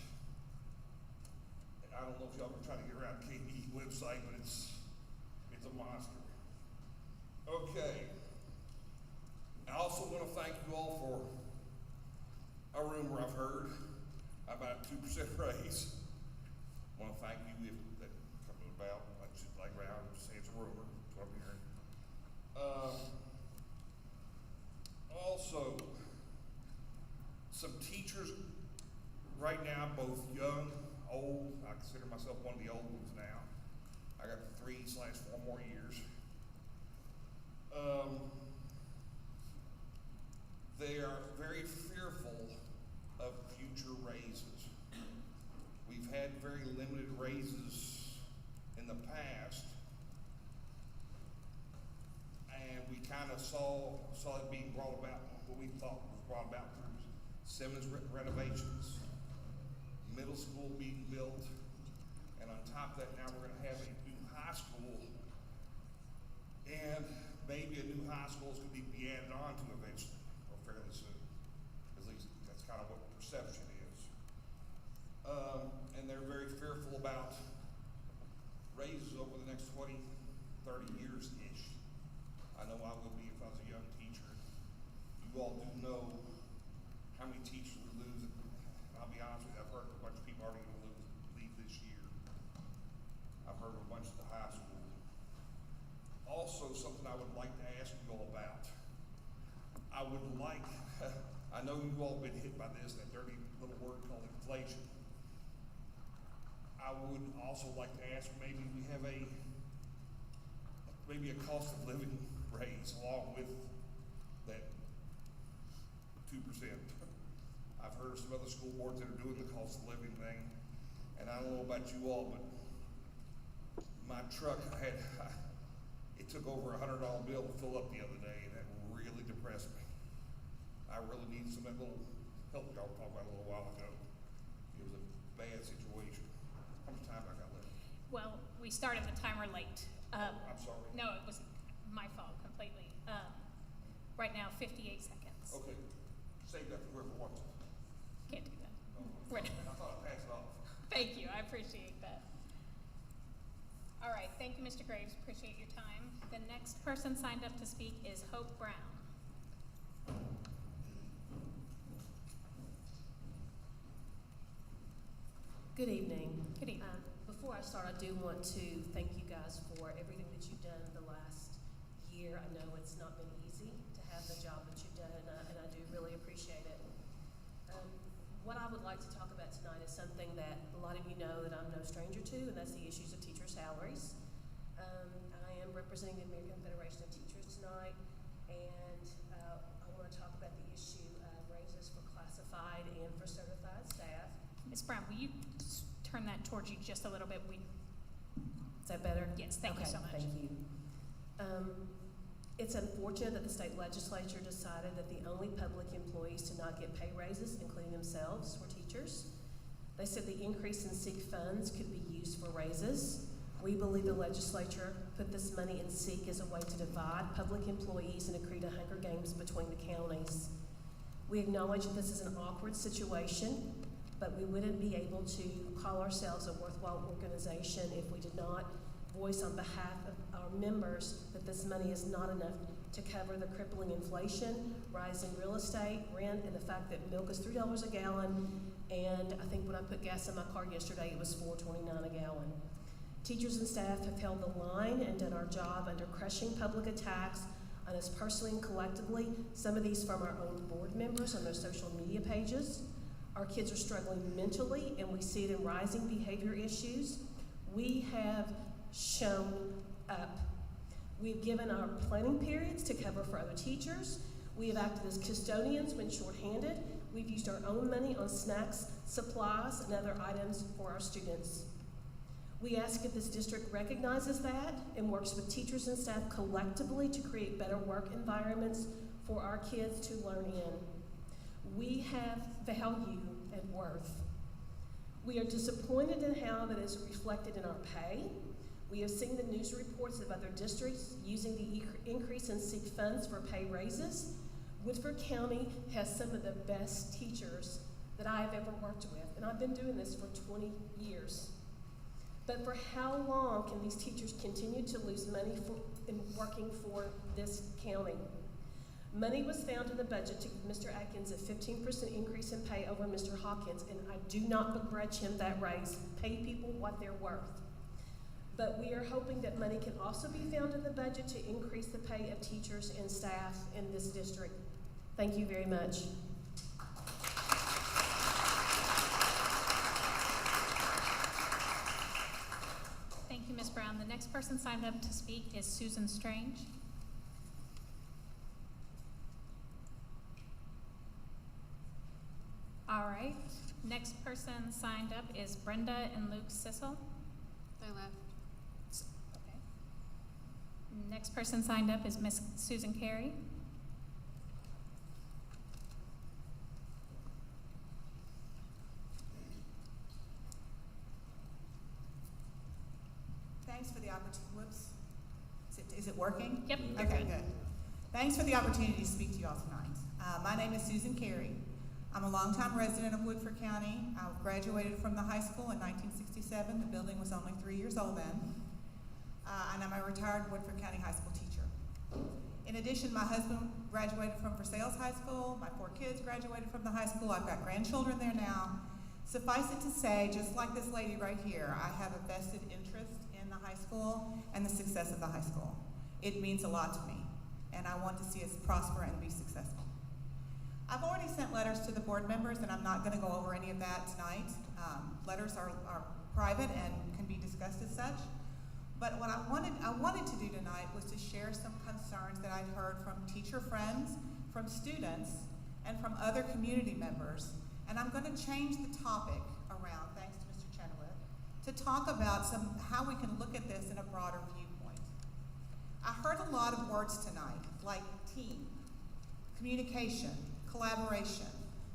B: I don't know if y'all are trying to get around KDE website, but it's a monster. Okay. I also want to thank you all for a rumor I've heard about a 2% raise. I want to thank you if that comes about. I just like around and say it's a rumor. That's what I'm hearing. Also, some teachers right now, both young, old. I consider myself one of the old ones now. I got 3/4 more years. They are very fearful of future raises. We've had very limited raises in the past, and we kind of saw it being brought about, what we thought was brought about through Simmons renovations, middle school being built, and on top of that, now we're going to have a new high school, and maybe a new high school is going to be added on to eventually, or fairly soon. At least that's kind of what the perception is. And they're very fearful about raises over the next 20, 30 years-ish. I know I would be if I was a young teacher. You all do know how many teachers we lose. And I'll be honest with you, I've heard a bunch of people already going to leave this year. I've heard of a bunch at the high school. Also, something I would like to ask you all about. I would like, I know you've all been hit by this, that dirty little word called inflation. I would also like to ask, maybe we have a cost of living raise along with that 2%. I've heard of some other school boards that are doing the cost of living thing, and I don't know about you all, but my truck, it took over $100 bill to fill up the other day, and that really depressed me. I really need some of that little help y'all were talking about a little while ago. It was a bad situation. How much time I got left?
A: Well, we started the timer late.
B: I'm sorry.
A: No, it was my fault completely. Right now, 58 seconds.
B: Okay, save that for whoever wants it.
A: Can't do that.
B: Oh,
A: We're-
B: I thought I'd pass it off.
A: Thank you, I appreciate that. All right, thank you, Mr. Graves, appreciate your time. The next person signed up to speak is Hope Brown.
H: Good evening.
A: Good evening.
H: Before I start, I do want to thank you guys for everything that you've done the last year. I know it's not been easy to have the job that you've done, and I do really appreciate it. What I would like to talk about tonight is something that a lot of you know that I'm no stranger to, and that's the issues of teacher salaries. I am representing the American Federation of Teachers tonight, and I want to talk about the issue of raises for classified and for certified staff.
A: Ms. Brown, will you turn that towards you just a little bit?
H: Is that better?
A: Yes, thank you so much.
H: Thank you. It's unfortunate that the state legislature decided that the only public employees to not get pay raises, including themselves, were teachers. They said the increase in SEEK funds could be used for raises. We believe the legislature put this money in SEEK as a way to divide public employees and to create a Hunger Games between the counties. We acknowledge that this is an awkward situation, but we wouldn't be able to call ourselves a worthwhile organization if we did not voice on behalf of our members that this money is not enough to cover the crippling inflation, rising real estate, rent, and the fact that milk is $3 a gallon, and I think when I put gas in my car yesterday, it was $4.29 a gallon. Teachers and staff have held the line and done our job under crushing public attacks on us personally and collectively, some of these from our own board members on their social media pages. Our kids are struggling mentally, and we see it in rising behavior issues. We have shown up. We've given our planning periods to cover for other teachers. We have acted as custodians when shorthanded. We've used our own money on snacks, supplies, and other items for our students. We ask if this district recognizes that and works with teachers and staff collectively to create better work environments for our kids to learn in. We have value and worth. We are disappointed in how that is reflected in our pay. We have seen the news reports of other districts using the increase in SEEK funds for pay raises. Woodford County has some of the best teachers that I have ever worked with, and I've been doing this for 20 years. But for how long can these teachers continue to lose money in working for this county? Money was found in the budget to give Mr. Atkins a 15% increase in pay over Mr. Hawkins, and I do not begrudge him that raise. Pay people what they're worth. But we are hoping that money can also be found in the budget to increase the pay of teachers and staff in this district. Thank you very much.
A: Thank you, Ms. Brown. The next person signed up to speak is Susan Strange. All right. Next person signed up is Brenda and Luke Sissel.
J: They left.
A: Okay. Next person signed up is Miss Susan Carey.
K: Thanks for the opportunity. Whoops. Is it working?
A: Yep.
K: Okay, good. Thanks for the opportunity to speak to you all tonight. My name is Susan Carey. I'm a longtime resident of Woodford County. I graduated from the high school in 1967. The building was only 3 years old then. And I'm a retired Woodford County high school teacher. In addition, my husband graduated from Versailles High School. My 4 kids graduated from the high school. I've got grandchildren there now. Suffice it to say, just like this lady right here, I have a vested interest in the high school and the success of the high school. It means a lot to me, and I want to see us prosper and be successful. I've already sent letters to the board members, and I'm not going to go over any of that tonight. Letters are private and can be discussed as such. But what I wanted to do tonight was to share some concerns that I'd heard from teacher friends, from students, and from other community members. And I'm going to change the topic around, thanks to Mr. Chenoweth, to talk about how we can look at this in a broader viewpoint. I heard a lot of words tonight, like team, communication, collaboration,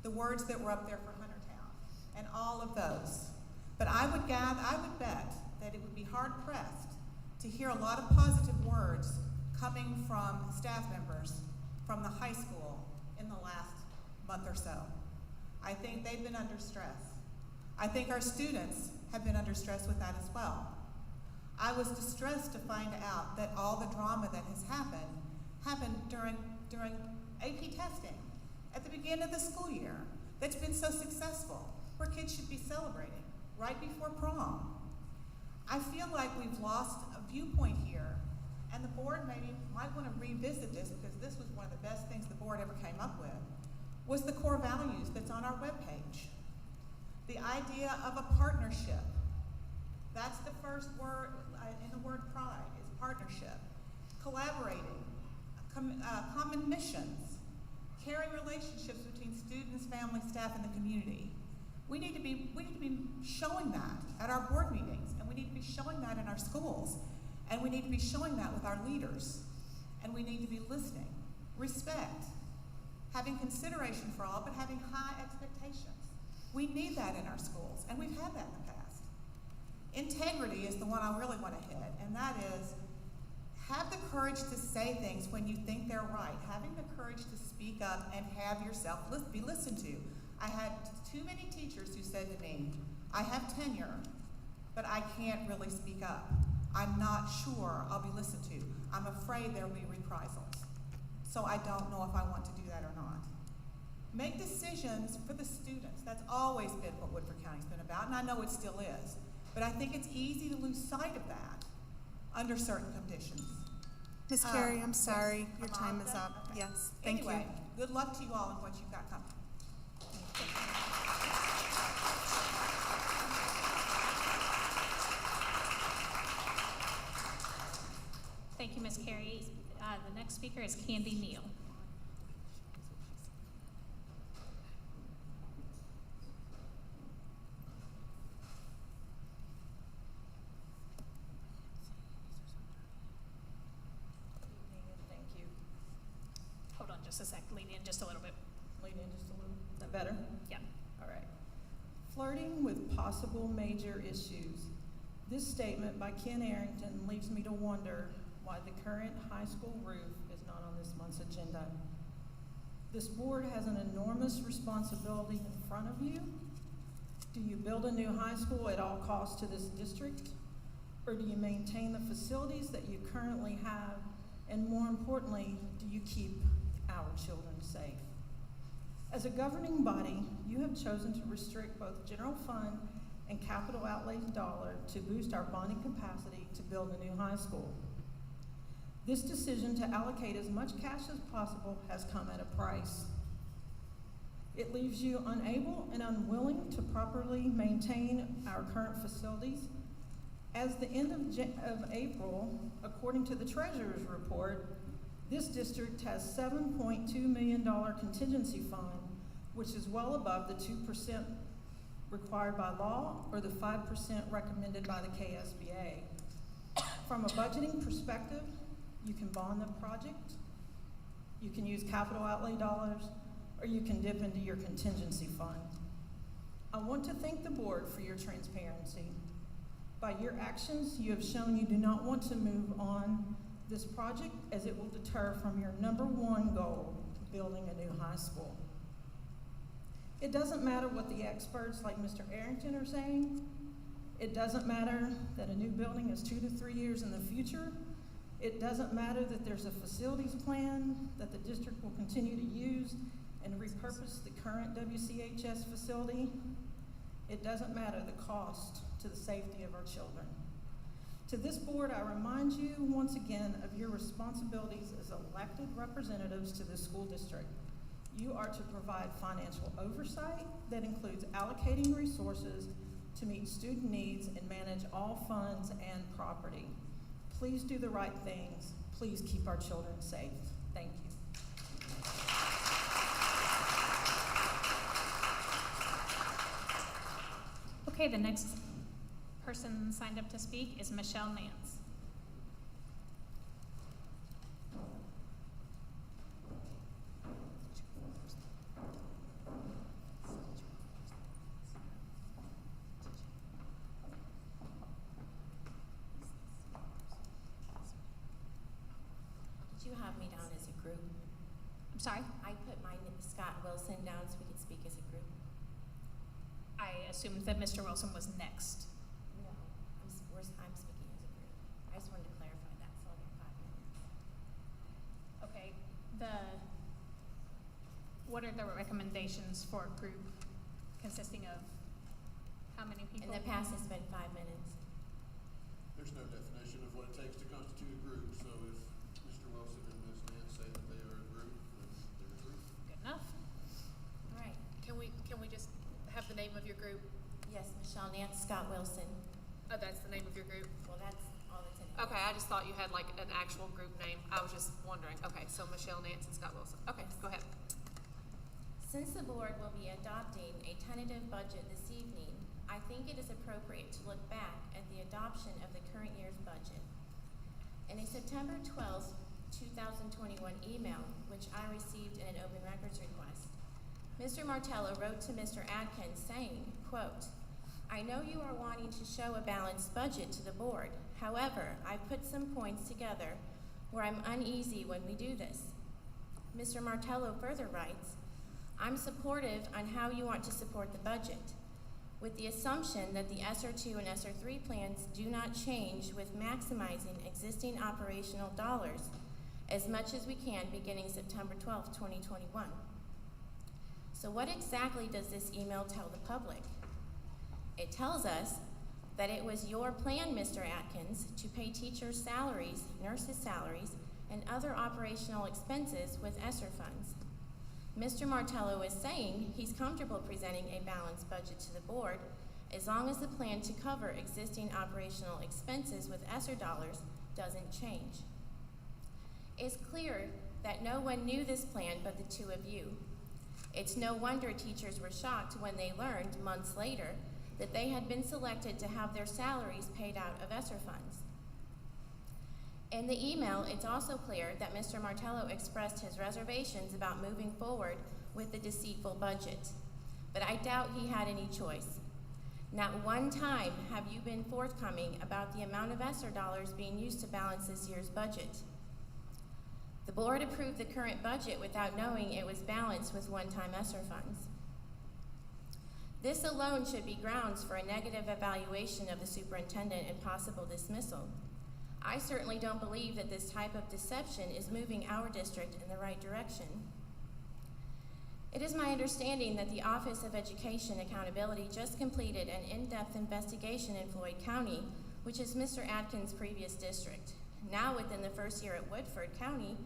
K: the words that were up there for Huntertown, and all of those. But I would bet that it would be hard-pressed to hear a lot of positive words coming from staff members from the high school in the last month or so. I think they've been under stress. I think our students have been under stress with that as well. I was distressed to find out that all the drama that has happened during AP testing at the beginning of the school year that's been so successful, where kids should be celebrating right before prom. I feel like we've lost a viewpoint here, and the board maybe might want to revisit this, because this was one of the best things the board ever came up with, was the core values that's on our webpage. The idea of a partnership. That's the first word in the word pride, is partnership. Collaborating, common missions, caring relationships between students, family, staff, and the community. We need to be showing that at our board meetings, and we need to be showing that in our schools, and we need to be showing that with our leaders. and we need to be listening. Respect, having consideration for all, but having high expectations. We need that in our schools, and we've had that in the past. Integrity is the one I really want to hit, and that is have the courage to say things when you think they're right, having the courage to speak up and have yourself be listened to. I had too many teachers who said to me, I have tenure, but I can't really speak up. I'm not sure I'll be listened to. I'm afraid there'll be reprisals. So I don't know if I want to do that or not. Make decisions for the students. That's always been what Woodford County's been about, and I know it still is. But I think it's easy to lose sight of that under certain conditions.
S: Ms. Carey, I'm sorry,
K: yes,
S: your
K: I'm
S: time
K: all
S: is
K: done?
S: up.
K: Okay.
S: Yes, thank you.
K: Anyway, good luck to you all in what you've got coming.
A: Thank you, Ms. Carey. The next speaker is Candy Neal.
L: Thank you.
A: Hold on just a sec. Lean in just a little bit.
L: Lean in just a little. Is that better?
A: Yeah.
L: All right. Flirting with possible major issues. This statement by Ken Arrington leaves me to wonder why the current high school roof is not on this month's agenda. This board has an enormous responsibility in front of you. Do you build a new high school at all costs to this district? Or do you maintain the facilities that you currently have? And more importantly, do you keep our children safe? As a governing body, you have chosen to restrict both general fund and capital outlay dollar to boost our bonding capacity to build a new high school. This decision to allocate as much cash as possible has come at a price. It leaves you unable and unwilling to properly maintain our current facilities. As the end of April, according to the Treasurer's report, this district has $7.2 million contingency fund, which is well above the 2% required by law or the 5% recommended by the KSBA. From a budgeting perspective, you can bond the project, you can use capital outlay dollars, or you can dip into your contingency fund. I want to thank the board for your transparency. By your actions, you have shown you do not want to move on this project as it will deter from your #1 goal, building a new high school. It doesn't matter what the experts like Mr. Arrington are saying. It doesn't matter that a new building is 2 to 3 years in the future. It doesn't matter that there's a facilities plan that the district will continue to use and repurpose the current WCHS facility. It doesn't matter the cost to the safety of our children. To this board, I remind you once again of your responsibilities as elected representatives to the school district. You are to provide financial oversight that includes allocating resources to meet student needs and manage all funds and property. Please do the right things. Please keep our children safe. Thank you.
A: Okay, the next person signed up to speak is Michelle Nance.
N: Did you have me down as a group?
A: I'm sorry?
N: I put my Scott Wilson down so we could speak as a group.
A: I assumed that Mr. Wilson was next.
N: No, I'm speaking as a group. I just wanted to clarify that, so I'll get 5 minutes.
A: Okay, what are the recommendations for a group consisting of how many people?
N: In the past, it's been 5 minutes.
V: There's no definition of what it takes to constitute a group, so if Mr. Wilson and Ms. Nance say that they are a group, then they're a group.
A: Good enough.
N: All right.
Q: Can we just have the name of your group?
N: Yes, Michelle Nance, Scott Wilson.
Q: Oh, that's the name of your group?
N: Well, that's all that's in it.
Q: Okay, I just thought you had like an actual group name. I was just wondering. Okay, so Michelle Nance and Scott Wilson. Okay, go ahead.
N: Since the board will be adopting a tentative budget this evening, I think it is appropriate to look back at the adoption of the current year's budget. In a September 12th 2021 email, which I received in an open records request. Mr. Martello wrote to Mr. Adkins saying, quote, "I know you are wanting to show a balanced budget to the board. However, I put some points together where I'm uneasy when we do this." Mr. Martello further writes, "I'm supportive on how you want to support the budget, with the assumption that the SR2 and SR3 plans do not change with maximizing existing operational dollars as much as we can beginning September 12, 2021. So what exactly does this email tell the public? It tells us that it was your plan, Mr. Atkins, to pay teachers' salaries, nurses' salaries, and other operational expenses with ESSER funds. Mr. Martello is saying he's comfortable presenting a balanced budget to the board as long as the plan to cover existing operational expenses with ESSER dollars doesn't change. It's clear that no one knew this plan but the two of you. It's no wonder teachers were shocked when they learned months later that they had been selected to have their salaries paid out of ESSER funds. In the email, it's also clear that Mr. Martello expressed his reservations about moving forward with the deceitful budget, but I doubt he had any choice. Not one time have you been forthcoming about the amount of ESSER dollars being used to balance this year's budget. The board approved the current budget without knowing it was balanced with one-time ESSER funds. This alone should be grounds for a negative evaluation of the superintendent and possible dismissal. I certainly don't believe that this type of deception is moving our district in the right direction. It is my understanding that the Office of Education Accountability just completed an in-depth investigation in Floyd County, which is Mr. Atkins' previous district. Now within the first year at Woodford County,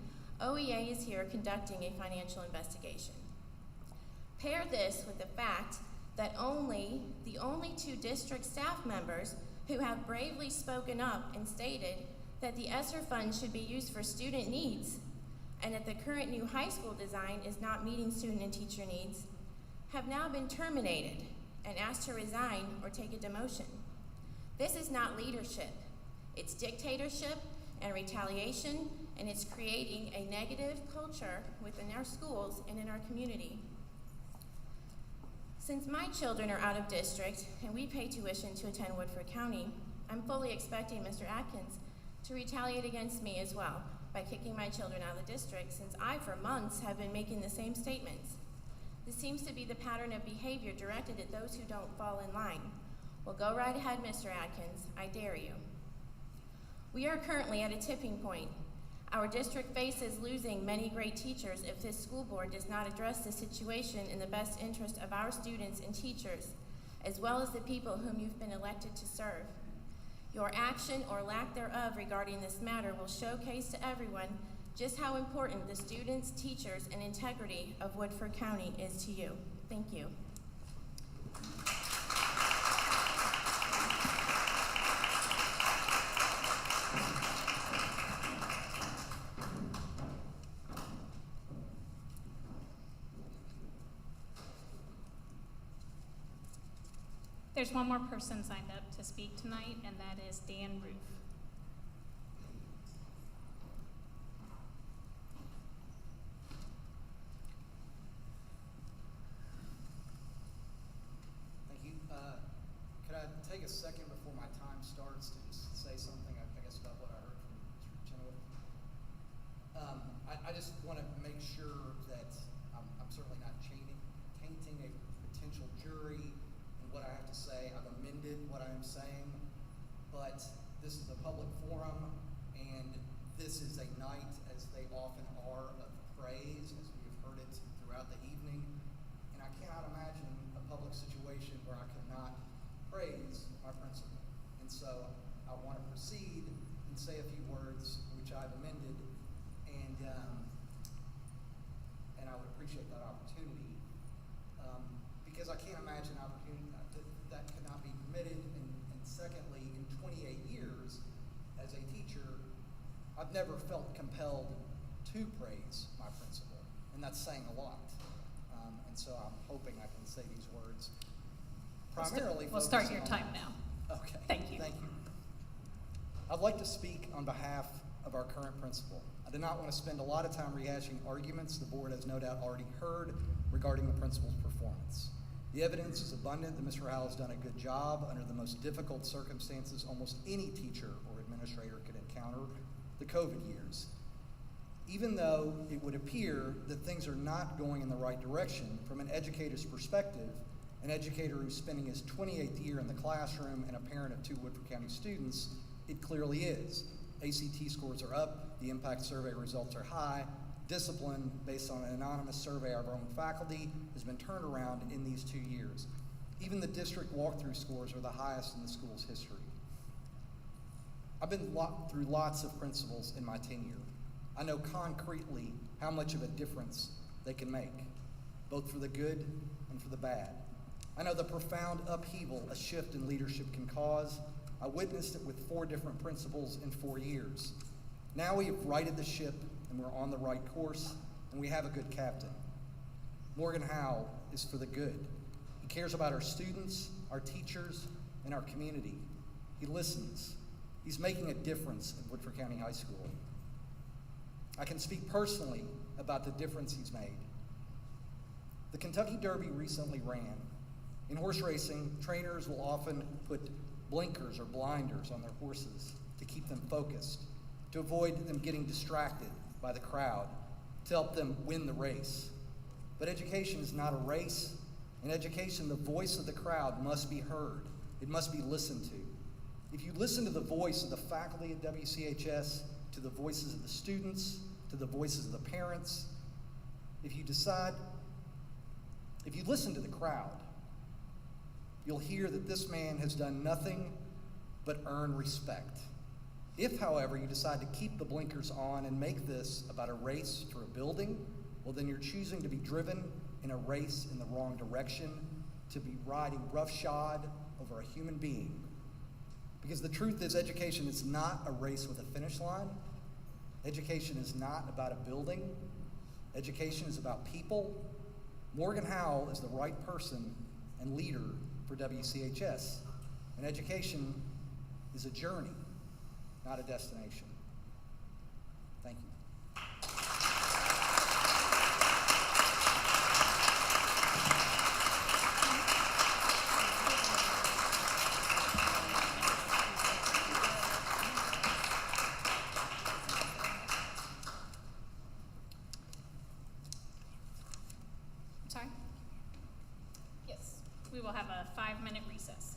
N: OEA is here conducting a financial investigation. Pair this with the fact that the only two district staff members who have bravely spoken up and stated that the ESSER funds should be used for student needs and that the current new high school design is not meeting student and teacher needs, have now been terminated and asked to resign or take a demotion. This is not leadership. It's dictatorship and retaliation, and it's creating a negative culture within our schools and in our community. Since my children are out of district and we pay tuition to attend Woodford County, I'm fully expecting Mr. Atkins to retaliate against me as well by kicking my children out of the district, since I, for months, have been making the same statements. This seems to be the pattern of behavior directed at those who don't fall in line. Well, go right ahead, Mr. Atkins. I dare you. We are currently at a tipping point. Our district faces losing many great teachers if this school board does not address the situation in the best interest of our students and teachers, as well as the people whom you've been elected to serve. Your action or lack thereof regarding this matter will showcase to everyone just how important the students, teachers, and integrity of Woodford County is to you. Thank you.
A: There's one more person signed up to speak tonight, and that is Dan Roof.
I: Thank you. Could I take a second before my time starts to just say something, I guess, about what I heard from Mr. Chenoweth? I just want to make sure that I'm certainly not tainting a potential jury in what I have to say. I've amended what I'm saying, but this is a public forum, and this is a night, as they often are, of praise, as we have heard it throughout the evening. And I cannot imagine a public situation where I could not praise my principal. And so I want to proceed and say a few words, which I've amended, and I would appreciate that opportunity, because I can't imagine an opportunity that could not be permitted. And secondly, in 28 years as a teacher, I've never felt compelled to praise my principal, and that's saying a lot. And so I'm hoping I can say these words primarily.
A: We'll start your time now.
I: Okay.
A: Thank you.
I: Thank you. I'd like to speak on behalf of our current principal, I do not want to spend a lot of time rehashing arguments the board has no doubt already heard regarding the principal's performance. The evidence is abundant that Mr. Howell has done a good job under the most difficult circumstances almost any teacher or administrator could encounter, the COVID years. Even though it would appear that things are not going in the right direction, from an educator's perspective, an educator who's spending his 28th year in the classroom and a parent of 2 Woodford County students, it clearly is. ACT scores are up, the impact survey results are high, discipline, based on an anonymous survey of our own faculty, has been turned around in these 2 years. Even the district walkthrough scores are the highest in the school's history. I've been through lots of principals in my tenure. I know concretely how much of a difference they can make, both for the good and for the bad. I know the profound upheaval a shift in leadership can cause. I witnessed it with 4 different principals in 4 years. Now we have righted the ship and we're on the right course, and we have a good captain. Morgan Howe is for the good. He cares about our students, our teachers, and our community. He listens. He's making a difference at Woodford County High School. I can speak personally about the difference he's made. The Kentucky Derby recently ran. In horse racing, trainers will often put blinkers or blinders on their horses to keep them focused, to avoid them getting distracted by the crowd, to help them win the race. But education is not a race. In education, the voice of the crowd must be heard. It must be listened to. If you listen to the voice of the faculty at WCHS, to the voices of the students, to the voices of the parents, if you listen to the crowd, you'll hear that this man has done nothing but earn respect. If, however, you decide to keep the blinkers on and make this about a race for a building, well, then you're choosing to be driven in a race in the wrong direction, to be riding roughshod over a human being. Because the truth is, education is not a race with a finish line. Education is not about a building. Education is about people. Morgan Howell is the right person and leader for WCHS. And education is a journey, not a destination. Thank you.
A: Sorry? Yes, we will have a 5-minute recess.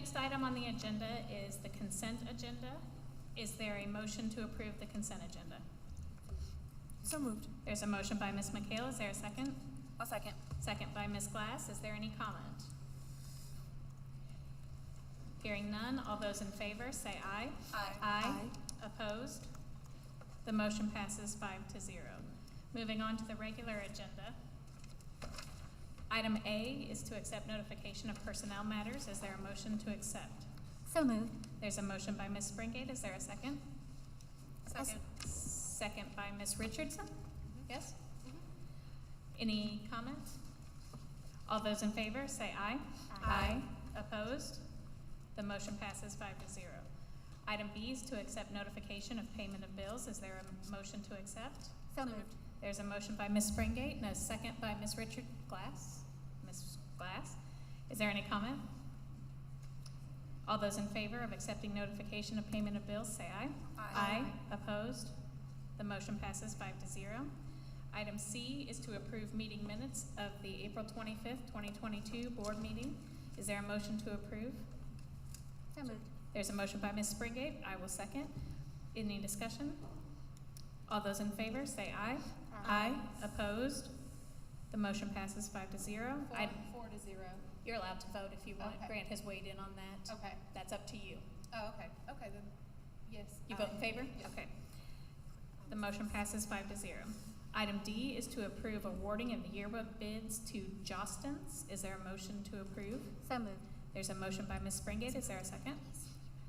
A: next item on the agenda is the consent agenda. Is there a motion to approve the consent agenda?
S: So moved.
A: There's a motion by Ms. McHale. Is there a second?
R: I'll second.
A: Second by Ms. Glass. Is there any comment? Hearing none, all those in favor say aye.
R: Aye.
A: Aye. Opposed? The motion passes 5-0. Moving on to the regular agenda. Item A is to accept notification of personnel matters. Is there a motion to accept?
T: So moved.
A: There's a motion by Ms. Springate. Is there a second?
Q: Second.
A: Second by Ms. Richardson? Yes? Any comment? All those in favor say aye.
T: Aye.
A: Opposed? The motion passes 5-0. Item B is to accept notification of payment of bills. Is there a motion to accept?
T: So moved.
A: There's a motion by Ms. Springate and a second by Ms. Glass. Ms. Glass. Is there any comment? All those in favor of accepting notification of payment of bills say aye.
R: Aye.
A: Opposed? The motion passes 5-0. Item C is to approve meeting minutes of the April 25th, 2022 board meeting. Is there a motion to approve?
T: So moved.
A: There's a motion by Ms. Springate. I will second. Any discussion? All those in favor say aye. Aye. Opposed? The motion passes 5-0.
Q: 4-0.
A: You're allowed to vote if you want.
Q: Okay.
A: Grant has weighed in on that.
Q: Okay.
A: That's up to you.
Q: Oh, okay. Okay, then, yes.
A: You vote in favor?
Q: Yes.
A: Okay. The motion passes 5-0. Item D is to approve awarding of yearbook bids to Jostens. Is there a motion to approve?
T: So moved.
A: There's a motion by Ms. Springate. Is there a second?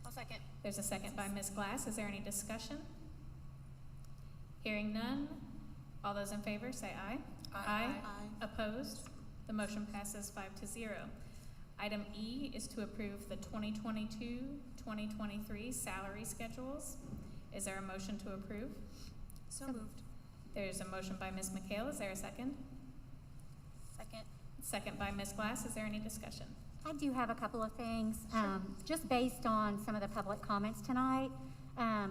Q: I'll second.
A: There's a second by Ms. Glass. Is there any discussion? Hearing none, all those in favor say aye.
R: Aye.
A: Opposed? The motion passes 5-0. Item E is to approve the 2022-2023 salary schedules. Is there a motion to approve?
S: So moved.
A: There's a motion by Ms. McHale. Is there a second?
R: Second.
A: Second by Ms. Glass. Is there any discussion?
T: I do have a couple of things. Just based on some of the public comments tonight, I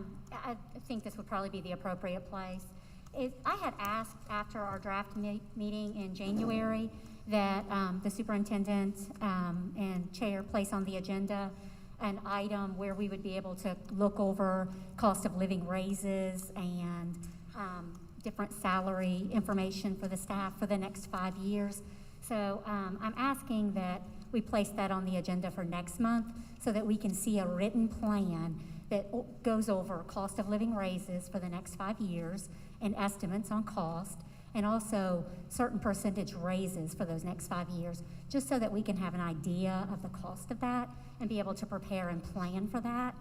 T: think this would probably be the appropriate place. I had asked after our draft meeting in January that the superintendent and chair place on the agenda an item where we would be able to look over cost of living raises and different salary information for the staff for the next 5 years. So I'm asking that we place that on the agenda for next month so that we can see a written plan that goes over cost of living raises for the next 5 years and estimates on cost, and also certain percentage raises for those next 5 years, just so that we can have an idea of the cost of that and be able to prepare and plan for that.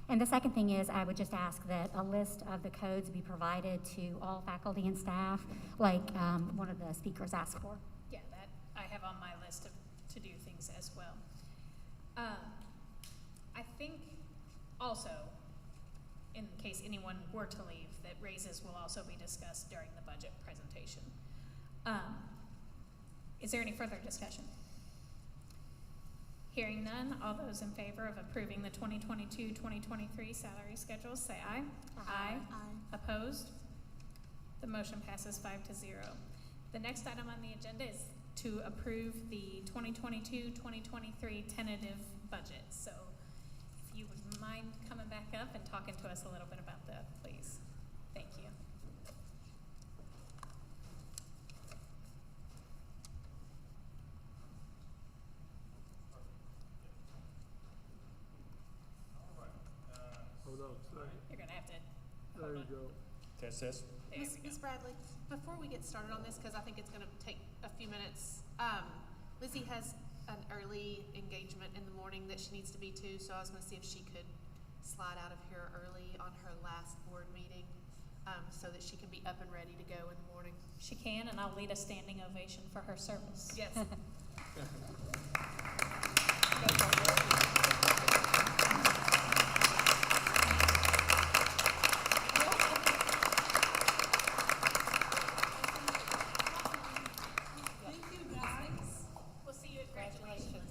T: And the second thing is, I would just ask that a list of the codes be provided to all faculty and staff, like one of the speakers asked for.
A: Yeah, that I have on my list of to-do things as well. I think also, in case anyone were to leave, that raises will also be discussed during the budget presentation. Is there any further discussion? Hearing none, all those in favor of approving the 2022-2023 salary schedules say aye. Aye. Opposed? The motion passes 5-0. The next item on the agenda is to approve the 2022-2023 tentative budget. So if you would mind coming back up and talking to us a little bit about that, please. Thank you.
P: Hold on,
A: You're gonna have to.
P: there you go.
D: Test this.
A: There we go.
J: Ms. Bradley, before we get started on this, because I think it's gonna take a few minutes, Lizzie has an early engagement in the morning that she needs to be to, so I was gonna see if she could slide out of here early on her last board meeting, so that she can be up and ready to go in the morning.
A: She can, and I'll lead a standing ovation for her service.
J: Yes.
U: Thank you, guys.
A: We'll see you at graduation.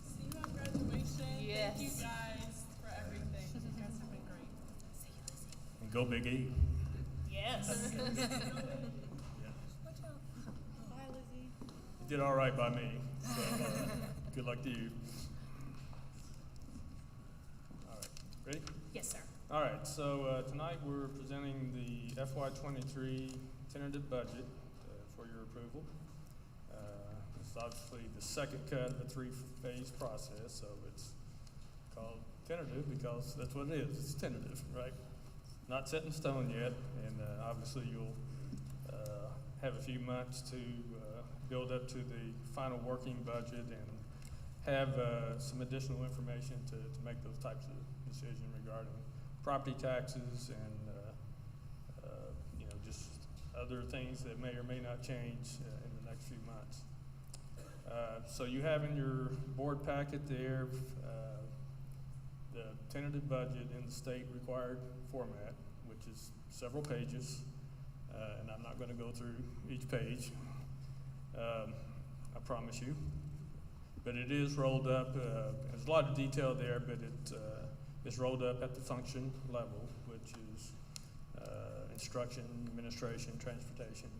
U: See you at graduation.
J: Yes.
U: Thank you guys for everything. You guys have been great.
D: And go Big E.
A: Yes.
U: Bye, Lizzie.
D: You did all right by me. So, good luck to you. All right, so tonight we're presenting the FY23 tentative budget for your approval. It's obviously the second cut of a three-phase process, so it's called tentative because that's what it is. It's tentative, right? Not set in stone yet, and obviously you'll have a few months to build up to the final working budget and have some additional information to make those types of decisions regarding property taxes and just other things that may or may not change in the next few months. So you have in your board packet there the tentative budget in the state required format, which is several pages, and I'm not going to go through each page, I promise you. But it is rolled up, there's a lot of detail there, but it's rolled up at the function level, which is instruction, administration, transportation,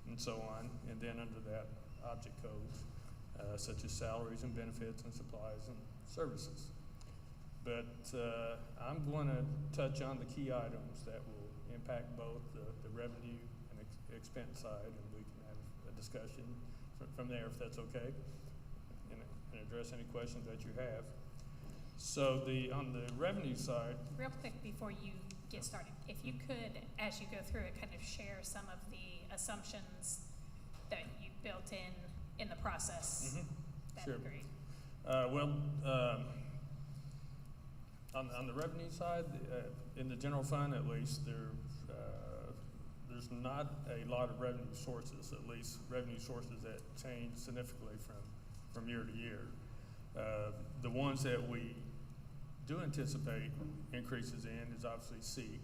D: and so on. And then under that, object codes, such as salaries and benefits and supplies and services. But I'm going to touch on the key items that will impact both the revenue and expense side, and we can have a discussion from there if that's okay, and address any questions that you have. So on the revenue side.
A: Real quick before you get started, if you could, as you go through it, kind of share some of the assumptions that you built in the process, that'd be great. On the revenue side, in the general fund at least, there's not a lot of revenue sources, at least revenue sources that change significantly from year to year. The ones that we do anticipate increases in is obviously SEEK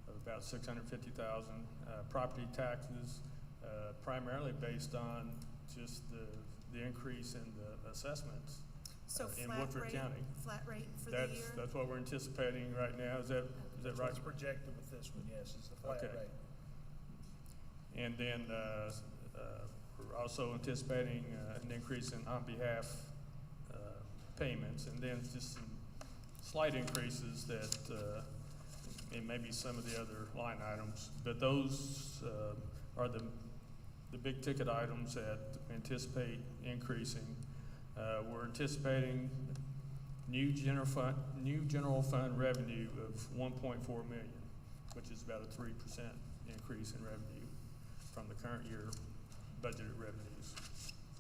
A: of about $650,000, property taxes, primarily based on just the increase in the assessments in Woodford County.
S: Flat rate for the year?
D: That's what we're anticipating right now. Is that right?
E: What's projected with this one, yes, is the flat rate.
D: And then we're also anticipating an increase in on-behalf payments, and then just some slight increases that in maybe some of the other line items. But those are the big ticket items that we anticipate increasing. We're anticipating new general fund revenue of $1.4 million, which is about a 3% increase in revenue from the current year budgeted revenues.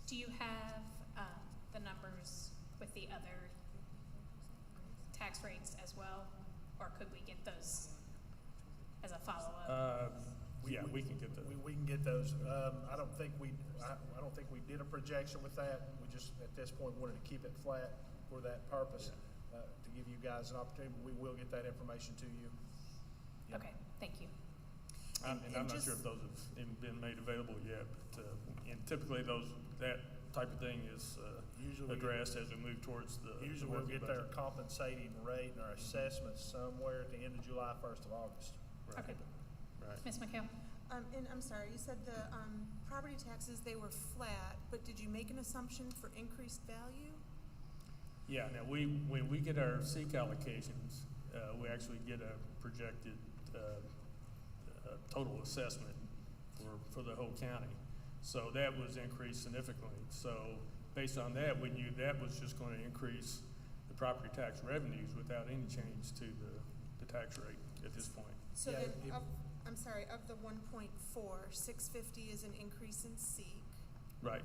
A: Do you have the numbers with the other tax rates as well, or could we get those as a follow-up?
D: Yeah, we can get those.
E: We can get those. I don't think we did a projection with that. We just at this point wanted to keep it flat for that purpose, to give you guys an opportunity. We will get that information to you. Yep.
A: Okay, thank you.
D: I'm not sure if those have even been made available yet, but and typically that type of thing is addressed as we move towards the
E: usually we'll get their compensating rate and our assessments somewhere at the end of July, 1st of August.
A: Right. Okay.
D: Right.
A: Ms. McHale?
S: And I'm sorry, you said the property taxes, they were flat, but did you make an assumption for increased value?
D: Yeah, now when we get our SEEK allocations, we actually get a projected total assessment for the whole county. So that was increased significantly. So based on that, we knew that was just going to increase the property tax revenues without any change to the tax rate at this point.
S: So I'm sorry, of the 1.4, 650 is an increase in SEEK.
D: Right.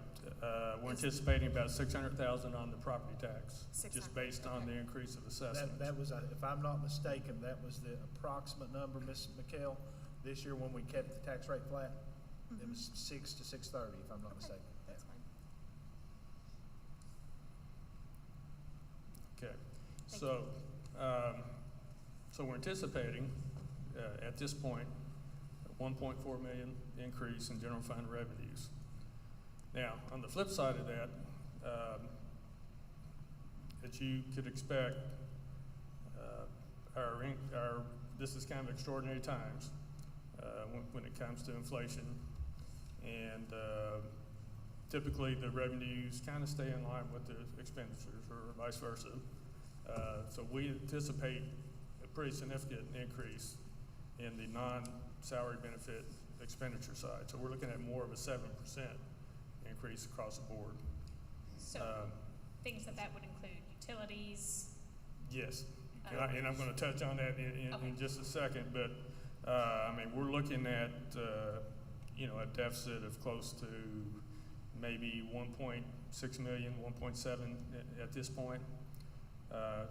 D: We're anticipating about 600,000 on the property tax, just based on the increase of assessment.
E: That was, if I'm not mistaken, that was the approximate number, Ms. McHale. This year when we kept the tax rate flat, it was 6 to 630, if I'm not mistaken.
S: That's fine.
D: Okay. So we're anticipating at this point a 1.4 million increase in general fund revenues. Now, on the flip side of that, that you could expect, this is kind of extraordinary times when it comes to inflation, and typically the revenues kind of stay in line with the expenditures, or vice versa. So we anticipate pretty significant increase in the non-salary benefit expenditure side. So we're looking at more of a 7% increase across the board.
A: So things that would include utilities.
D: Yes, and I'm going to touch on that in just a second, but I mean, we're looking at a deficit of close to maybe 1.6 million, 1.7 at this point.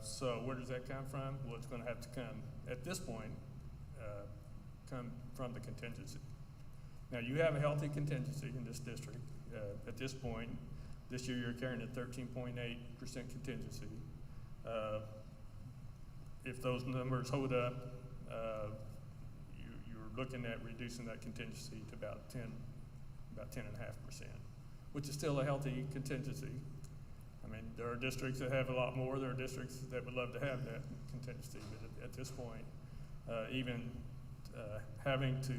D: So where does that come from? Well, it's going to have to come at this point, come from the contingency. Now, you have a healthy contingency in this district. At this point, this year you're carrying a 13.8% contingency. If those numbers hold up, you're looking at reducing that contingency to about 10.5%, which is still a healthy contingency. I mean, there are districts that have a lot more. There are districts that would love to have that contingency, but at this point, even having to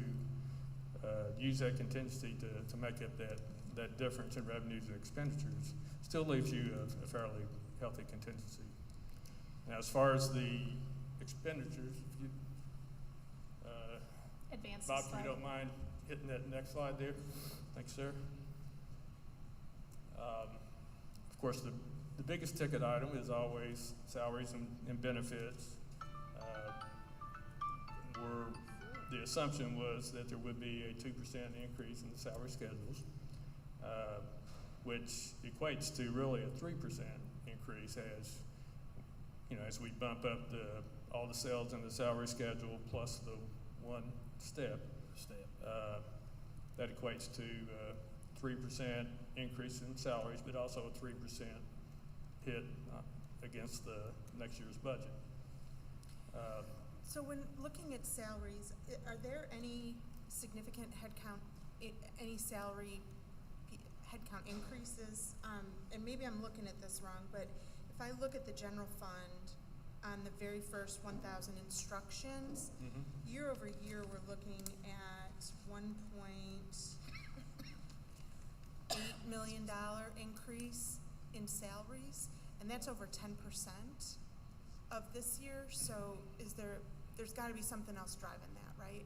D: use that contingency to make up that difference in revenues and expenditures still leaves you a fairly healthy contingency. Now, as far as the expenditures, if you,
A: Advance
D: Bob,
A: slide.
D: if you don't mind hitting that next slide there. Thanks, sir. Of course, the biggest ticket item is always salaries and benefits. The assumption was that there would be a 2% increase in the salary schedules, which equates to really a 3% increase as we bump up all the cells in the salary schedule plus the one step. That equates to 3% increase in salaries, but also a 3% hit against the next year's budget.
S: So when looking at salaries, are there any significant any salary headcount increases? And maybe I'm looking at this wrong, but if I look at the general fund on the very first 1,000 instructions, year over year we're looking at $1.8 million increase in salaries, and that's over 10% of this year. So there's got to be something else driving that, right?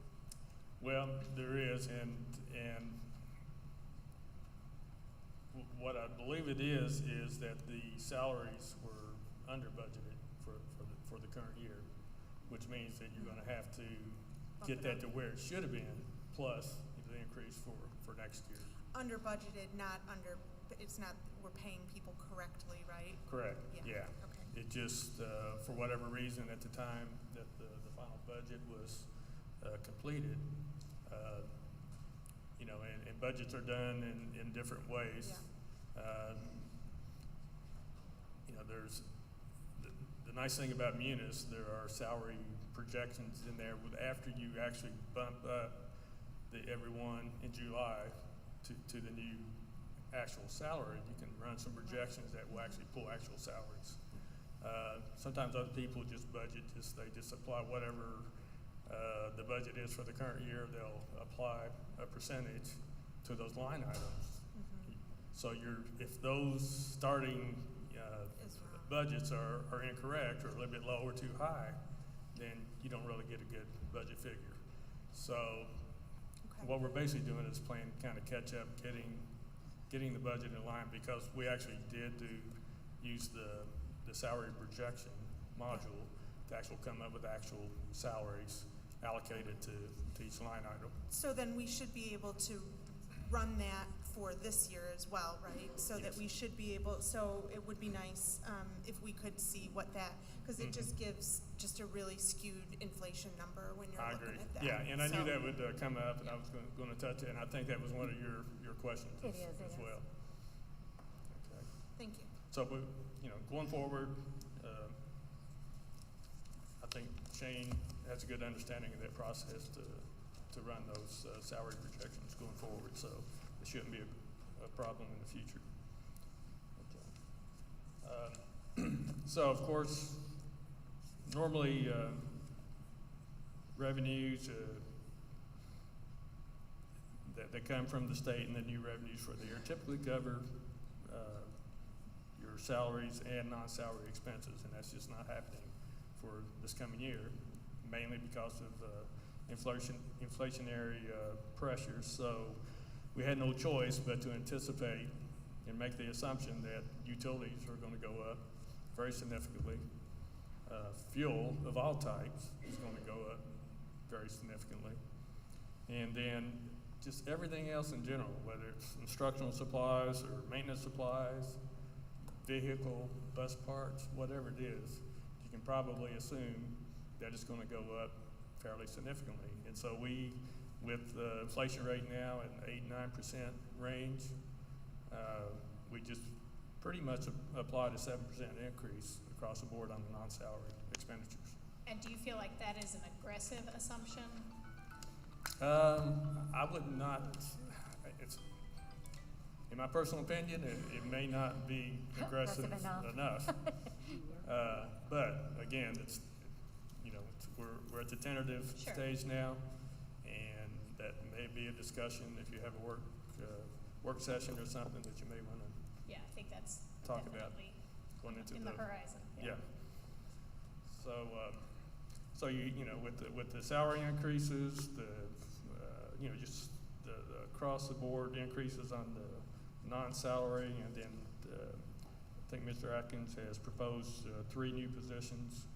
D: Well, there is, and what I believe it is that the salaries were under budgeted for the current year, which means that you're going to have to get that to where it should have been, plus the increase for next year.
S: Under budgeted, not under. It's not. We're paying people correctly, right?
D: Correct. Yeah.
S: Okay.
D: It just, for whatever reason, at the time that the final budget was completed, and budgets are done in different ways.
S: Yeah.
D: There's the nice thing about Munis, there are salary projections in there after you actually bump up everyone in July to the new actual salary. You can run some projections that will actually pull actual salaries. Sometimes other people just budget, they just apply whatever the budget is for the current year. They'll apply a percentage to those line items. So if those starting budgets are incorrect or a little bit low or too high, then you don't really get a good budget figure. So what we're basically doing is playing kind of catch up, getting the budget in line, because we actually did use the salary projection module to actually come up with actual salaries allocated to each line item.
S: So then we should be able to run that for this year as well, right? So that we should be able, so it would be nice if we could see what that, because it just gives just a really skewed inflation number when you're looking at that.
D: Yeah, and I knew that would come up, and I was going to touch it, and I think that was one of your questions as well. Okay.
S: Thank you.
D: So, going forward, I think Shane has a good understanding of that process to run those salary projections going forward, so it shouldn't be a problem in the future. Okay. So, of course, normally revenues that come from the state and the new revenues for the year typically cover your salaries and non-salary expenses, and that's just not happening for this coming year. mainly because of inflationary pressures. So we had no choice but to anticipate and make the assumption that utilities are going to go up very significantly. Fuel of all types is going to go up very significantly. And then just everything else in general, whether it's instructional supplies or maintenance supplies, vehicle, bus parts, whatever it is, you can probably assume that it's going to go up fairly significantly. And so we, with the inflation rate now at 8-9% range, we just pretty much applied a 7% increase across the board on the non-salary expenditures.
A: And do you feel like that is an aggressive assumption?
D: I would not, it's, in my personal opinion, it may not be aggressive enough. But again, it's, you know, we're at the tentative stage now, and that may be a discussion if you have a work session or something that you may want to
A: I think that's
D: talk about going into
A: in the horizon.
D: Yeah. So you know with the salary increases, you know, just the across the board increases on the non-salary, and then I think Mr. Atkins has proposed 3 new positions,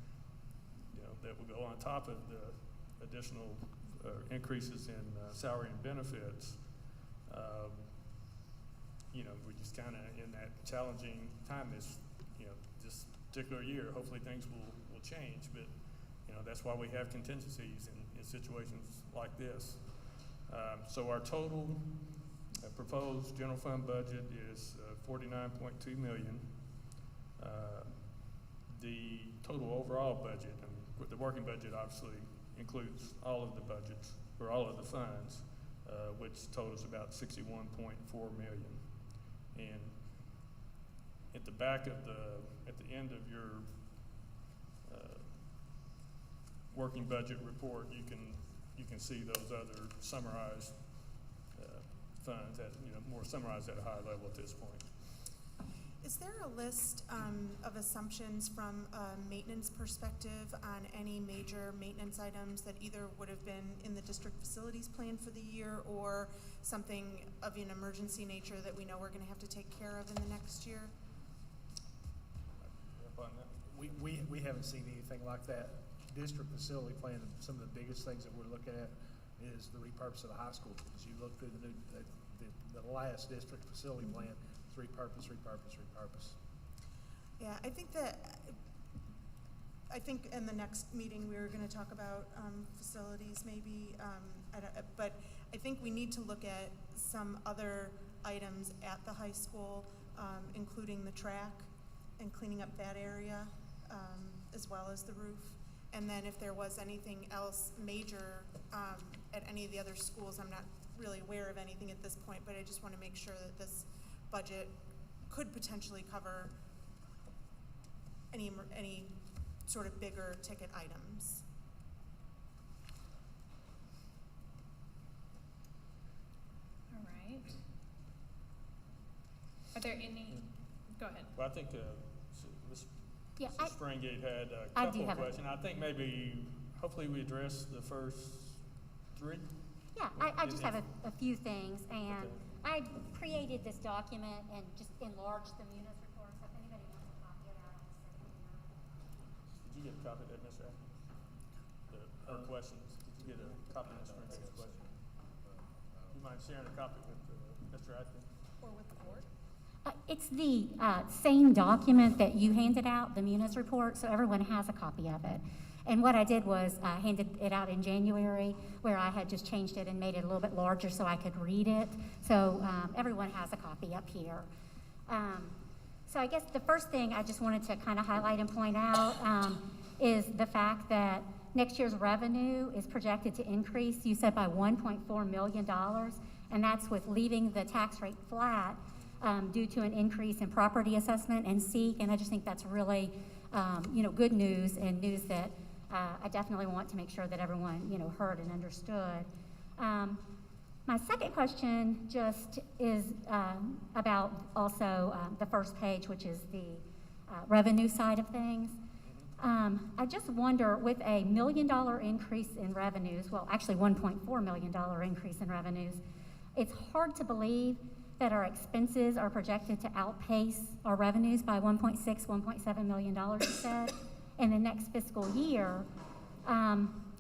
D: you know, that will go on top of the additional increases in salary and benefits. You know, we're just kind of in that challenging time this particular year. Hopefully things will change, but you know, that's why we have contingencies in situations like this. So our total proposed general fund budget is $49.2 million. The total overall budget, the working budget obviously includes all of the budgets or all of the funds, which totals about $61.4 million. And at the back of at the end of your working budget report, you can see those other summarized funds that, you know, more summarized at a high level at this point.
S: Is there a list of assumptions from a maintenance perspective on any major maintenance items that either would have been in the district facilities plan for the year or something of an emergency nature that we know we're going to have to take care of in the next year?
E: We haven't seen anything like that. District facility plan, some of the biggest things that we're looking at is the repurpose of the high school. As you look through the last district facility plan, it's repurpose.
S: Yeah, I think in the next meeting we were going to talk about facilities maybe, but I think we need to look at some other items at the high school, including the track and cleaning up that area, as well as the roof. And then if there was anything else major at any of the other schools, I'm not really aware of anything at this point, but I just want to make sure that this budget could potentially cover any sort of bigger ticket items.
A: All right. Are there any? Go ahead.
D: Well, I think Ms. Springate had a
T: I
D: couple
T: do
D: of
T: have
D: questions. I think maybe, hopefully we address the first 3.
T: Yeah, I just have a few things, and I created this document and just enlarged the munis report, so if anybody wants a copy of that, I'll just send it to you.
D: Did you get a copy of that, Mr. Atkins? Her questions, did you get a copy of Ms. Springate's question? You mind sharing a copy with Mr. Atkins?
S: Or with the board?
T: It's the same document that you handed out, the munis report, so everyone has a copy of it. And what I did was handed it out in January, where I had just changed it and made it a little bit larger so I could read it. So everyone has a copy up here. So I guess the first thing I just wanted to kind of highlight and point out is the fact that next year's revenue is projected to increase, you said, by $1.4 million, and that's with leaving the tax rate flat due to an increase in property assessment and SEEK, and I just think that's really good news, and news that I definitely want to make sure that everyone heard and understood. My second question just is about also the first page, which is the revenue side of things. I just wonder, with a $1 million increase in revenues, well, actually $1.4 million increase in revenues, it's hard to believe that our expenses are projected to outpace our revenues by $1.7 million, you said, in the next fiscal year,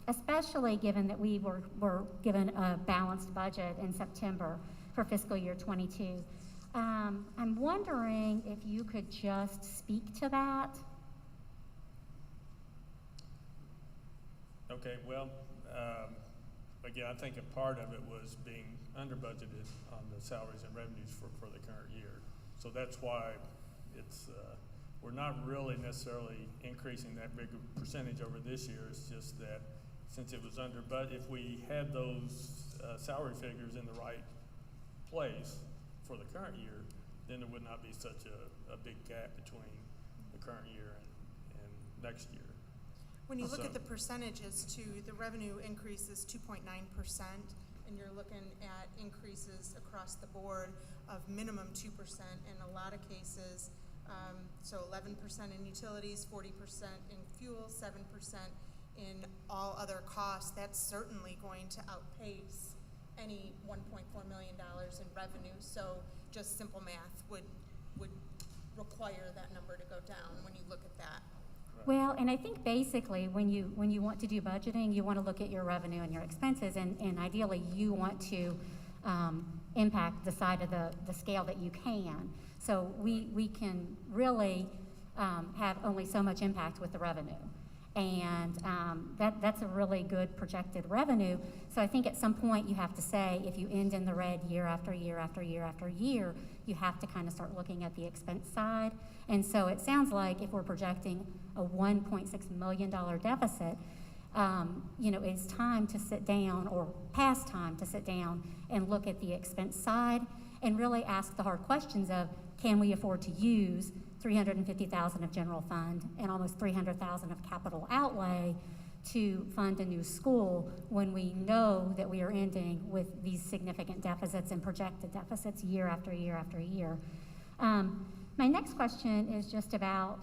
T: especially given that we were given a balanced budget in September for fiscal year 22. I'm wondering if you could just speak to that.
D: Okay, well, again, I think a part of it was being under budgeted on the salaries and revenues for the current year. So that's why it's, we're not really necessarily increasing that big a percentage over this year. It's just that since it was under budget, if we had those salary figures in the right place for the current year, then there would not be such a big gap between the current year and next year.
S: When you look at the percentages too, the revenue increase is 2.9%, and you're looking at increases across the board of minimum 2% in a lot of cases. So 11% in utilities, 40% in fuel, 7% in all other costs. That's certainly going to outpace any $1.4 million in revenue. So just simple math would require that number to go down when you look at that.
T: Well, and I think basically when you want to do budgeting, you want to look at your revenue and your expenses, and ideally you want to impact the side of the scale that you can. So we can really have only so much impact with the revenue. And that's a really good projected revenue. So I think at some point you have to say, if you end in the red year after year after year after year, you have to kind of start looking at the expense side. And so it sounds like if we're projecting a $1.6 million deficit, it's time to sit down, or past time to sit down and look at the expense side and really ask the hard questions of, can we afford to use $350,000 of general fund and almost $300,000 of capital outlay to fund a new school when we know that we are ending with these significant deficits and projected deficits year after year after year. My next question is just about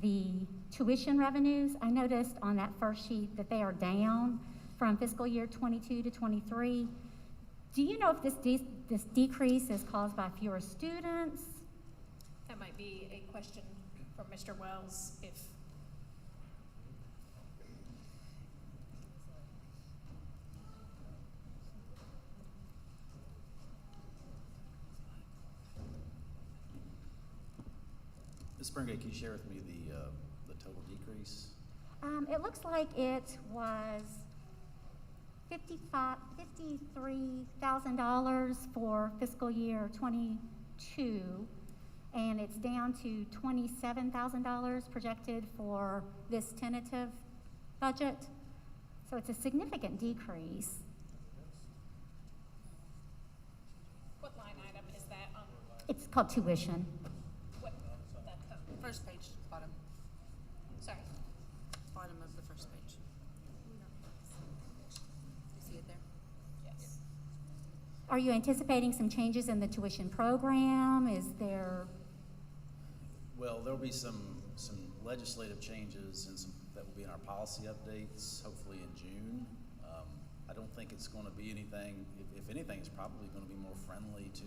T: the tuition revenues. I noticed on that first sheet that they are down from fiscal year 22 to 23. Do you know if this decrease is caused by fewer students?
A: That might be a question for Mr. Wells, if.
G: Ms. Springate, can you share with me the total decrease?
T: It looks like it was $53,000 for fiscal year 22, and it's down to $27,000 projected for this tentative budget. So it's a significant decrease.
A: What line item is that on?
T: It's called tuition.
J: First page, bottom.
A: Sorry.
J: Bottom of the first page. You see it there?
A: Yes.
T: Are you anticipating some changes in the tuition program? Is there?
G: Well, there'll be some legislative changes and that will be in our policy updates, hopefully in June. I don't think it's going to be anything. If anything, it's probably going to be more friendly to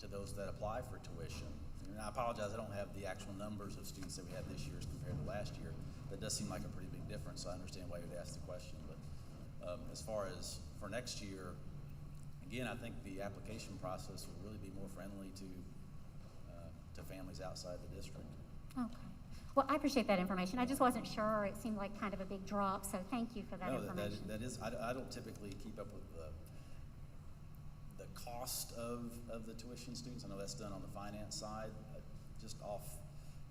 G: those that apply for tuition. And I apologize, I don't have the actual numbers of students that we had this year as compared to last year. That does seem like a pretty big difference, so I understand why you'd ask the question. But as far as for next year, again, I think the application process will really be more friendly to families outside the district.
T: Okay. Well, I appreciate that information. I just wasn't sure. It seemed like kind of a big drop, so thank you for that information.
G: That is, I don't typically keep up with the cost of the tuition students. I know that's done on the finance side. Just off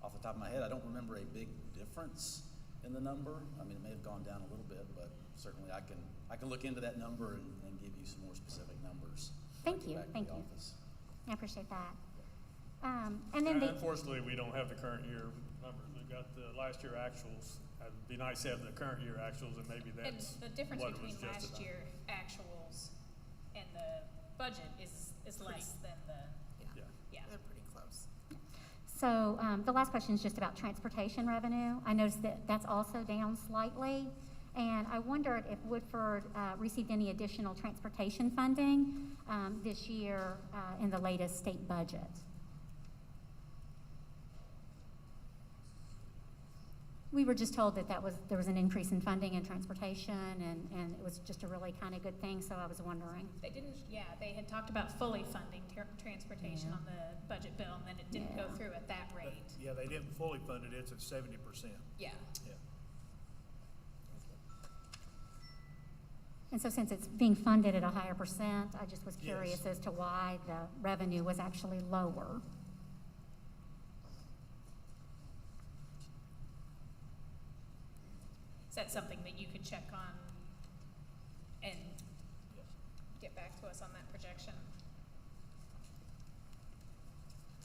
G: the top of my head, I don't remember a big difference in the number. I mean, it may have gone down a little bit, but certainly I can look into that number and give you some more specific numbers.
T: Thank you. Thank you. I appreciate that. And then
D: unfortunately, we don't have the current year numbers. We've got the last year actuals. It'd be nice to have the current year actuals, and maybe that's
A: And the difference
D: what
A: between
D: it was just
A: last year actuals and the budget is less than the.
S: Yeah. They're pretty close.
T: So the last question is just about transportation revenue. I noticed that that's also down slightly, and I wondered if Woodford received any additional transportation funding this year in the latest state budget. We were just told that there was an increase in funding in transportation, and it was just a really kind of good thing, so I was wondering.
A: They didn't, they had talked about fully funding transportation on the budget bill, and then it didn't go through at that rate.
E: Yeah, they didn't fully fund it, it's at 70%.
A: Yeah.
E: Yeah.
T: And so since it's being funded at a higher percent, I just was curious
E: Yes.
T: as to why the revenue was actually lower.
A: Is that something that you could check on and get back to us on that projection?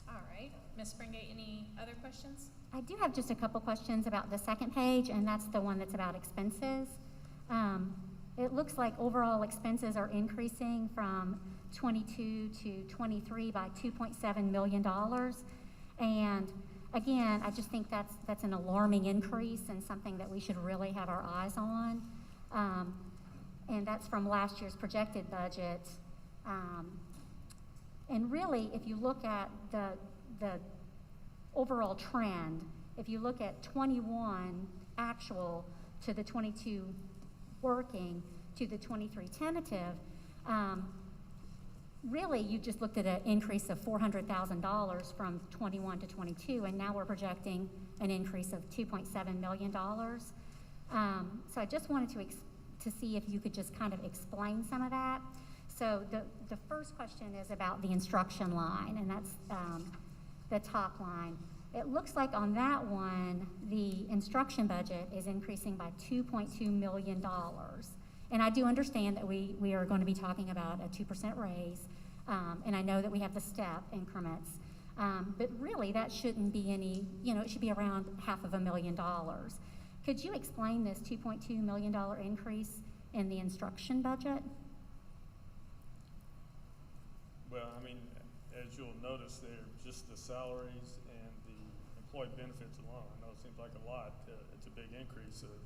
A: All right, Ms. Springate, any other questions?
T: I do have just a couple questions about the second page, and that's the one that's about expenses. It looks like overall expenses are increasing from 22 to 23 by $2.7 million. And again, I just think that's an alarming increase and something that we should really have our eyes on. And that's from last year's projected budget. And really, if you look at the overall trend, if you look at 21 actual to the 22 working to the 23 tentative, really you just looked at an increase of $400,000 from 21 to 22, and now we're projecting an increase of $2.7 million. So I just wanted to see if you could just kind of explain some of that. So the first question is about the instruction line, and that's the top line. It looks like on that one, the instruction budget is increasing by $2.2 million. And I do understand that we are going to be talking about a 2% raise, and I know that we have the step increments. But really, that shouldn't be any, it should be around $500,000. Could you explain this $2.2 million increase in the instruction budget?
D: Well, I mean, as you'll notice there, just the salaries and the employee benefits alone, I know it seems like a lot, it's a big increase of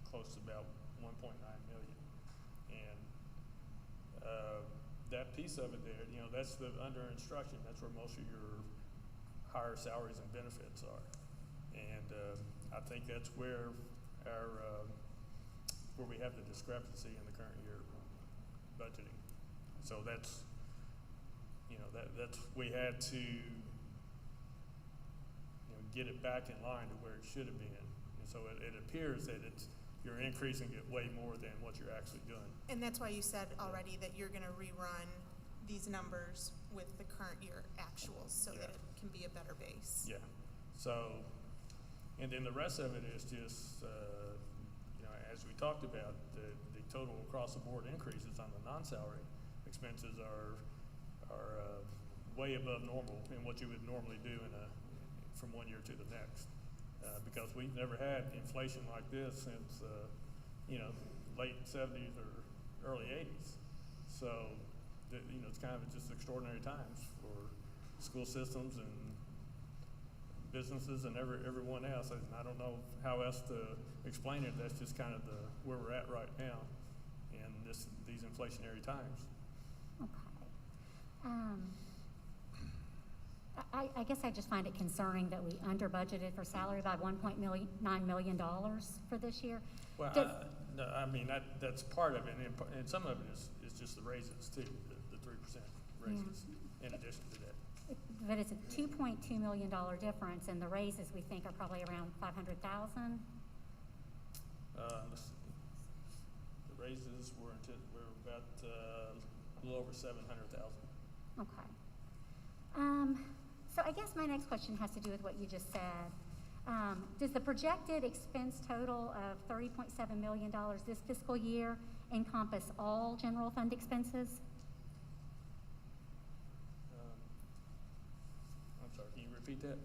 D: close to about 1.9 million. And that piece of it there, that's the under instruction, that's where most of your higher salaries and benefits are. And I think that's where where we have the discrepancy in the current year budgeting. So that's, we had to, get it back in line to where it should have been. And so it appears that you're increasing it way more than what you're actually doing.
S: And that's why you said already that you're gonna rerun these numbers with the current year actuals so that it can be a better base.
D: Yeah. So, and then the rest of it is just, as we talked about, the total across the board increases on the non-salary expenses are way above normal in what you would normally do from one year to the next. Because we've never had inflation like this since, late 70s or early 80s. So, it's kind of just extraordinary times for school systems and businesses and everyone else. And I don't know how else to explain it. That's just kind of where we're at right now in these inflationary times.
T: Okay. I guess I just find it concerning that we under budgeted for salary by $1.9 million for this year.
D: Well, no, I mean, that's part of it, and some of it is just the raises too, the 3% raises in addition to that.
T: But it's a $2.2 million difference, and the raises we think are probably around $500,000.
D: Let's see. The raises were about a little over $700,000.
T: Okay. So I guess my next question has to do with what you just said. Does the projected expense total of $30.7 million this fiscal year encompass all general fund expenses?
D: I'm sorry, can you repeat that?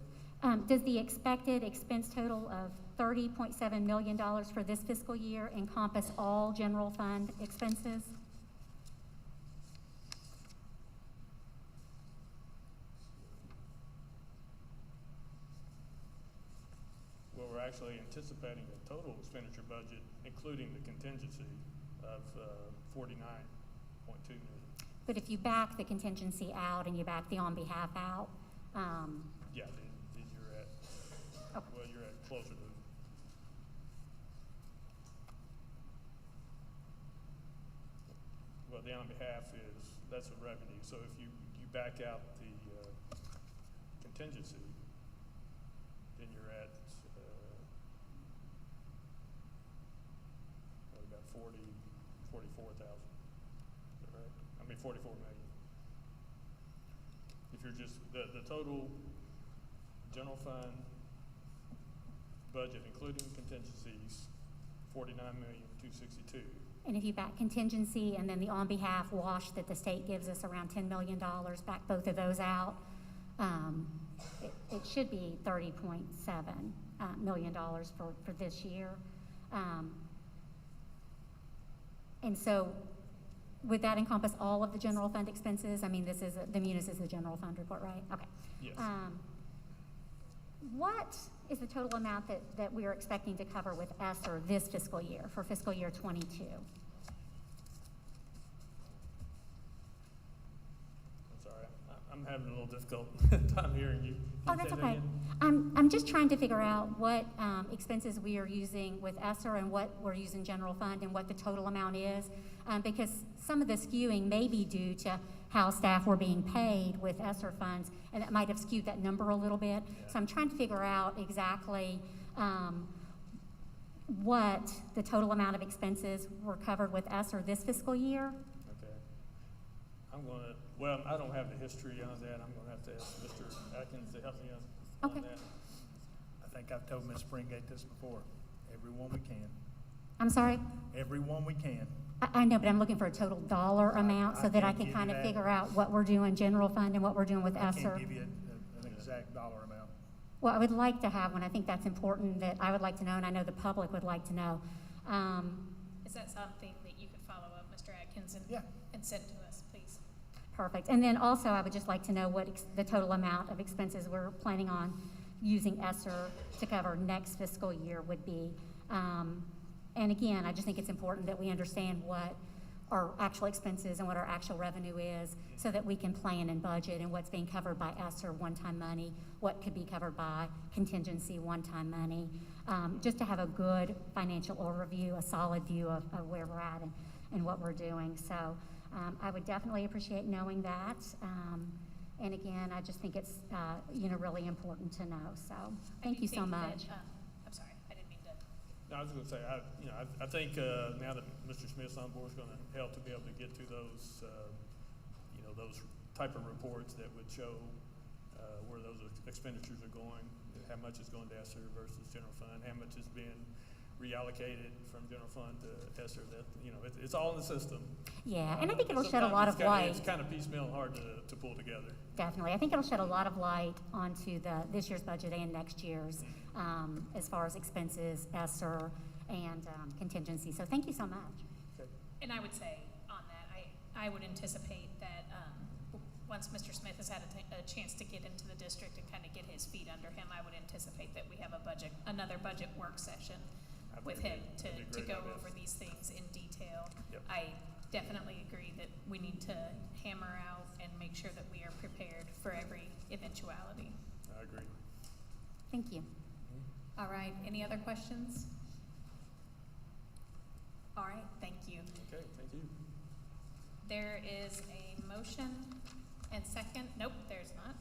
T: Does the expected expense total of $30.7 million for this fiscal year encompass all general fund expenses?
D: actually anticipating a total expenditure budget, including the contingency, of 49.2 million.
T: But if you back the contingency out and you back the on behalf out,
D: Yeah, then you're at,
T: Okay.
D: well, you're at closer to, well, the on behalf that's a revenue. So if you back out the contingency, then you're at, about 44,000. Is that right? I mean, 44 million. If you're just, the total general fund budget, including contingencies, 49,262,000.
T: and if you back contingency and then the on behalf wash that the state gives us around $10 million, back both of those out, it should be $30.7 million for this year. And so would that encompass all of the general fund expenses? I mean, this is, the Munis is the general fund report, right? Okay.
D: Yes.
T: What is the total amount that we are expecting to cover with ESSER this fiscal year, for fiscal year 22?
D: I'm sorry, I'm having a little difficult time hearing you.
T: Oh,
D: Can you
T: that's
D: say that
T: okay.
D: again?
T: I'm just trying to figure out what expenses we are using with ESSER and what we're using general fund and what the total amount is. Because some of the skewing may be due to how staff were being paid with ESSER funds, and that might have skewed that number a little bit.
D: Yeah.
T: So I'm trying to figure out exactly what the total amount of expenses were covered with ESSER this fiscal year.
D: Okay. Well, I don't have the history on that. I'm gonna have to ask Mr. Atkins to help me on
T: Okay.
D: that.
E: I think I've told Ms. Springate this before. Everyone we can.
T: I'm sorry?
E: Everyone we can.
T: I know, but I'm looking for a total dollar amount so that I
E: can't
T: can
E: give
T: kind
E: you
T: of
E: that.
T: figure out what we're doing general fund and what we're doing with
E: I
T: ESSER.
E: can't give you an exact dollar amount.
T: Well, I would like to have one. I think that's important that I would like to know, and I know the public would like to know.
A: Is that something that you could follow up, Mr. Atkins,
E: Yeah.
A: and send to us, please?
T: Perfect. And then also, I would just like to know what the total amount of expenses we're planning on using ESSER to cover next fiscal year would be. And again, I just think it's important that we understand what our actual expenses and what our actual revenue is so that we can plan and budget and what's being covered by ESSER one-time money, what could be covered by contingency one-time money, just to have a good financial overview, a solid view of where we're at and what we're doing. So I would definitely appreciate knowing that. And again, I just think it's, really important to know. So thank you so much.
A: I'm sorry, I didn't mean to.
D: No, I was gonna say, I think, now that Mr. Smith's on board, it's gonna help to be able to get to those, those type of reports that would show, where those expenditures are going, how much is going to ESSER versus general fund, how much is being reallocated from general fund to ESSER, that, it's all in the system.
T: Yeah, and I think it'll shed a lot
D: Sometimes
T: of light.
D: It's kind of piecemeal and hard to pull together.
T: Definitely. I think it'll shed a lot of light onto this year's budget and next year's, as far as expenses, ESSER, and contingency. So thank you so much.
D: Okay.
A: And I would say on that, I would anticipate that once Mr. Smith has had a chance to get into the district and kind of get his feet under him, I would anticipate that we have another budget work session with him to go over these things in detail.
D: Yep.
A: I definitely agree that we need to hammer out and make sure that we are prepared for every eventuality.
D: I agree.
T: Thank you.
A: All right, any other questions? All right, thank you.
D: Okay, thank you.
A: There is a motion and second, nope, there's not.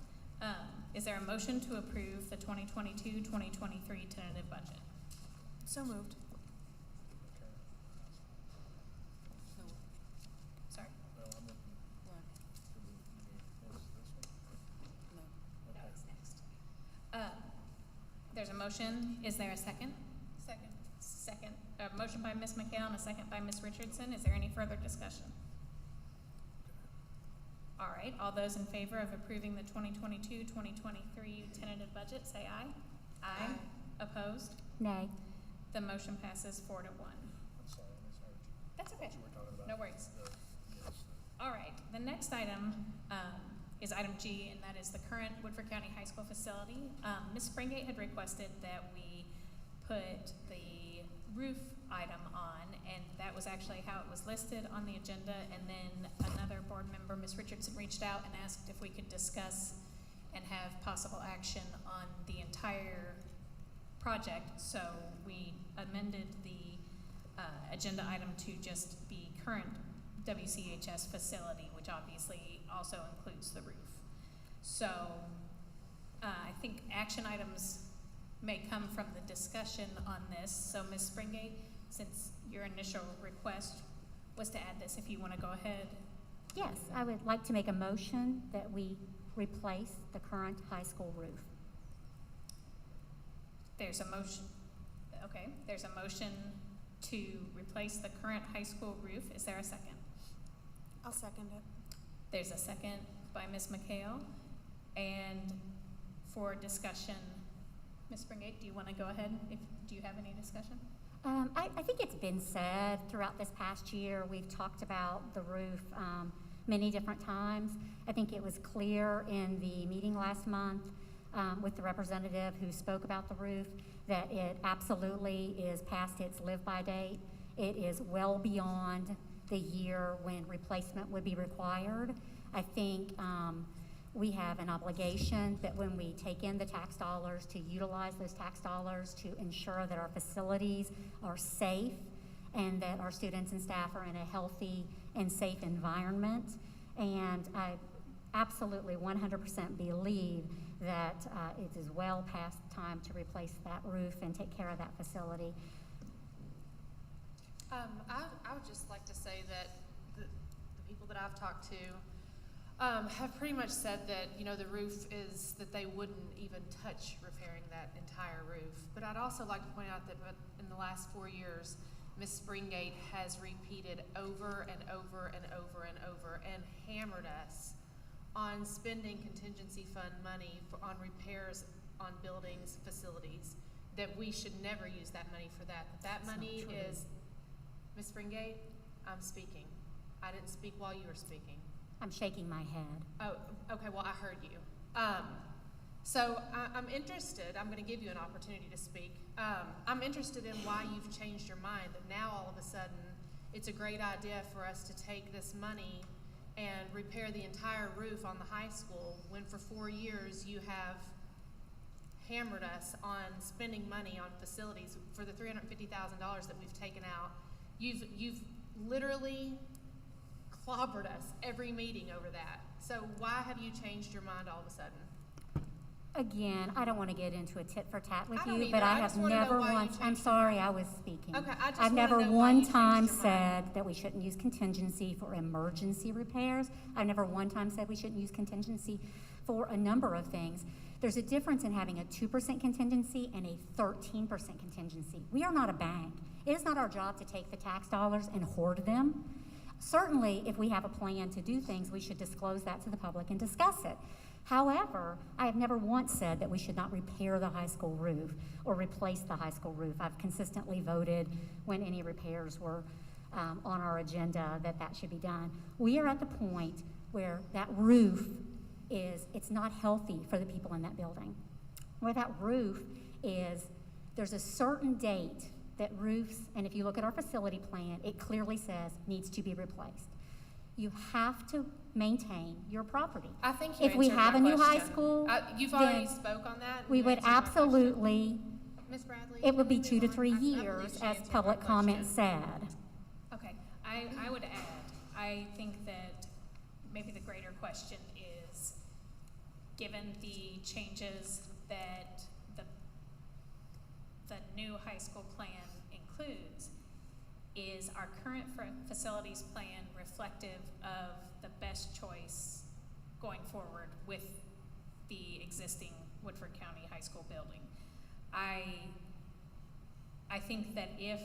A: Is there a motion to approve the 2022-2023 tentative budget?
S: So moved.
A: Sorry.
E: Well, I'm looking.
A: No, it's next. There's a motion. Is there a second? Second. Second. A motion by Ms. McHale and a second by Ms. Richardson. Is there any further discussion? All right. All those in favor of approving the 2022-2023 tentative budget, say aye. Aye. Opposed?
T: Nay.
A: The motion passes 4-1.
E: I'm sorry, I misheard you.
A: That's okay.
E: What you were talking about.
A: No worries.
E: Yes.
A: All right, the next item is item G, and that is the current Woodford County High School facility. Ms. Springate had requested that we put the roof item on, and that was actually how it was listed on the agenda, and then another board member, Ms. Richardson, reached out and asked if we could discuss and have possible action on the entire project, so we amended the agenda item to just be current WCHS facility, which obviously also includes the roof. So I think action items may come from the discussion on this. So Ms. Springate, since your initial request was to add this, if you want to go ahead.
T: Yes, I would like to make a motion that we replace the current high school roof.
A: There's a motion. Okay, there's a motion to replace the current high school roof. Is there a second?
S: I'll second it.
A: There's a second by Ms. McHale. And for discussion, Ms. Springate, do you want to go ahead? Do you have any discussion?
T: I think it's been said throughout this past year, we've talked about the roof many different times. I think it was clear in the meeting last month with the representative who spoke about the roof that it absolutely is past its live-by date. It is well beyond the year when replacement would be required. I think we have an obligation that when we take in the tax dollars, to utilize those tax dollars to ensure that our facilities are safe and that our students and staff are in a healthy and safe environment. And I absolutely 100% believe that it is well past time to replace that roof and take care of that facility.
Q: I would just like to say that the people that I've talked to have pretty much said that, you know, the roof is, that they wouldn't even touch repairing that entire roof. But I'd also like to point out that in the last 4 years, Ms. Springate has repeated over and over and over and over and hammered us on spending contingency fund money on repairs on buildings, facilities, that we should never use that money for that. That money is, Ms. Springate, I'm speaking. I didn't speak while you were speaking.
T: I'm shaking my head.
Q: Oh, okay, well, I heard you. So I'm interested, I'm gonna give you an opportunity to speak. I'm interested in why you've changed your mind, that now all of a sudden, it's a great idea for us to take this money and repair the entire roof on the high school, when for 4 years you have hammered us on spending money on facilities for the $350,000 that we've taken out. You've literally clobbered us every meeting over that. So why have you changed your mind all of a sudden?
T: Again, I don't want to get into a tit for tat with
Q: I don't
T: you,
Q: either.
T: but I
Q: I just
T: have
Q: wanna know
T: never
Q: why you
T: once,
Q: changed
T: I'm
Q: your
T: sorry, I was speaking.
Q: Okay, I just
T: I've
Q: wanna
T: never
Q: know why
T: one
Q: you changed
T: time
Q: your mind.
T: said that we shouldn't use contingency for emergency repairs. I've never one time said we shouldn't use contingency for a number of things. There's a difference in having a 2% contingency and a 13% contingency. We are not a bank. It is not our job to take the tax dollars and hoard them. Certainly, if we have a plan to do things, we should disclose that to the public and discuss it. However, I have never once said that we should not repair the high school roof or replace the high school roof. I've consistently voted when any repairs were on our agenda that that should be done. We are at the point where that roof is, it's not healthy for the people in that building. Where that roof is, there's a certain date that roofs, and if you look at our facility plan, it clearly says needs to be replaced. You have to maintain your property.
Q: I think you
T: if we
Q: answered
T: have
Q: my
T: a new high
Q: question.
T: school,
Q: You've already
T: then
Q: spoke on that. and
T: we
Q: you
T: would
Q: answered my question.
T: absolutely,
Q: Ms. Bradley,
T: it would be
Q: can we
T: 2 to
Q: move
T: 3
Q: on? I believe
T: years,
Q: she
T: as
Q: answered
T: public
Q: my
T: comment
Q: question.
T: said.
A: Okay, I would add, I think that maybe the greater question is, given the changes that the new high school plan includes, is our current facilities plan reflective of the best choice going forward with the existing Woodford County High School building? I think that if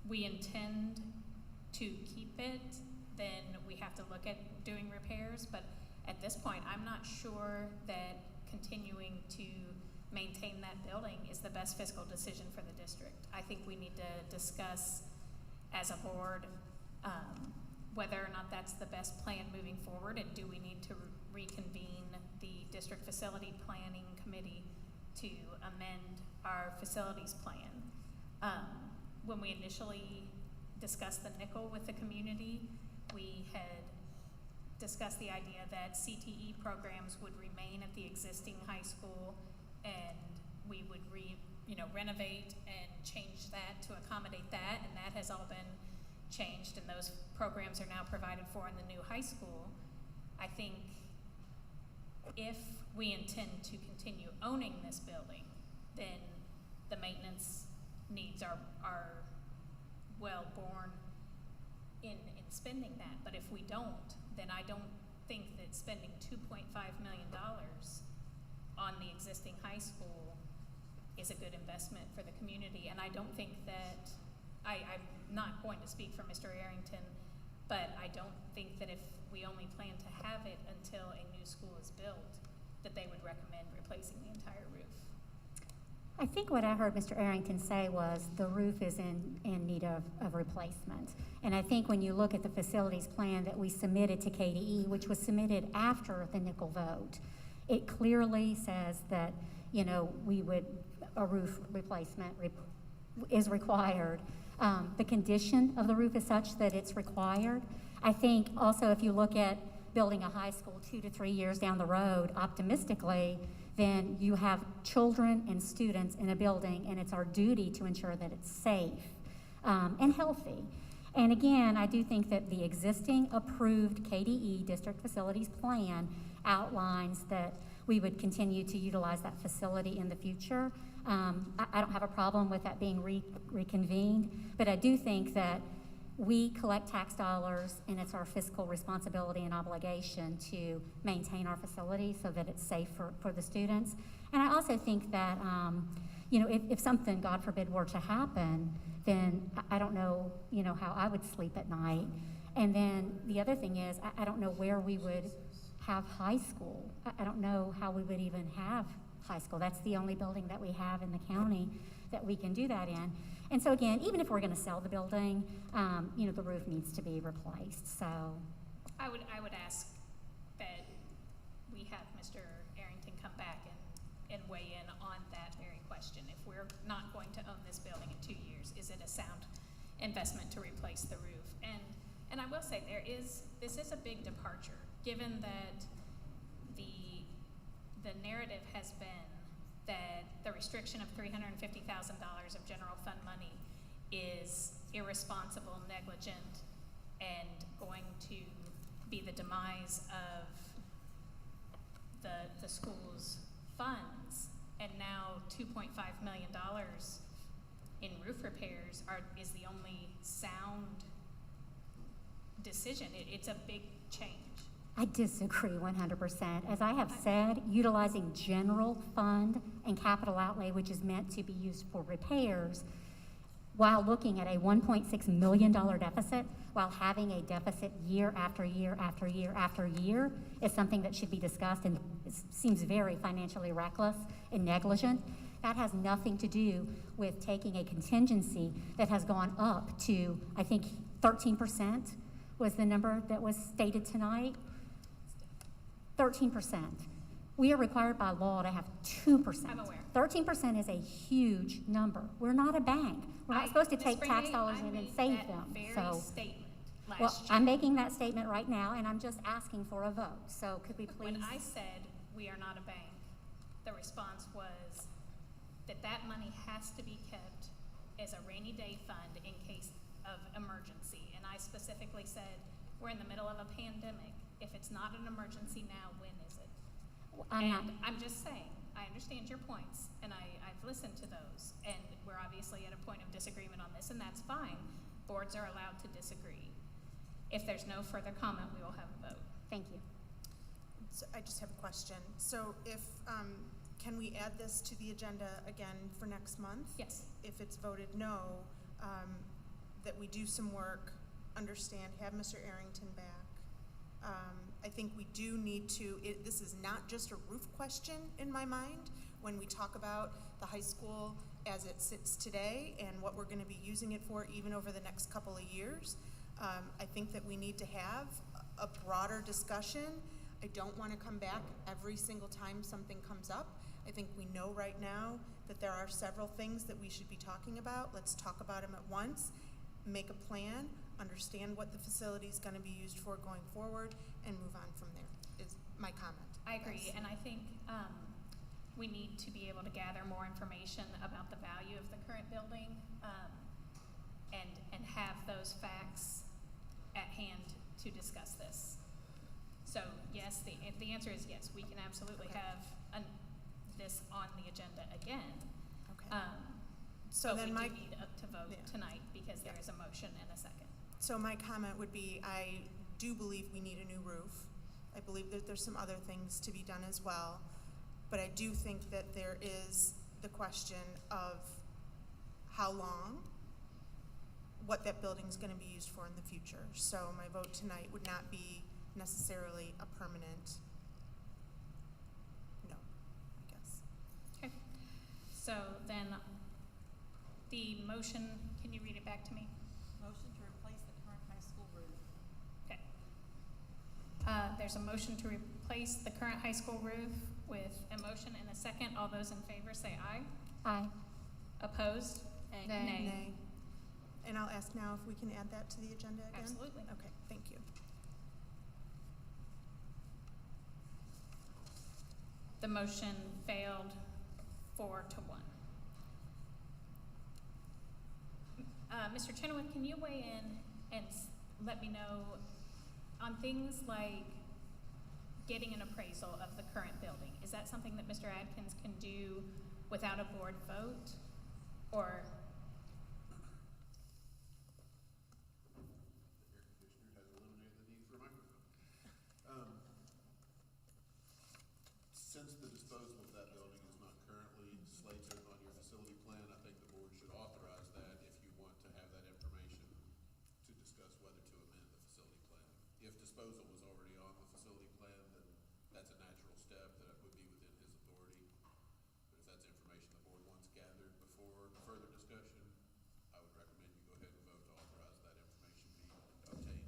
A: we intend to keep it, then we have to look at doing repairs, but at this point, I'm not sure that continuing to maintain that building is the best fiscal decision for the district. I think we need to discuss as a board whether or not that's the best plan moving forward, and do we need to reconvene the district facility planning committee to amend our facilities plan. When we initially discussed the nickel with the community, we had discussed the idea that CTE programs would remain at the existing high school, and we would renovate and change that to accommodate that, and that has all been changed, and those programs are now provided for in the new high school. I think if we intend to continue owning this building, then the maintenance needs are well borne in spending that. But if we don't, then I don't think that spending $2.5 million on the existing high school is a good investment for the community. And I don't think that, I'm not going to speak for Mr. Arrington, but I don't think that if we only plan to have it until a new school is built, that they would recommend replacing the entire roof.
T: I think what I heard Mr. Arrington say was the roof is in need of replacement. And I think when you look at the facilities plan that we submitted to KDE, which was submitted after the nickel vote, it clearly says that, a roof replacement is required. The condition of the roof is such that it's required. I think also if you look at building a high school 2 to 3 years down the road, optimistically, then you have children and students in a building, and it's our duty to ensure that it's safe and healthy. And again, I do think that the existing approved KDE district facilities plan outlines that we would continue to utilize that facility in the future. I don't have a problem with that being reconvened, but I do think that we collect tax dollars, and it's our fiscal responsibility and obligation to maintain our facility so that it's safe for the students. And I also think that, if something, God forbid, were to happen, then I don't know, how I would sleep at night. And then the other thing is, I don't know where we would have high school. I don't know how we would even have high school. That's the only building that we have in the county that we can do that in. And so again, even if we're going to sell the building, the roof needs to be replaced. So
A: I would ask that we have Mr. Arrington come back and weigh in on that very question. If we're not going to own this building in 2 years, is it a sound investment to replace the roof? And I will say this is a big departure, given that the narrative has been that the restriction of $350,000 of general fund money is irresponsible, negligent, and going to be the demise of the school's funds. And now $2.5 million in roof repairs is the only sound decision. It's a big change.
T: I disagree 100%. As I have said, utilizing general fund and capital outlay, which is meant to be used for repairs, while looking at a $1.6 million deficit, while having a deficit year after year after year after year, is something that should be discussed, and it seems very financially reckless and negligent. That has nothing to do with taking a contingency that has gone up to, I think, 13% was the number that was stated tonight. 13%. We are required by law to have 2%.
A: I'm aware.
T: 13% is a huge number. We're not a bank. We're not supposed to take tax dollars in and save them.
A: Very statement last
T: well,
A: year.
T: I'm making that statement right now, and I'm just asking for a vote. So could we please?
A: When I said we are not a bank, the response was that money has to be kept as a rainy day fund in case of emergency. And I specifically said we're in the middle of a pandemic. If it's not an emergency now, when is it? I'm just saying, I understand your points, and I've listened to those, and we're obviously at a point of disagreement on this, and that's fine. Boards are allowed to disagree. If there's no further comment, we will have a vote.
T: Thank you.
S: So I just have a question. So if, can we add this to the agenda again for next month?
A: Yes.
S: If it's voted no, that we do some work, understand, have Mr. Arrington back. I think we do need to, this is not just a roof question in my mind when we talk about the high school as it sits today and what we're going to be using it for even over the next couple of years. I think that we need to have a broader discussion I don't want to come back every single time something comes up. I think we know right now that there are several things that we should be talking about. Let's talk about them at once, make a plan, understand what the facility is going to be used for going forward, and move on from there, is my comment.
A: I agree,
S: Yes.
A: and I think we need to be able to gather more information about the value of the current building, and have those facts at hand to discuss this. So yes, the answer is yes. We can absolutely
S: Okay.
A: have this on the agenda again.
S: Okay. So
A: but
S: then
A: we
S: my
A: do need to vote
S: Yeah.
A: tonight because there
S: Yeah.
A: is a motion and a second.
S: So my comment would be, I do believe we need a new roof. I believe that there's some other things to be done as well. But I do think that there is the question of how long, what that building's gonna be used for in the future. So my vote tonight would not be necessarily a permanent no, I guess.
A: Okay. So then the motion, can you read it back to me?
C: Motion to replace the current high school roof.
A: Okay. There's a motion to replace the current high school roof with a motion and a second. All those in favor say aye.
T: Aye.
A: Opposed?
C: Nay.
S: Nay. And I'll ask now if we can add that to the agenda again?
A: Absolutely.
S: Okay, thank you.
A: The motion failed 4-1. Mr. Chenoweth, can you weigh in and let me know on things like getting an appraisal of the current building? Is that something that Mr. Adkins can do without a board vote? Or
V: Since the disposal of that building is not currently slated on your facility plan, I think the board should authorize that if you want to have that information to discuss whether to amend the facility plan. If disposal was already on the facility plan, then that's a natural step that would be within his authority. But if that's information the board wants gathered before further discussion, I would recommend you go ahead and vote to authorize that information be obtained.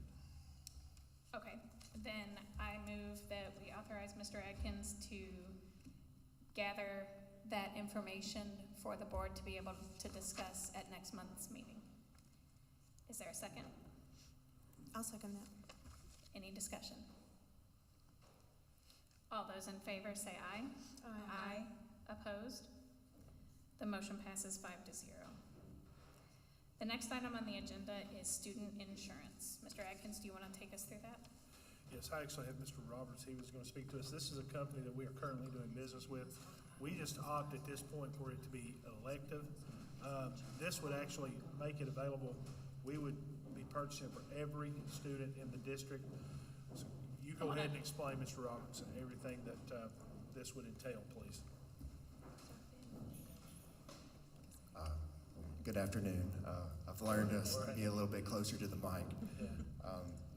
A: okay, then I move that we authorize Mr. Adkins to gather that information for the board to be able to discuss at next month's meeting. Is there a second?
S: I'll second that.
A: Any discussion? All those in favor say aye.
S: Aye.
A: Opposed? The motion passes 5-0. The next item on the agenda is student insurance. Mr. Adkins, do you want to take us through that?
E: Yes, I actually have Mr. Roberts. He was going to speak to us. This is a company that we are currently doing business with. We just opt at this point for it to be elective. This would actually make it available. We would be purchasing for every student in the district. So you go ahead and explain, Mr. Roberts, everything that this would entail, please.
O: Good afternoon. I've learned to be a little bit closer to the mic.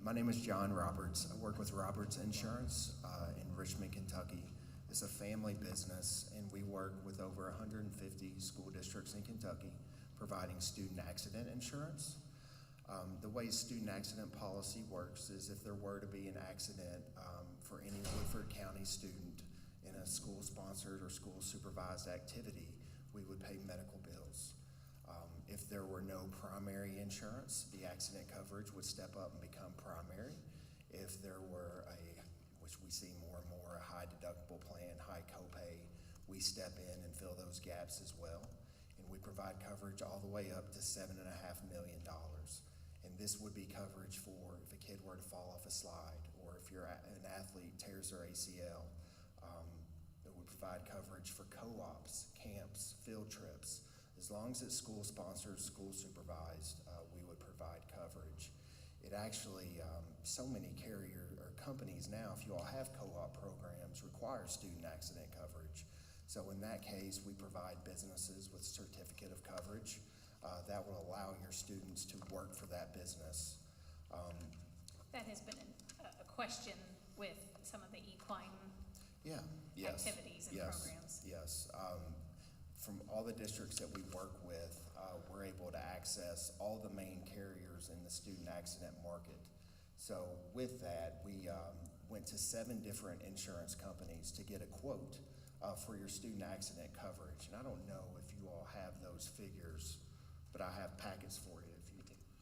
O: My name is John Roberts. I work with Roberts Insurance in Richmond, Kentucky. It's a family business, and we work with over 150 school districts in Kentucky providing student accident insurance. The way student accident policy works is if there were to be an accident for any Woodford County student in a school-sponsored or school-supervised activity, we would pay medical bills. If there were no primary insurance, the accident coverage would step up and become primary. If there were which we see more and more, a high deductible plan, high copay, we step in and fill those gaps as well. And we provide coverage all the way up to $7.5 million. And this would be coverage for if a kid were to fall off a slide, or if you're an athlete tears their ACL. It would provide coverage for co-ops, camps, field trips. As long as it's school-sponsored, school-supervised, we would provide coverage. It actually, so many carrier or companies now, if you all have co-op programs, require student accident coverage. So in that case, we provide businesses with certificate of coverage that will allow your students to work for that business.
A: That has been a question with some of the equine activities and programs.
O: Yes. From all the districts that we work with, we're able to access all the main carriers in the student accident market. So with that, we went to 7 different insurance companies to get a quote for your student accident coverage. And I don't know if you all have those figures, but I have packets for you. If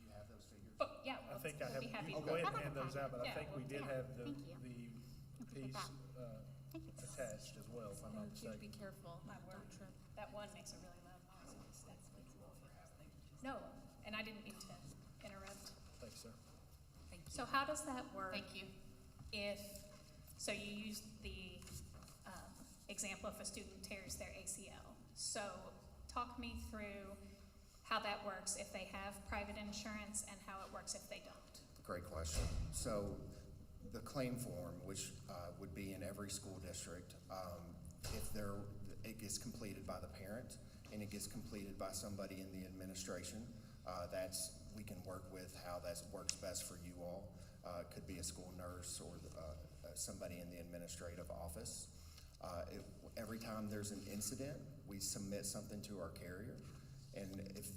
O: you have those figures.
A: Oh, yeah,
E: I think I
A: we'll
E: have,
A: be happy
E: you
A: to-
E: can go ahead and
T: I
E: hand
T: have a
E: those out, but I
A: packet.
E: think we
A: Yeah,
E: did
T: yeah.
E: have
T: Thank you.
E: the
T: Appreciate
E: piece
T: that. Thank you.
E: attached as well, if I'm not
C: Be
E: mistaken.
C: careful.
A: My word, that one makes a really loud noise. No, and I didn't mean to interrupt.
E: Thanks, sir.
A: So how does that work?
Q: Thank you.
A: So you used the example if a student tears their ACL. So talk me through how that works if they have private insurance and how it works if they don't.
O: Great question. So the claim form, which would be in every school district, it gets completed by the parent and it gets completed by somebody in the administration. We can work with how that works best for you all. It could be a school nurse or somebody in the administrative office. Every time there's an incident, we submit something to our carrier. And if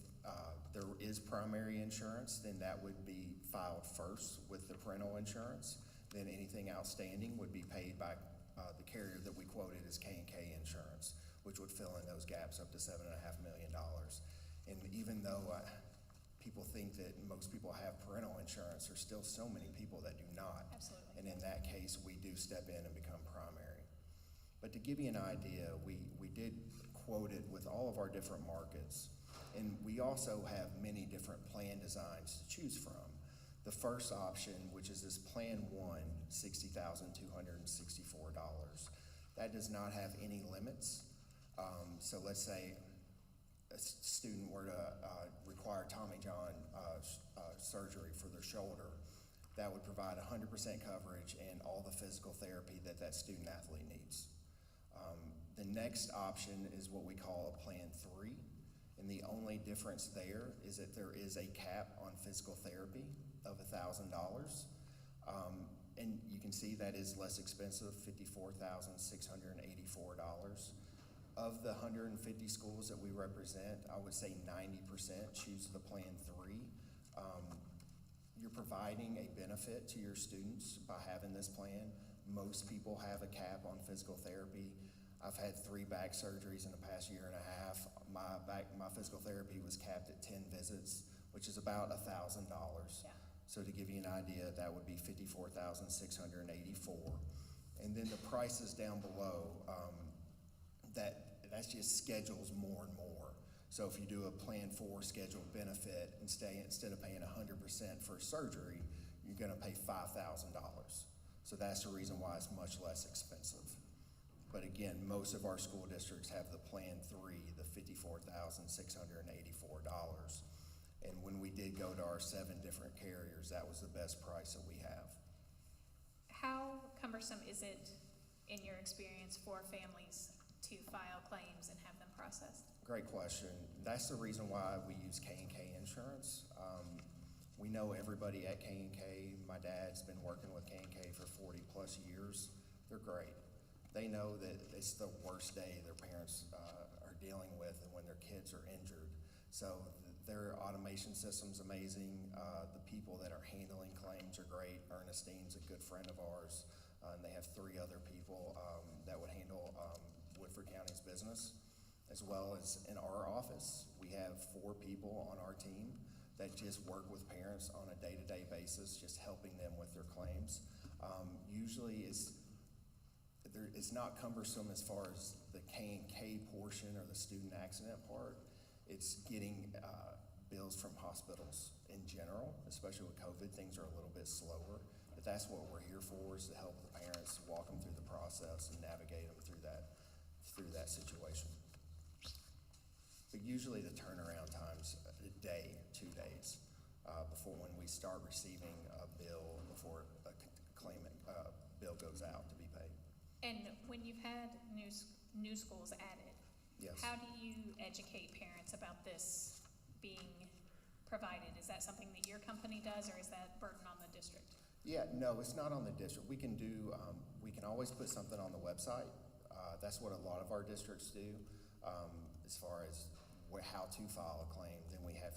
O: there is primary insurance, then that would be filed first with the parental insurance. Then anything outstanding would be paid by the carrier that we quoted as K&K Insurance, which would fill in those gaps up to $7.5 million. And even though people think that most people have parental insurance, there's still so many people that do not.
A: Absolutely.
O: And in that case, we do step in and become primary. But to give you an idea, we did quote it with all of our different markets. And we also have many different plan designs to choose from. The first option, which is this Plan 1, $60,264. That does not have any limits. So let's say a student were to require Tommy John surgery for their shoulder. That would provide 100% coverage and all the physical therapy that student athlete needs. The next option is what we call a Plan 3. And the only difference there is that there is a cap on physical therapy of $1,000. And you can see that is less expensive, $54,684. Of the 150 schools that we represent, I would say 90% choose the Plan 3. You're providing a benefit to your students by having this plan. Most people have a cap on physical therapy. I've had 3 back surgeries in the past year and a half. My physical therapy was capped at 10 visits, which is about $1,000.
A: Yeah.
O: So to give you an idea, that would be $54,684. And then the prices down below, that's just schedules more and more. So if you do a Plan 4 scheduled benefit, instead of paying 100% for surgery, you're gonna pay $5,000. So that's the reason why it's much less expensive. But again, most of our school districts have the Plan 3, the $54,684. And when we did go to our 7 different carriers, that was the best price that we have.
A: How cumbersome is it, in your experience, for families to file claims and have them processed?
O: Great question. That's the reason why we use K&K Insurance. We know everybody at K&K. My dad's been working with K&K for 40 plus years. They're great. They know that it's the worst day their parents are dealing with and when their kids are injured. So their automation system's amazing. The people that are handling claims are great. Ernestine's a good friend of ours. And they have 3 other people that would handle Woodford County's business. As well as in our office, we have 4 people on our team that just work with parents on a day-to-day basis, just helping them with their claims. Usually it's not cumbersome as far as the K&K portion or the student accident part. It's getting bills from hospitals in general, especially with COVID. Things are a little bit slower, but that's what we're here for, is to help the parents walk them through the process and navigate them through that situation. But usually the turnaround time's a day, 2 days before when we start receiving a bill, before a claimant bill goes out to be paid.
A: And when you've had new schools added,
O: Yes.
A: how do you educate parents about this being provided? Is that something that your company does, or is that burden on the district?
O: Yeah, no, it's not on the district. We can always put something on the website. That's what a lot of our districts do, as far as how to file a claim. Then we have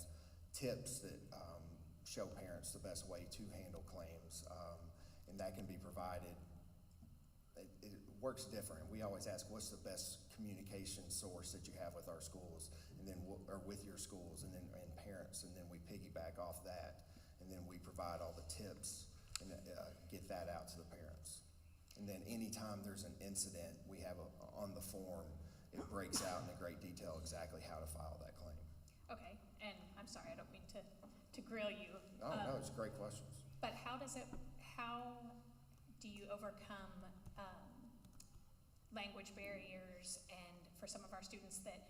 O: tips that show parents the best way to handle claims. and that can be provided. It works different. We always ask, what's the best communication source that you have with our schools, and then or with your schools, and parents, and then we piggyback off that, and then we provide all the tips and get that out to the parents. And then anytime there's an incident, we have on the form, it breaks out in great detail exactly how to file that claim.
A: Okay, and I'm sorry, I don't mean to grill you.
O: Oh, no, it's great questions.
A: But how do you overcome language barriers, and for some of our students that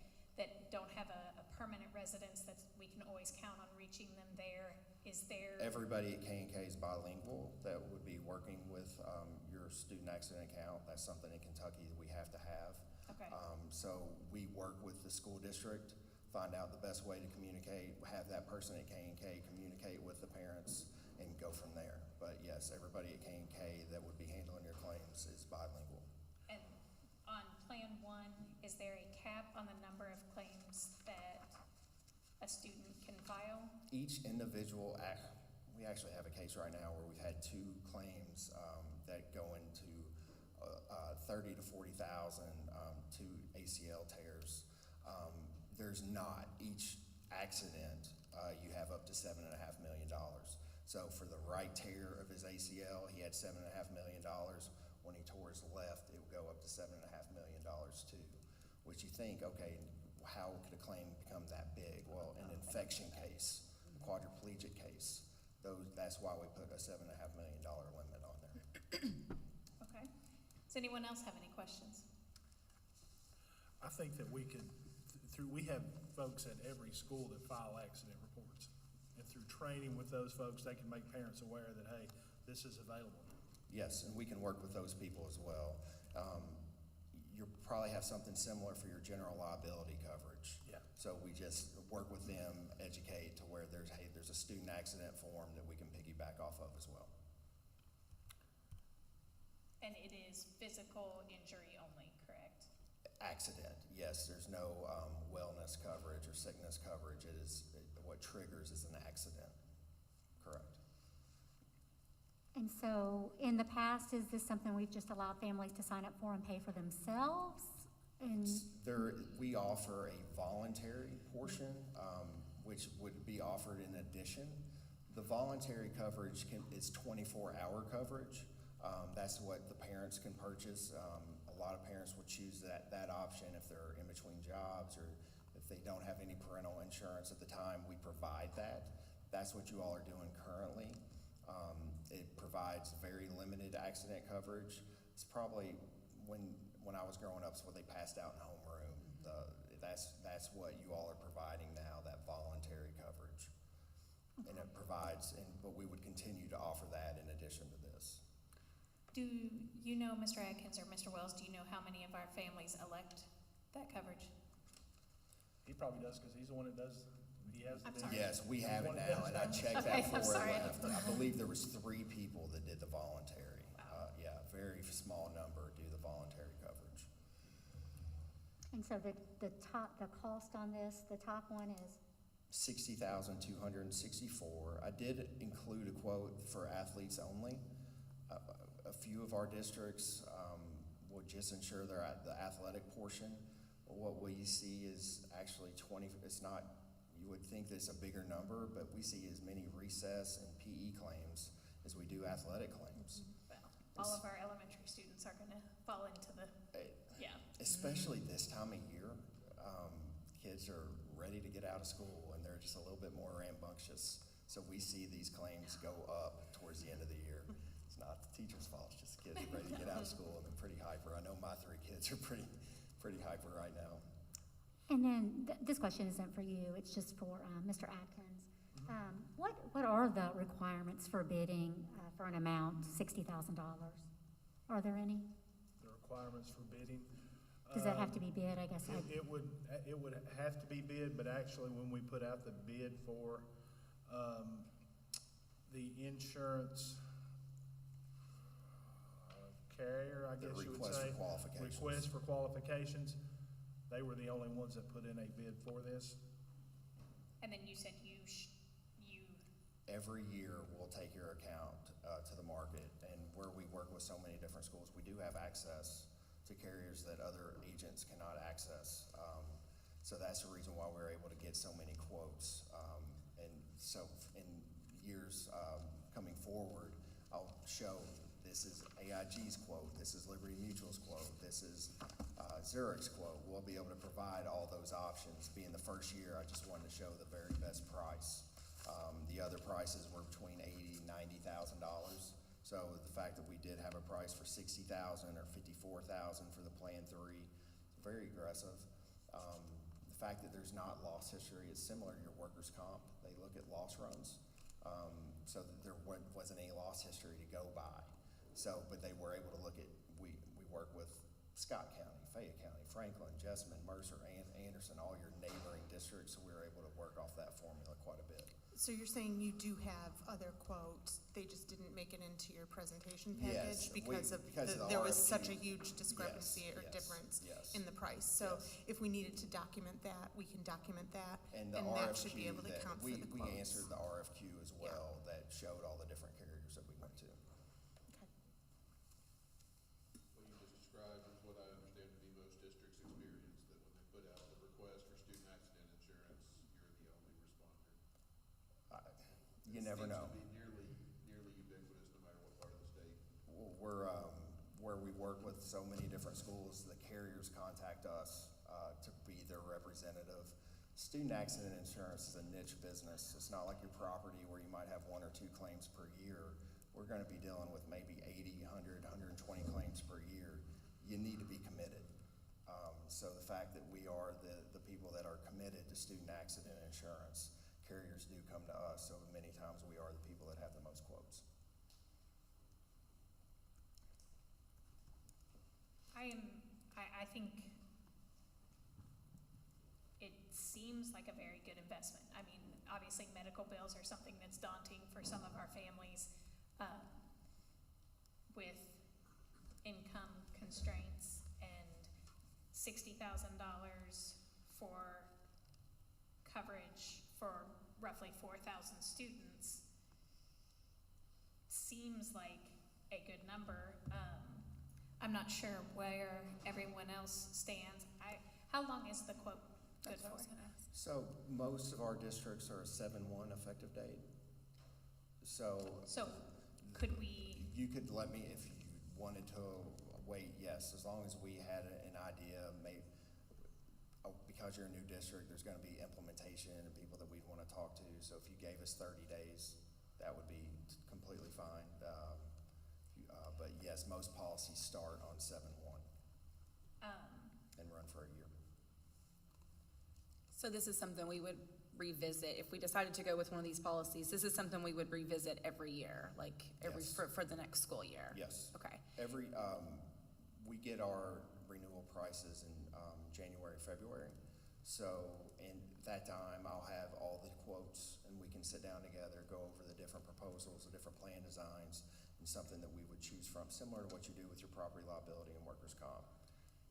A: don't have a permanent residence, that we can always count on reaching them there? Is there...
O: Everybody at K&K is bilingual that would be working with your student accident account. That's something in Kentucky that we have to have.
A: Okay.
O: So we work with the school district, find out the best way to communicate, have that person at K&K communicate with the parents, and go from there. But yes, everybody at K&K that would be handling your claims is bilingual.
A: And on Plan 1, is there a cap on the number of claims that a student can file?
O: Each individual we actually have a case right now where we've had 2 claims that go into 30 to 40,000, 2 ACL tears. There's not. Each accident, you have up to $7.5 million. So for the right tear of his ACL, he had $7.5 million. When he tore his left, it would go up to $7.5 million too. Which you think, okay, how could a claim become that big? Well, an infection case, a quadriplegic case, that's why we put a $7.5 million limit on there.
A: Okay. Does anyone else have any questions?
E: I think that we could, we have folks at every school that file accident reports. And through training with those folks, they can make parents aware that, hey, this is available.
O: Yes, and we can work with those people as well. You'll probably have something similar for your general liability coverage.
E: Yeah.
O: So we just work with them, educate to where there's a student accident form that we can piggyback off of as well.
A: And it is physical injury only, correct?
O: Accident, yes. There's no wellness coverage or sickness coverage. What triggers is an accident, correct.
T: And so, in the past, is this something we've just allowed families to sign up for and pay for themselves? And
O: We offer a voluntary portion, which would be offered in addition. The voluntary coverage is 24-hour coverage. That's what the parents can purchase. A lot of parents would choose that option if they're in between jobs or if they don't have any parental insurance at the time. We provide that. That's what you all are doing currently. It provides very limited accident coverage. It's probably when I was growing up, it's what they passed out in homeroom. That's what you all are providing now, that voluntary coverage. And it provides, but we would continue to offer that in addition to this.
A: Do you know, Mr. Adkins or Mr. Wells, do you know how many of our families elect that coverage?
E: He probably does because he's the one that does. He has the
A: sorry.
O: Yes, we have it now, and I checked that
A: Okay,
O: before
A: I'm
O: it
A: sorry.
O: left. I believe there was 3 people that did the voluntary. Yeah, very small number do the voluntary coverage.
T: and so the cost on this, the top one is?
O: $60,264. I did include a quote for athletes only. A few of our districts would just insure the athletic portion. What we see is actually 20. It's not. You would think that's a bigger number, but we see as many recess and PE claims as we do athletic claims.
A: Well, all of our elementary students are going to fall into the, yeah.
O: Especially this time of year, kids are ready to get out of school and they're just a little bit more rambunctious. So we see these claims go up towards the end of the year. It's not the teacher's fault, it's just kids are ready to get out of school and they're pretty hyper. I know my 3 kids are pretty hyper right now.
T: And then, this question isn't for you, it's just for Mr. Adkins. What are the requirements for bidding for an amount, $60,000? Are there any?
E: The requirements for bidding.
T: Does that have to be bid, I guess?
E: It would have to be bid, but actually when we put out the bid for the insurance carrier, I guess you would say. Request for qualifications. They were the only ones that put in a bid for this.
A: And then you said you
O: Every year we'll take your account to the market and where we work with so many different schools, we do have access to carriers that other agents cannot access. So that's the reason why we're able to get so many quotes. And so in years coming forward, I'll show this is AIG's quote, this is Liberty Mutual's quote, this is Zurich's quote. We'll be able to provide all those options. Being the first year, I just wanted to show the very best price. The other prices were between $80,000 and $90,000. So the fact that we did have a price for $60,000 or $54,000 for the Plan 3, very aggressive. The fact that there's not loss history is similar to your workers' comp. They look at loss runs, so that there wasn't any loss history to go by. So, but they were able to look at, we work with Scott County, Fayette County, Franklin, Jessamine, Mercer, and Anderson, all your neighboring districts, so we were able to work off that formula quite a bit.
S: So you're saying you do have other quotes, they just didn't make it into your presentation package
O: Yes,
S: because there was such a huge discrepancy or difference in the price. So if we needed to document that, we can document that,
O: And
S: and
O: the
S: that
O: RFQ
S: should be able to
O: that
S: count for the quotes.
O: we answered the RFQ as well that showed all the different carriers that we went to.
V: What you just described is what I understand to be most districts' experience, that when they put out the request for student accident insurance, you're the only responder.
O: You never know.
V: It seems to be nearly ubiquitous, no matter what part of the state.
O: We're, where we work with so many different schools, the carriers contact us to be their representative. Student accident insurance is a niche business. It's not like your property where you might have 1 or 2 claims per year. We're going to be dealing with maybe 80, 100, 120 claims per year. You need to be committed. So the fact that we are the people that are committed to student accident insurance, carriers do come to us, so many times we are the people that have the most quotes.
A: I think it seems like a very good investment. I mean, obviously medical bills are something that's daunting for some of our families with income constraints, and $60,000 for coverage for roughly 4,000 students seems like a good number. I'm not sure where everyone else stands. How long is the quote good for?
O: So most of our districts are a 7/1 effective date. So
A: could we?
O: You could let me, if you wanted to wait, yes, as long as we had an idea, maybe, because you're a new district, there's gonna be implementation and people that we'd wanna talk to. So if you gave us 30 days, that would be completely fine. But yes, most policies start on 7/1 and run for a year.
R: So this is something we would revisit if we decided to go with one of these policies. This is something we would revisit every year, like
O: Yes.
R: for the next school year.
O: Yes.
R: Okay.
O: We get our renewal prices in January, February. So in that time, I'll have all the quotes and we can sit down together, go over the different proposals, the different plan designs, and something that we would choose from, similar to what you do with your property liability and workers' comp.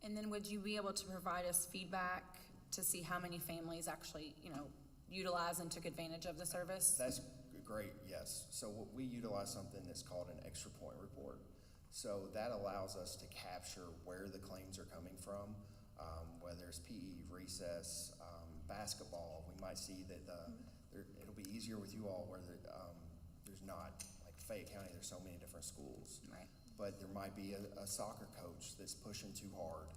R: And then would you be able to provide us feedback to see how many families actually, utilized and took advantage of the service?
O: That's great, yes. So we utilize something that's called an extra point report. So that allows us to capture where the claims are coming from, whether it's PE, recess, basketball. We might see that it'll be easier with you all where there's not, like Fayette County, there's so many different schools.
R: Right.
O: But there might be a soccer coach that's pushing too hard.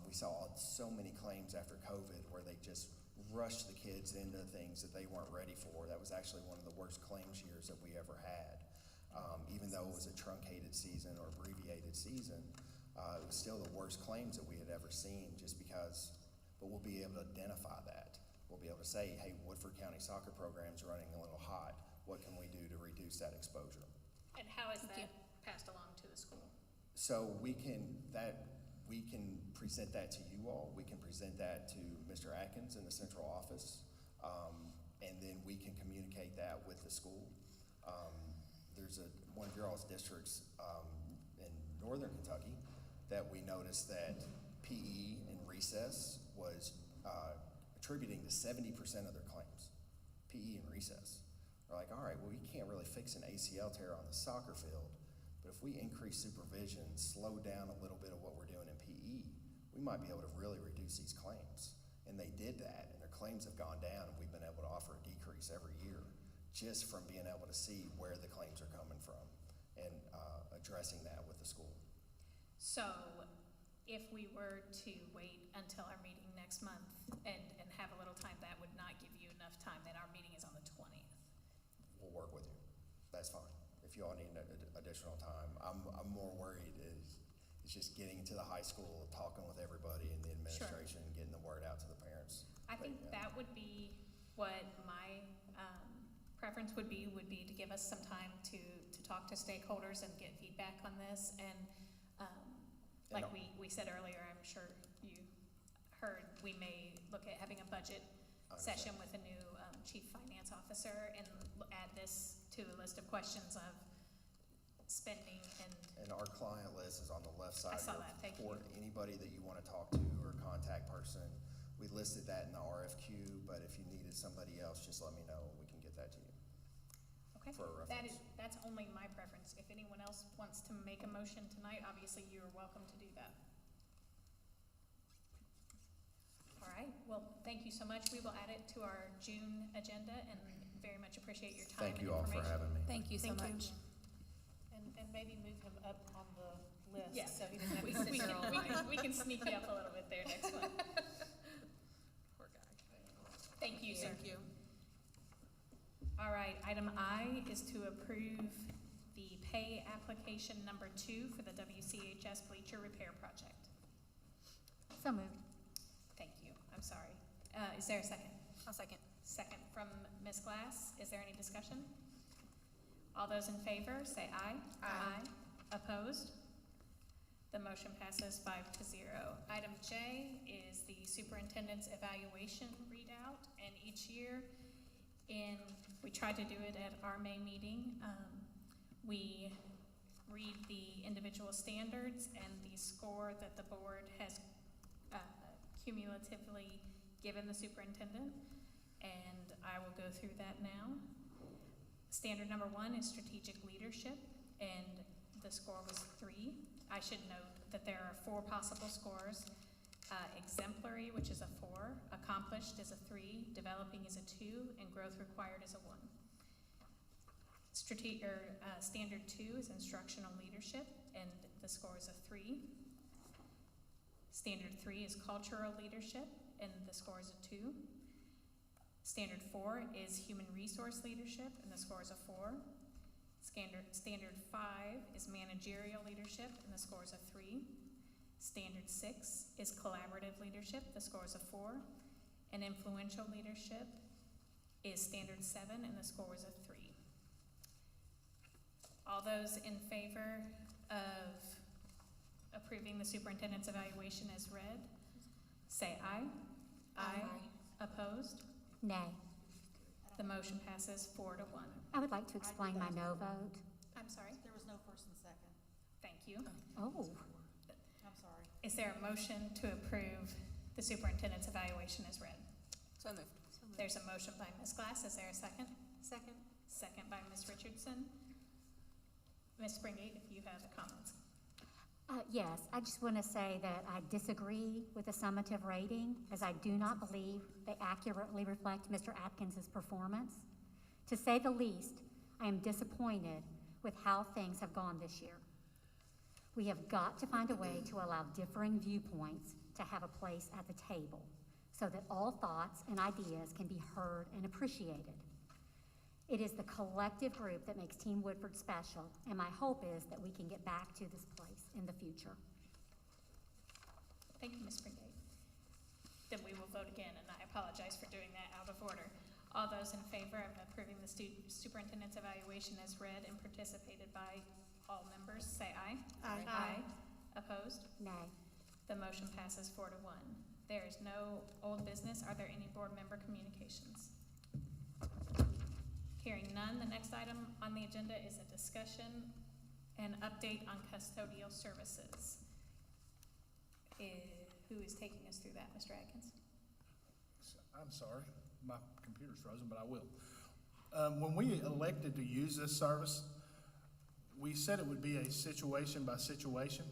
O: We saw so many claims after COVID where they just rushed the kids into things that they weren't ready for. That was actually one of the worst claims years that we ever had. Even though it was a truncated season or abbreviated season, it was still the worst claims that we had ever seen just because, but we'll be able to identify that. We'll be able to say, hey, Woodford County soccer program's running a little hot. What can we do to reduce that exposure?
A: And how is that passed along to the school?
O: So we can present that to you all. We can present that to Mr. Atkins in the central office, and then we can communicate that with the school. There's one of your all's districts in northern Kentucky that we noticed that PE and recess was attributing to 70% of their claims, PE and recess. We're like, all right, well, you can't really fix an ACL tear on the soccer field, But if we increase supervision, slow down a little bit of what we're doing in PE, we might be able to really reduce these claims. And they did that, and their claims have gone down, and we've been able to offer a decrease every year just from being able to see where the claims are coming from and addressing that with the school.
A: So if we were to wait until our meeting next month and have a little time, that would not give you enough time, then our meeting is on the 20th.
O: We'll work with you. That's fine. If you all need additional time, I'm more worried is just getting to the high school, talking with everybody in the administration, and getting the word out to the parents.
A: I think that would be what my preference would be to give us some time to talk to stakeholders and get feedback on this. And like we said earlier, I'm sure you heard, we may look at having a budget session with a new chief finance officer and add this to a list of questions of spending
O: and our client list is on the left side.
A: I saw that. Thank you.
O: Anybody that you want to talk to or contact person, we listed that in the RFQ, but if you needed somebody else, just let me know and we can get that to you.
A: Okay,
O: for a reference.
A: That's only my preference. If anyone else wants to make a motion tonight, obviously you are welcome to do that. All right, well, thank you so much. We will add it to our June agenda and very much appreciate your time.
O: Thank you all for having me.
R: Thank you so much.
C: And maybe move him up on the list,
A: Yeah.
C: so he doesn't have to sit there all night.
A: We can sneak you up a little bit there next one.
C: Poor guy.
A: Thank you, sir.
S: Thank you.
A: All right, item I is to approve the pay application number 2 for the WCHS Bleacher Repair Project.
T: So moved.
A: Thank you, I'm sorry. Is there a second?
R: I'll second.
A: Second from Ms. Glass. Is there any discussion? All those in favor, say aye.
R: Aye.
A: Opposed? The motion passes 5-0. Item J is the superintendent's evaluation readout, and each year we try to do it at our May meeting. We read the individual standards and the score that the board has cumulatively given the superintendent, and I will go through that now. Standard number 1 is strategic leadership, and the score was 3. I should note that there are 4 possible scores. Exemplary, which is a 4, accomplished is a 3, developing is a 2, and growth required is a 1. Standard 2 is instructional leadership, and the score is a 3. Standard 3 is cultural leadership, and the score is a 2. Standard 4 is human resource leadership, and the score is a 4. Standard 5 is managerial leadership, and the score is a 3. Standard 6 is collaborative leadership, the score is a 4. And influential leadership is standard 7, and the score is a 3. All those in favor of approving the superintendent's evaluation as read, say aye. Aye. Opposed?
T: Nay.
A: The motion passes 4-1.
T: I would like to explain my no vote.
A: I'm sorry?
C: There was no first and second.
A: Thank you.
T: Oh,
C: I'm sorry.
A: Is there a motion to approve the superintendent's evaluation as read?
R: So moved.
A: There's a motion by Ms. Glass. Is there a second?
C: Second.
A: Second by Ms. Richardson. Ms. Springate, if you have comments.
T: yes, I just want to say that I disagree with the summative rating, as I do not believe they accurately reflect Mr. Atkins' performance. To say the least, I am disappointed with how things have gone this year. We have got to find a way to allow differing viewpoints to have a place at the table so that all thoughts and ideas can be heard and appreciated. It is the collective group that makes Team Woodford special, and my hope is that we can get back to this place in the future.
A: Thank you, Ms. Springate. Then we will vote again, and I apologize for doing that out of order. All those in favor of approving the superintendent's evaluation as read and participated by all members, say aye.
S: Aye.
A: Aye. Opposed?
T: Nay.
A: The motion passes 4-1. There is no old business. Are there any board member communications? Hearing none, the next item on the agenda is a discussion and update on custodial services. Who is taking us through that, Mr. Atkins?
E: I'm sorry, my computer's frozen, but I will. When we elected to use this service, we said it would be a situation by situation.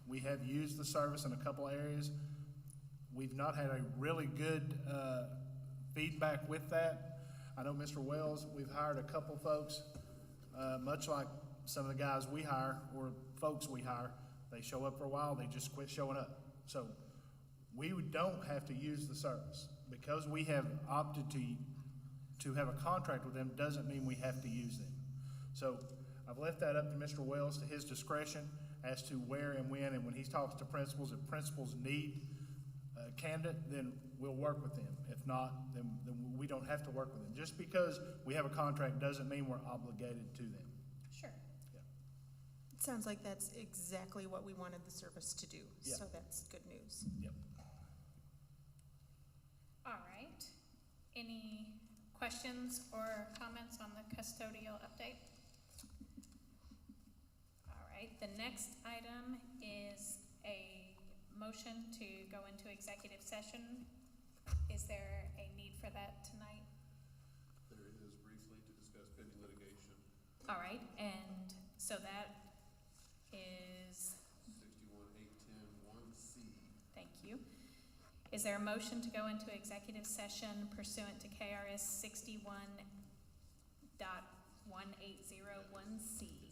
E: We have used the service in a couple areas. We've not had a really good feedback with that. I know Mr. Wells, we've hired a couple folks, much like some of the guys we hire or folks we hire, they show up for a while, they just quit showing up. So we don't have to use the service. Because we have opted to have a contract with them doesn't mean we have to use them. So I've left that up to Mr. Wells, to his discretion as to where and when, and when he talks to principals, if principals need a candidate, then we'll work with them. If not, then we don't have to work with them. Just because we have a contract doesn't mean we're obligated to them.
A: Sure.
E: Yeah.
S: It sounds like that's exactly what we wanted the service to do,
E: Yeah.
S: so that's good news.
E: Yep.
A: All right. Any questions or comments on the custodial update? All right, the next item is a motion to go into executive session. Is there a need for that tonight?
V: There is, briefly to discuss pending litigation.
A: All right, and so that is,
V: 61.810.1C.
A: thank you. Is there a motion to go into executive session pursuant to KRS 61.1801C?
V: It's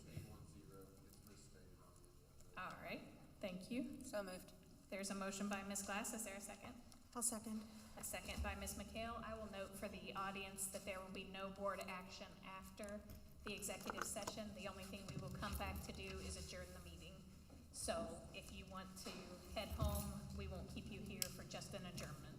V: 810, it's misstated on the agenda.
A: All right, thank you.
R: So moved.
A: There's a motion by Ms. Glass. Is there a second?
S: I'll second.
A: A second by Ms. McHale. I will note for the audience that there will be no board action after the executive session. The only thing we will come back to do is adjourn the meeting. So if you want to head home, we won't keep you here for just an adjournment.